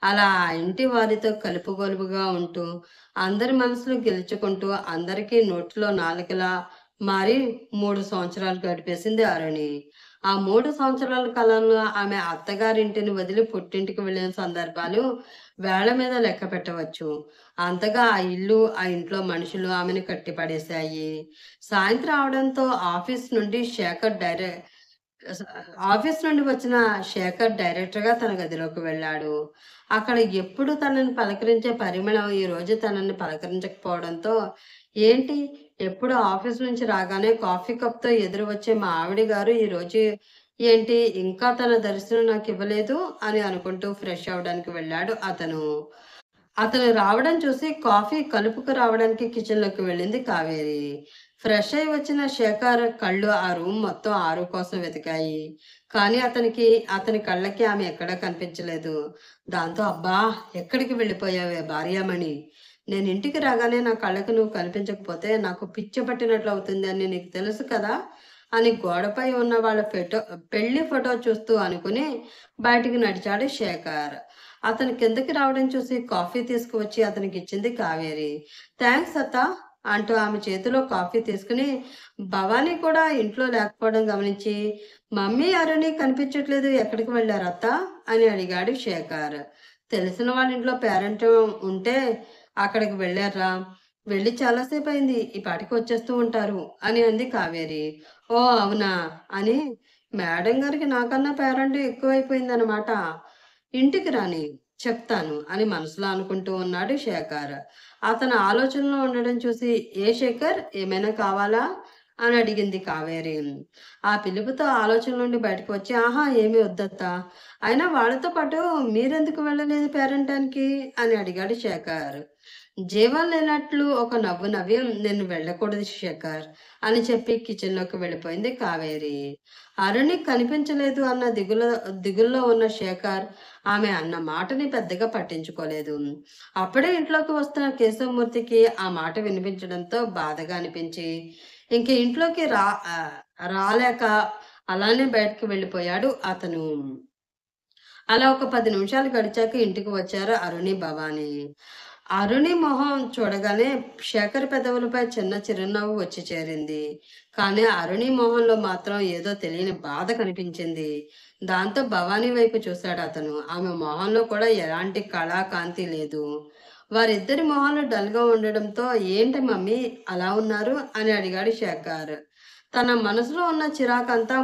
అలా ఆ ఇంటి వారితో కలుపుగొలుపుగా ఉంటూ అందరి మనసులు గెలుచుకుంటూ అందరికీ నోట్లో నాలుకలా మారి 3 సంవత్సరాలు గడిపేసింది అరుణి. ఆ 3 సంవత్సరాల కాలంలో ఆమె అత్తగారింటిని వదిలి పుట్టింటికి వెళ్ళిన సందర్భాలు వేళ మీద లెక్క పెట్టవచ్చు. అంతగా ఆ ఇల్లు, ఆ ఇంట్లో మనుషులు ఆమెను కట్టిపడేశాయి. సాయంత్రం అవడంతో ఆఫీస్ నుండి వచ్చిన శేఖర్ డైరెక్టర్‌గా తన గదిలోకి వెళ్ళాడు. అక్కడ ఎప్పుడు తనని పలకరించే పరిమళం ఈరోజు తనని పలకరించకపోవడంతో, ఏంటి ఎప్పుడు ఆఫీస్ నుంచి రాగానే కాఫీ కప్‌తో ఎదురు వచ్చే మా ఆవిడ గారు ఈరోజు ఏంటి ఇంకా తన దర్శనం నాకివ్వలేదు అని అనుకుంటూ ఫ్రెష్ అవ్వడానికి వెళ్ళాడు అతను. అతను రావడం చూసి కాఫీ కలుపుకు రావడానికి కిచెన్‌లోకి వెళ్ళింది కావేరి. ఫ్రెష్ అయ్యి వచ్చిన శేఖర్ కళ్ళు ఆ రూమ్ మొత్తం ఆరు కోసం వెతికాయి. కానీ అతని కళ్ళకి ఆమె ఎక్కడా కనిపించలేదు. దాంతో అబ్బా! ఎక్కడికి వెళ్ళిపోయావే భార్యామణి? నేను ఇంటికి రాగానే నా కళ్ళకి నువ్వు కనిపించకపోతే నాకు పిచ్చి పట్టినట్లు అవుతుంది అని నీకు తెలుసు కదా! అని గోడపై ఉన్న వాళ్ళ పెళ్లి ఫోటో చూస్తూ అనుకుని బయటికి నడిచాడు శేఖర్. అతను కిందకి రావడం చూసి కాఫీ తీసుకువచ్చి అతనికిచ్చింది కావేరి. థాంక్స్ అత్తా! అంటూ ఆమె చేతిలో కాఫీ తీసుకుని భవానీ కూడా ఇంట్లో లేకపోవడం గమనించి, మమ్మీ, అరుణి కనిపించట్లేదు ఎక్కడికి వెళ్లారు అత్తా? అని అడిగాడు శేఖర్. తెలిసిన వాళ్ళ ఇంట్లో పేరెంట్ ఉంటే అక్కడికి వెళ్ళారా? వెళ్ళి చాలా సేపయింది. ఈ పాటికి వచ్చేస్తూ ఉంటారు అని అంది కావేరి. ఓ అవునా! అని మేడం గారికి నాకన్నా పేరెంట్ ఎక్కువైపోయిందనమాట. ఇంటికి రాని చెప్తాను అని మనసులో అనుకుంటూ ఉన్నాడు శేఖర్. అతను ఆలోచనలో ఉండడం చూసి ఏ శేఖర్ ఏమైనా కావాలా అని అడిగింది కావేరి. ఆ పిలుపుతో ఆలోచన నుండి బయటకు వచ్చి ఆహా ఏమీ వద్దత్తా, అయినా వాళ్ళతో పాటు మీరెందుకు వెళ్ళలేదు పేరంటానికి అని అడిగాడు శేఖర్. జీవం లేనట్లు ఒక నవ్వు నవ్వి నేను వెళ్ళకూడదు శేఖర్ అని చెప్పి కిచెన్లోకి వెళ్ళిపోయింది కావేరి. అరుణి కనిపించలేదు అన్న దిగుల్లో ఉన్న శేఖర్ ఆమె అన్న మాటని పెద్దగా పట్టించుకోలేదు. అప్పుడే ఇంట్లోకి వస్తున్న కేశవమూర్తికి ఆ మాట వినిపించడంతో బాధగా అనిపించి ఇంక ఇంట్లోకి రాలేక అలానే బయటకు వెళ్ళిపోయాడు అతను. అలా ఒక 10 నిమిషాలు గడిచాక ఇంటికి వచ్చారు అరుణి, భవాని. అరుణి మొహం చూడగానే శేఖర్ పెదవులపై చిన్న చిరునవ్వు వచ్చి చేరింది. కానీ అరుణి మొహంలో మాత్రం ఏదో తెలియని బాధ కనిపించింది. దాంతో భవానీ వైపు చూశాడు అతను. ఆమె మొహంలో కూడా ఎలాంటి కళా కాంతి లేదు. వారిద్దరి మొహాలు డల్‌గా ఉండడంతో ఏంటి మమ్మీ అలా ఉన్నారు అని అడిగాడు శేఖర్. తన మనసులో ఉన్న చిరాకంతా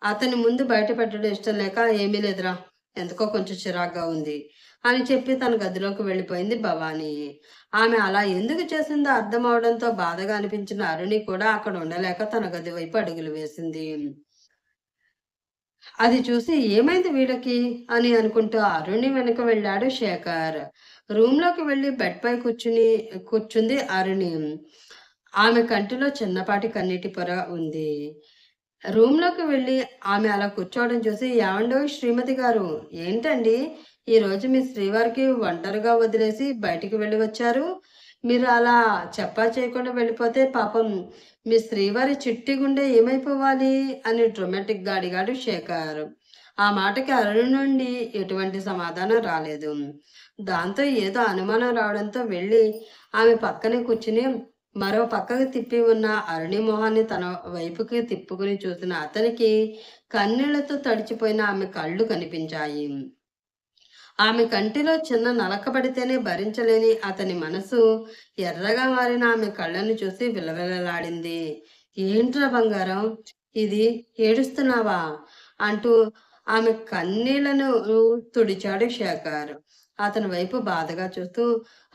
అతని ముందు బయట పెట్టడం ఇష్టం లేక ఏమీ లేదురా, ఎందుకో కొంచెం చిరాగ్గా ఉంది అని చెప్పి తన గదిలోకి వెళ్ళిపోయింది భవాని. ఆమె అలా ఎందుకు చేసిందో అర్థం అవడంతో బాధగా అనిపించిన అరుణి కూడా అక్కడ ఉండలేక తన గది వైపు అడుగులు వేసింది. అది చూసి ఏమైంది వీళ్ళకి అని అనుకుంటూ అరుణి వెనక వెళ్ళాడు శేఖర్. రూమ్‌లోకి వెళ్లి బెడ్‌పై కూర్చుంది అరుణి. ఆమె కంటిలో చిన్నపాటి కన్నీటి పొర ఉంది. రూమ్‌లోకి వెళ్లి ఆమె అలా కూర్చోవడం చూసి "ఏవండోయ్ శ్రీమతి గారు! ఏంటండి ఈరోజు మీ శ్రీవారికి ఒంటరిగా వదిలేసి బయటికి వెళ్లి వచ్చారు? మీరు అలా చెప్పా చేయకుండా వెళ్ళిపోతే పాపం మీ శ్రీవారి చిట్టి గుండె ఏమైపోవాలి అని డ్రమాటిక్‌గా అడిగాడు శేఖర్. ఆ మాటకి అరుణ్ నుండి ఎటువంటి సమాధానం రాలేదు. దాంతో ఏదో అనుమానం రావడంతో వెళ్ళి ఆమె పక్కనే కూర్చుని మరో పక్కకి తిప్పి ఉన్న అరుణి మొహాన్ని తన వైపుకి తిప్పుకుని చూసిన అతనికి కన్నీళ్లతో తడిచిపోయిన ఆమె కళ్ళు కనిపించాయి. ఆమె కంటిలో చిన్న నలక పడితేనే భరించలేని అతని మనసు ఎర్రగా మారిన ఆమె కళ్ళను చూసి విలవిలలాడింది. ఏంట్రా బంగారం, ఇది ఏడుస్తున్నావా అంటూ ఆమె కన్నీళ్లను తుడిచాడు శేఖర్. అతని వైపు బాధగా చూస్తూ,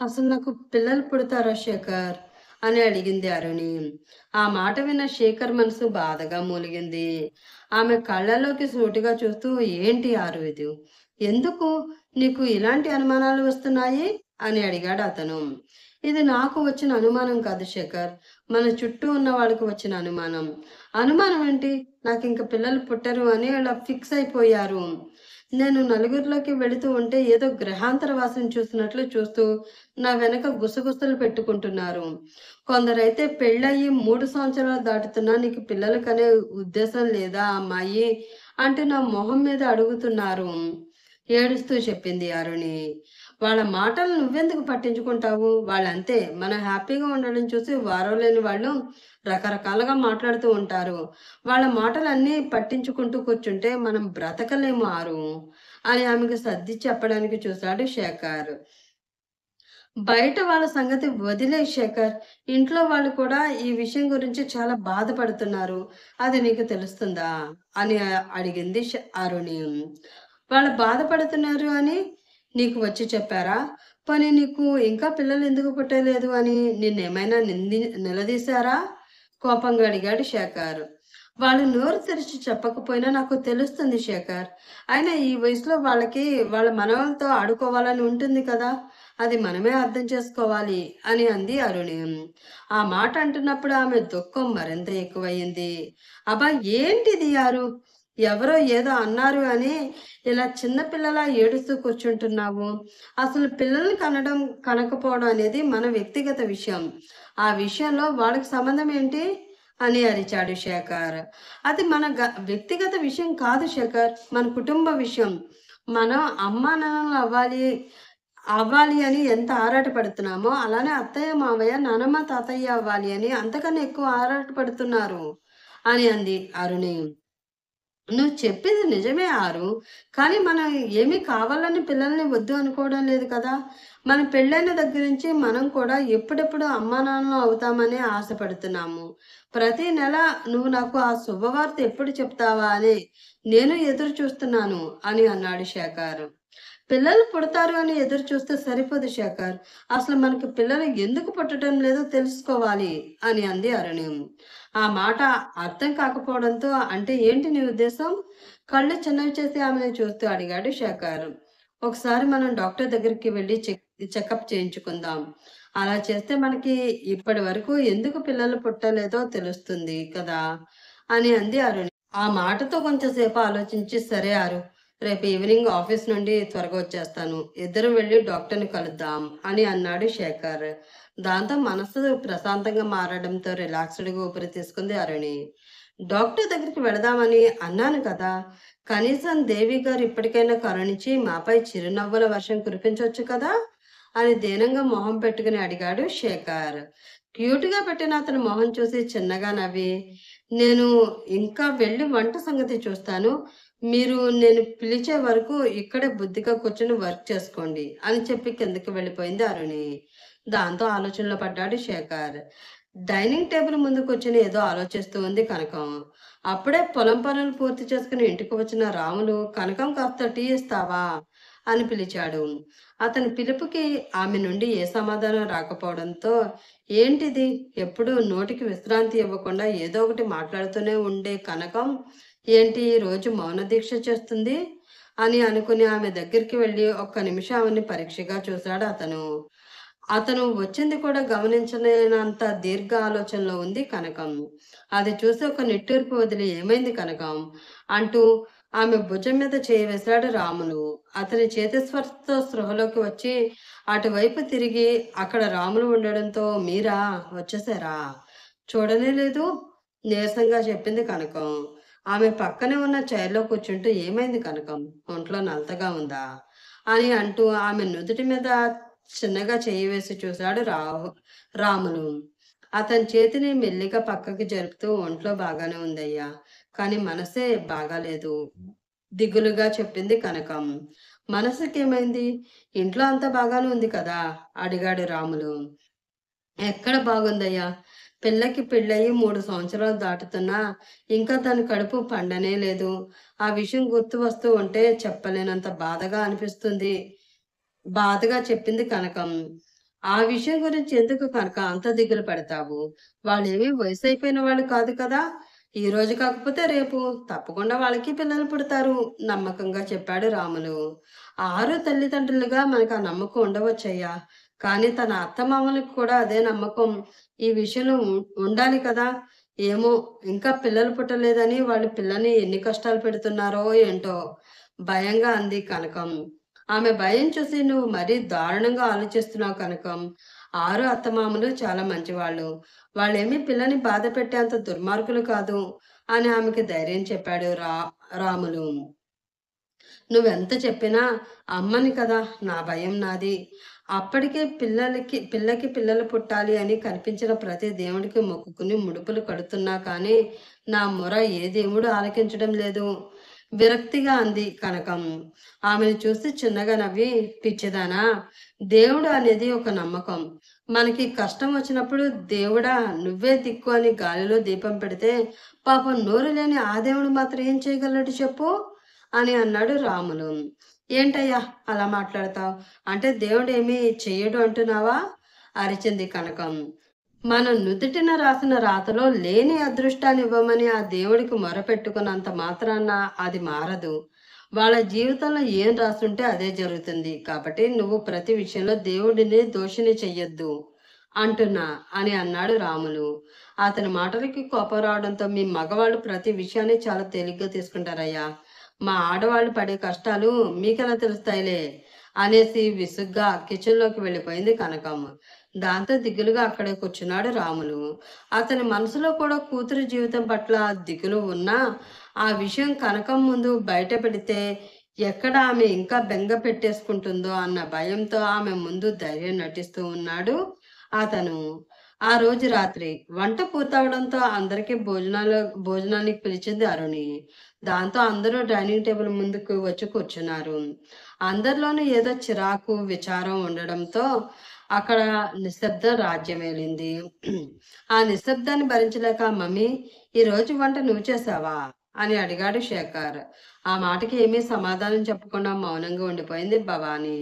అసలు నాకు పిల్లలు పుడతారా శేఖర్ అని అడిగింది అరుణి. ఆ మాట విన్న శేఖర్ మనసు బాధగా మూలిగింది. ఆమె కళ్ళలోకి సూటిగా చూస్తూ, ఏంటి ఆరు ఇది, ఎందుకు నీకు ఇలాంటి అనుమానాలు వస్తున్నాయి అని అడిగాడు అతను. ఇది నాకు వచ్చిన అనుమానం కాదు శేఖర్, మన చుట్టూ ఉన్న వాళ్ళకి వచ్చిన అనుమానం. అనుమానం ఏంటి, నాకు ఇంక పిల్లలు పుట్టరు అని అలా ఫిక్స్ అయిపోయారు. నేను నలుగురిలోకి వెళుతూ ఉంటే ఏదో గ్రహాంతర వాసిని చూసినట్లు చూస్తూ నా వెనక గుసగుసలు పెట్టుకుంటున్నారు. కొందరైతే పెళ్ళయి 3 సంవత్సరాలు దాటుతున్నా నీకు పిల్లలు కనే ఉద్దేశం లేదా అమ్మాయి అంటూ నా మొహం మీద అడుగుతున్నారు ఏడుస్తూ చెప్పింది అరుణి. వాళ్ళ మాటలు నువ్వెందుకు పట్టించుకుంటావు, వాళ్ళంతే. మనం హ్యాపీగా ఉండడం చూసి వారం లేని వాళ్ళు రకరకాలుగా మాట్లాడుతూ ఉంటారు. వాళ్ళ మాటలన్నీ పట్టించుకుంటూ కూర్చుంటే మనం బ్రతకలేము ఆరు అని ఆమెకు సర్ది చెప్పడానికి చూశాడు శేఖర్. బయట వాళ్ళ సంగతి వదిలే శేఖర్, ఇంట్లో వాళ్ళు కూడా ఈ విషయం గురించి చాలా బాధపడుతున్నారు. అది నీకు తెలుస్తుందా అని అడిగింది అరుణి. వాళ్ళు బాధపడుతున్నారు అని నీకు వచ్చి చెప్పారా? పోనీ నీకు ఇంకా పిల్లలు ఎందుకు పుట్టలేదు అని నిన్నేమైనా నిలదీశారా? కోపంగా అడిగాడు శేఖర్. వాళ్ళు నోరు తెరిచి చెప్పకపోయినా నాకు తెలుస్తుంది శేఖర్. అయినా ఈ వయసులో వాళ్ళకి వాళ్ళ మనవలతో ఆడుకోవాలని ఉంటుంది కదా! అది మనమే అర్థం చేసుకోవాలి అని అంది అరుణి. ఆ మాట అంటున్నప్పుడు ఆమె దుఃఖం మరింత ఎక్కువయింది. అబ్బా, ఏంటిది ఆరు, ఎవరో ఏదో అన్నారు అని ఇలా చిన్న పిల్లలా ఏడుస్తూ కూర్చుంటున్నావు. అసలు పిల్లల్ని కనడం కనకపోవడం అనేది మన వ్యక్తిగత విషయం. ఆ విషయంలో వాళ్ళకి సంబంధం ఏంటి అని అరిచాడు శేఖర్. అది మన వ్యక్తిగత విషయం కాదు శేఖర్, మన కుటుంబ విషయం. మనం అమ్మా నాన్నలు అవ్వాలి అవ్వాలి అని ఎంత ఆరాటపడుతున్నామో అలానే అత్తయ్య మావయ్య నానమ్మ తాతయ్య అవ్వాలి అని అంతకన్నా ఎక్కువ ఆరాటపడుతున్నారు అని అంది అరుణి. నువ్వు చెప్పింది నిజమే ఆరు. కానీ మనం ఏమీ కావాలని పిల్లల్ని వద్దు అనుకోవడం లేదు కదా! మన పెళ్ళైన దగ్గర నుంచి మనం కూడా ఎప్పుడెప్పుడు అమ్మానాన్నలు అవుతామని ఆశపడుతున్నాము. ప్రతి నెల నువ్వు నాకు ఆ శుభవార్త ఎప్పుడు చెప్తావా అని నేను ఎదురు చూస్తున్నాను అని అన్నాడు శేఖర్. పిల్లలు పుడతారు అని ఎదురు చూస్తే సరిపోదు శేఖర్. అసలు మనకి పిల్లలు ఎందుకు పుట్టడం లేదో తెలుసుకోవాలి అని అంది అరుణి. ఆ మాట అర్థం కాకపోవడంతో, అంటే ఏంటి నీ ఉద్దేశం? కళ్ళు చిన్నవి చేసి ఆమెను చూస్తూ అడిగాడు శేఖర్. ఒకసారి మనం డాక్టర్ దగ్గరికి వెళ్ళి చెకప్ చేయించుకుందాం. అలా చేస్తే మనకి ఇప్పటి వరకు ఎందుకు పిల్లలు పుట్టలేదో తెలుస్తుంది కదా అని అంది అరుణి. ఆ మాటతో కొంచెంసేపు ఆలోచించి, సరే ఆరు, రేపు ఈవినింగ్ ఆఫీస్ నుండి త్వరగా వచ్చేస్తాను. ఇద్దరం వెళ్ళి డాక్టర్ని కలుద్దాం అని అన్నాడు శేఖర్. దాంతో మనసు ప్రశాంతంగా మారడంతో రిలాక్స్డ్‌గా ఊపిరి తీసుకుంది అరుణి. డాక్టర్ దగ్గరికి వెళదామని అన్నాను కదా! కనీసం దేవి గారు ఇప్పటికైనా కరుణించి మాపై చిరునవ్వుల వర్షం కురిపించొచ్చు కదా అని దీనంగా మొహం పెట్టుకుని అడిగాడు శేఖర్. క్యూట్‌గా పెట్టిన అతని మొహం చూసి చిన్నగా నవ్వి, నేను ఇంకా వెళ్ళి వంట సంగతి చూస్తాను. మీరు నేను పిలిచే వరకు ఇక్కడే బుద్ధిగా కూర్చొని వర్క్ చేసుకోండి అని చెప్పి కిందకి వెళ్ళిపోయింది అరుణి. దాంతో ఆలోచనలో పడ్డాడు శేఖర్. డైనింగ్ టేబుల్ ముందు కూర్చొని ఏదో ఆలోచిస్తూ ఉంది కనకం. అప్పుడే పొలం పనులు పూర్తి చేసుకుని ఇంటికి వచ్చిన రాములు, కనకం కాస్త టీ ఇస్తావా అని పిలిచాడు. అతని పిలుపుకి ఆమె నుండి ఏ సమాధానం రాకపోవడంతో, ఏంటిది, ఎప్పుడూ నోటికి విశ్రాంతి ఇవ్వకుండా ఏదో ఒకటి మాట్లాడుతూనే ఉండే కనకం ఏంటి ఈ రోజు మౌన దీక్ష చేస్తుంది అని అనుకుని ఆమె దగ్గరికి వెళ్ళి ఒక్క నిమిషం ఆమెని పరీక్షగా చూశాడు అతను. అతను వచ్చింది కూడా గమనించలేనంత దీర్ఘ ఆలోచనలో ఉంది కనకం. అది చూసి ఒక నిట్టూర్పు వదిలి, ఏమైంది కనకం అంటూ ఆమె భుజం మీద చేయి వేశాడు రాములు. అతని చేతి స్పర్శతో స్పృహలోకి వచ్చి అటువైపు తిరిగి అక్కడ రాములు ఉండడంతో మీరా వచ్చేసారా? చూడనే లేదు నీరసంగా చెప్పింది కనకం. ఆమె పక్కనే ఉన్న చైర్లో కూర్చుంటూ ఏమైంది కనకం? ఒంట్లో నలతగా ఉందా? అని అంటూ ఆమె నుదుటి మీద చిన్నగా చెయ్యి వేసి చూశాడు రాములు. అతని చేతిని మెల్లిగా పక్కకి జరుపుతూ ఒంట్లో బాగానే ఉందయ్యా. కానీ మనసే బాగాలేదు. దిగులుగా చెప్పింది కనకం. మనసుకేమైంది? ఇంట్లో అంతా బాగానే ఉంది కదా? అడిగాడు రాములు. ఎక్కడ బాగుందయ్యా? పిల్లకి పెళ్ళయి 3 సంవత్సరాలు దాటుతున్నా ఇంకా తన కడుపు పండనే లేదు. ఆ విషయం గుర్తు వస్తూ ఉంటే చెప్పలేనంత బాధగా అనిపిస్తుంది. బాధగా చెప్పింది కనకం. ఆ విషయం గురించి ఎందుకు కనక అంత దిగులు పడతావు? వాళ్ళేమీ వయసైపోయిన వాళ్ళు కాదు కదా! ఈ రోజు కాకపోతే రేపు తప్పకుండా వాళ్ళకి పిల్లలు పుడతారు నమ్మకంగా చెప్పాడు రాములు. ఆరు తల్లిదండ్రులుగా మనకు ఆ నమ్మకం ఉండవచ్చయ్యా. కానీ తన అత్తమామలకు కూడా అదే నమ్మకం ఈ విషయంలో ఉండాలి కదా! ఏమో ఇంకా పిల్లలు పుట్టలేదని వాళ్ళు పిల్లని ఎన్ని కష్టాలు పెడుతున్నారో ఏంటో భయంగా అంది కనకం. ఆమె భయం చూసి నువ్వు మరీ దారుణంగా ఆలోచిస్తున్నావు కనకం. ఆరు అత్తమామలు చాలా మంచివాళ్ళు. వాళ్ళేమీ పిల్లని బాధ పెట్టేంత దుర్మార్గులు కాదు అని ఆమెకి ధైర్యం చెప్పాడు రాములు. నువ్వెంత చెప్పినా అమ్మని కదా నా భయం నాది. అప్పటికే పిల్లకి పిల్లలు పుట్టాలి అని కనిపించిన ప్రతి దేవుడికి మొక్కుకుని ముడుపులు కడుతున్నా కానీ నా మొర ఏ దేవుడు ఆలకించడం లేదు. విరక్తిగా అంది కనకం. ఆమెను చూసి చిన్నగా నవ్వి పిచ్చిదానా, దేవుడు అనేది ఒక నమ్మకం. మనకి కష్టం వచ్చినప్పుడు దేవుడా నువ్వే దిక్కు అని గాలిలో దీపం పెడితే పాపం నోరు లేని ఆ దేవుడు మాత్రం ఏం చేయగలడు చెప్పు అని అన్నాడు రాములు. ఏంటయ్యా అలా మాట్లాడతావు? అంటే దేవుడేమీ చెయ్యడు అంటున్నావా? అరిచింది కనకం. మన నుదుటిన రాసిన రాతలో లేని అదృష్టాన్ని ఇవ్వమని ఆ దేవుడికి మొరపెట్టుకున్నంత మాత్రాన అది మారదు. వాళ్ళ జీవితంలో ఏం రాసుంటే అదే జరుగుతుంది. కాబట్టి నువ్వు ప్రతి విషయంలో దేవుడిని దోషిని చెయ్యొద్దు అంటున్నా అని అన్నాడు రాములు. అతని మాటలకి కోపం రావడంతో మీ మగవాళ్ళు ప్రతి విషయాన్ని చాలా తేలిగ్గా తీసుకుంటారయ్యా. మా ఆడవాళ్ళు పడే కష్టాలు మీకెలా తెలుస్తాయిలే అనేసి విసుగ్గా కిచెన్లోకి వెళ్ళిపోయింది కనకమ్మ. దాంతో దిగులుగా అక్కడే కూర్చున్నాడు రాములు. అతని మనసులో కూడా కూతురు జీవితం పట్ల దిగులు ఉన్నా ఆ విషయం కనకం ముందు బయట పెడితే ఎక్కడ ఆమె ఇంకా బెంగ పెట్టేసుకుంటుందో అన్న భయంతో ఆమె ముందు ధైర్యం నటిస్తూ ఉన్నాడు అతను. ఆ రోజు రాత్రి వంట పూర్తవడంతో అందరికీ భోజనానికి పిలిచింది అరుణి. దాంతో అందరూ డైనింగ్ టేబుల్ ముందుకు వచ్చి కూర్చున్నారు. అందరిలోనూ ఏదో చిరాకు విచారం ఉండడంతో అక్కడ నిశ్శబ్దం రాజ్యమేలింది. ఆ నిశ్శబ్దాన్ని భరించలేక మమ్మీ ఈరోజు వంట నువ్వు చేసావా అని అడిగాడు శేఖర్. ఆ మాటకి ఏమీ సమాధానం చెప్పకుండా మౌనంగా ఉండిపోయింది భవాని.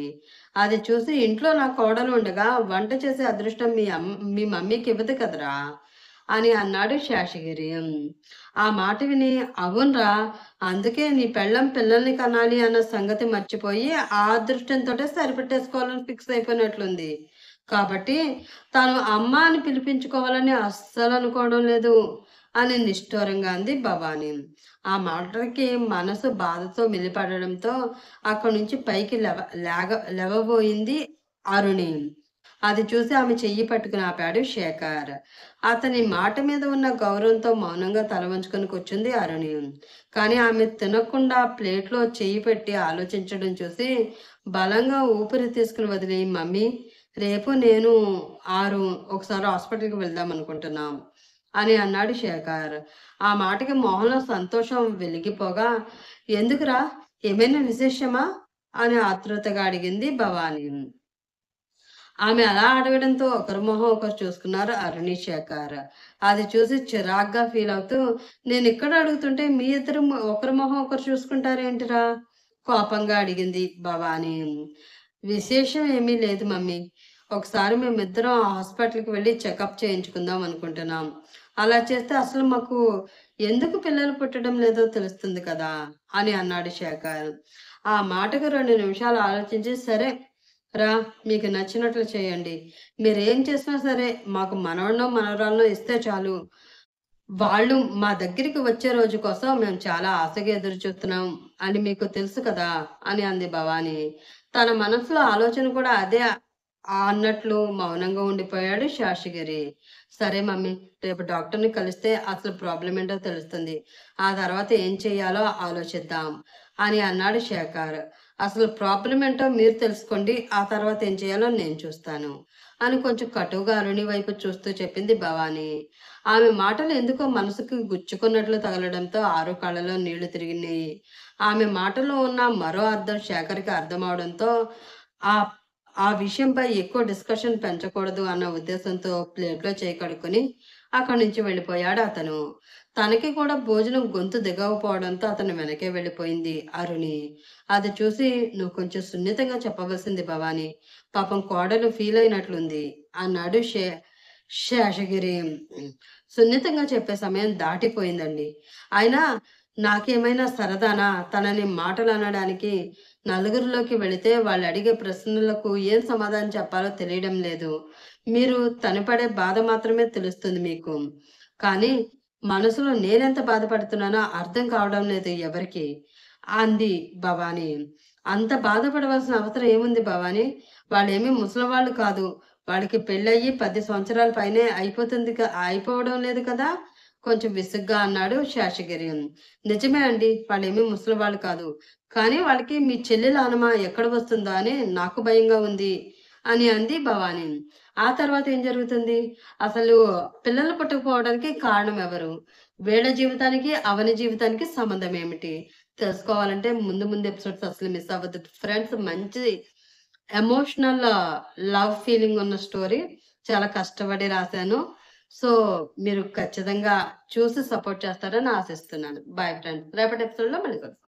అది చూసి ఇంట్లో నా కోడలు ఉండగా వంట చేసే అదృష్టం మీ మమ్మీకి ఇవ్వదు కదరా అని అన్నాడు శేషగిరి. ఆ మాట విని అవునరా, అందుకే నీ పెళ్ళం పిల్లల్ని కనాలి అన్న సంగతి మర్చిపోయి ఆ అదృష్టంతోటే సరిపెట్టేసుకోవాలని ఫిక్స్ అయిపోయినట్లుంది. కాబట్టి తను అమ్మ అని పిలిపించుకోవాలని అస్సలు అనుకోవడం లేదు అని నిష్ఠూరంగా అంది భవాని. ఆ మాటలకి మనసు బాధతో మిలిపడడంతో అక్కడి నుంచి పైకి లేవబోయింది అరుణి. అది చూసి ఆమె చెయ్యి పట్టుకుని ఆపాడు శేఖర్. అతని మాట మీద ఉన్న గౌరవంతో మౌనంగా తల వంచుకొని కూర్చుంది అరుణి. కానీ ఆమె తినకుండా ప్లేట్లో చెయ్యి పెట్టి ఆలోచించడం చూసి బలంగా ఊపిరి తీసుకుని వదిలి మమ్మీ రేపు నేను 6 ఒకసారి హాస్పిటల్కి వెళ్దాం అనుకుంటున్నాం అని అన్నాడు శేఖర్. ఆ మాటకి మొహంలో సంతోషం వెలిగిపోగా ఎందుకురా ఏమైనా విశేషమా అని ఆతృతగా అడిగింది భవాని. ఆమె అలా అడగడంతో ఒకరి మొహం ఒకరు చూసుకున్నారు అరుణి శేఖర్. అది చూసి చిరాగ్గా ఫీల్ అవుతూ నేను ఇక్కడ అడుగుతుంటే మీ ఇద్దరు ఒకరి మొహం ఒకరు చూసుకుంటారేంటిరా కోపంగా అడిగింది భవాని. విశేషం ఏమీ లేదు మమ్మీ. ఒకసారి మేమిద్దరం హాస్పిటల్కి వెళ్ళి చెకప్ చేయించుకుందాం అనుకుంటున్నాం. అలా చేస్తే అసలు మాకు ఎందుకు పిల్లలు పుట్టడం లేదో తెలుస్తుంది కదా అని అన్నాడు శేఖర్. ఆ మాటకు 2 నిమిషాలు ఆలోచించి సరే రా మీకు నచ్చినట్లు చేయండి. మీరేం చేసినా సరే మాకు మనవడినో మనవరాలనో ఇస్తే చాలు. వాళ్ళు మా దగ్గరికి వచ్చే రోజు కోసం మేము చాలా ఆశగా ఎదురు చూస్తున్నాం అని మీకు తెలుసు కదా! అని అంది భవాని. తన మనసులో ఆలోచన కూడా అదే అన్నట్లు మౌనంగా ఉండిపోయాడు శేషగిరి. సరే మమ్మీ, రేపు డాక్టర్‌ని కలిస్తే అసలు ప్రాబ్లమ్ ఏంటో తెలుస్తుంది. ఆ తర్వాత ఏం చేయాలో ఆలోచిద్దాం అని అన్నాడు శేఖర్. అసలు ప్రాబ్లమ్ ఏంటో మీరు తెలుసుకోండి. ఆ తర్వాత ఏం చేయాలో నేను చూస్తాను అని కొంచెం కటువుగా అరుణి వైపు చూస్తూ చెప్పింది భవాని. ఆమె మాటలు ఎందుకో మనసుకి గుచ్చుకున్నట్లు తగలడంతో ఆరు కళ్ళలో నీళ్లు తిరిగినాయి. ఆమె మాటలో ఉన్న మరో అర్థం శేఖర్‌కి అర్థమవడంతో ఆ ఆ విషయంపై ఎక్కువ డిస్కషన్ పెంచకూడదు అన్న ఉద్దేశంతో ప్లేట్‌లో చేయి కడుక్కొని అక్కడి నుంచి వెళ్ళిపోయాడు అతను. తనకి కూడా భోజనం గొంతు దిగకపోవడంతో అతను వెనకే వెళ్ళిపోయింది అరుణి. అది చూసి "నువ్వు కొంచెం సున్నితంగా చెప్పవలసింది భవాని. పాపం కోడలు ఫీల్ అయినట్లుంది" అన్నాడు శేషగిరి. సున్నితంగా చెప్పే సమయం దాటిపోయిందండి. అయినా నాకేమైనా సరదానా తనని మాటలనడానికి? నలుగురిలోకి వెళితే వాళ్ళడిగే ప్రశ్నలకు ఏం సమాధానం చెప్పాలో తెలియడం లేదు. మీరు తను పడే బాధ మాత్రమే తెలుస్తుంది మీకు. కానీ మనసులో నేనెంత బాధపడుతున్నానో అర్థం కావడం లేదు ఎవరికీ అంది భవాని. అంత బాధపడవలసిన అవసరం ఏముంది భవాని? వాళ్ళేమి ముసలివాళ్ళు కాదు. వాడికి పెళ్ళయ్యి 10 సంవత్సరాల పైనే అయిపోవడం లేదు కదా! కొంచెం విసుగ్గా అన్నాడు శేషగిరి. నిజమే అండి. వాళ్ళేమి ముసలివాళ్ళు కాదు. కానీ వాళ్ళకి మీ చెల్లెల అనుమ ఎక్కడ వస్తుందా అని నాకు భయంగా ఉంది అని అంది భవాని. ఆ తర్వాత ఏం జరుగుతుంది? అసలు పిల్లలు పుట్టకపోవడానికి కారణం ఎవరు? వీళ్ళ జీవితానికి, అవని జీవితానికి సంబంధం ఏమిటి? తెలుసుకోవాలంటే ముందు ముందు ఎపిసోడ్స్ అసలు మిస్ అవ్వద్దు ఫ్రెండ్స్. మంచి ఎమోషనల్ లవ్ ఫీలింగ్ ఉన్న స్టోరీ. చాలా కష్టపడి రాశాను. సో, మీరు ఖచ్చితంగా చూసి సపోర్ట్ చేస్తారని ఆశిస్తున్నాను. Bye friends. రేపటి ఎపిసోడ్‌లో మళ్ళీ కలుద్దాం.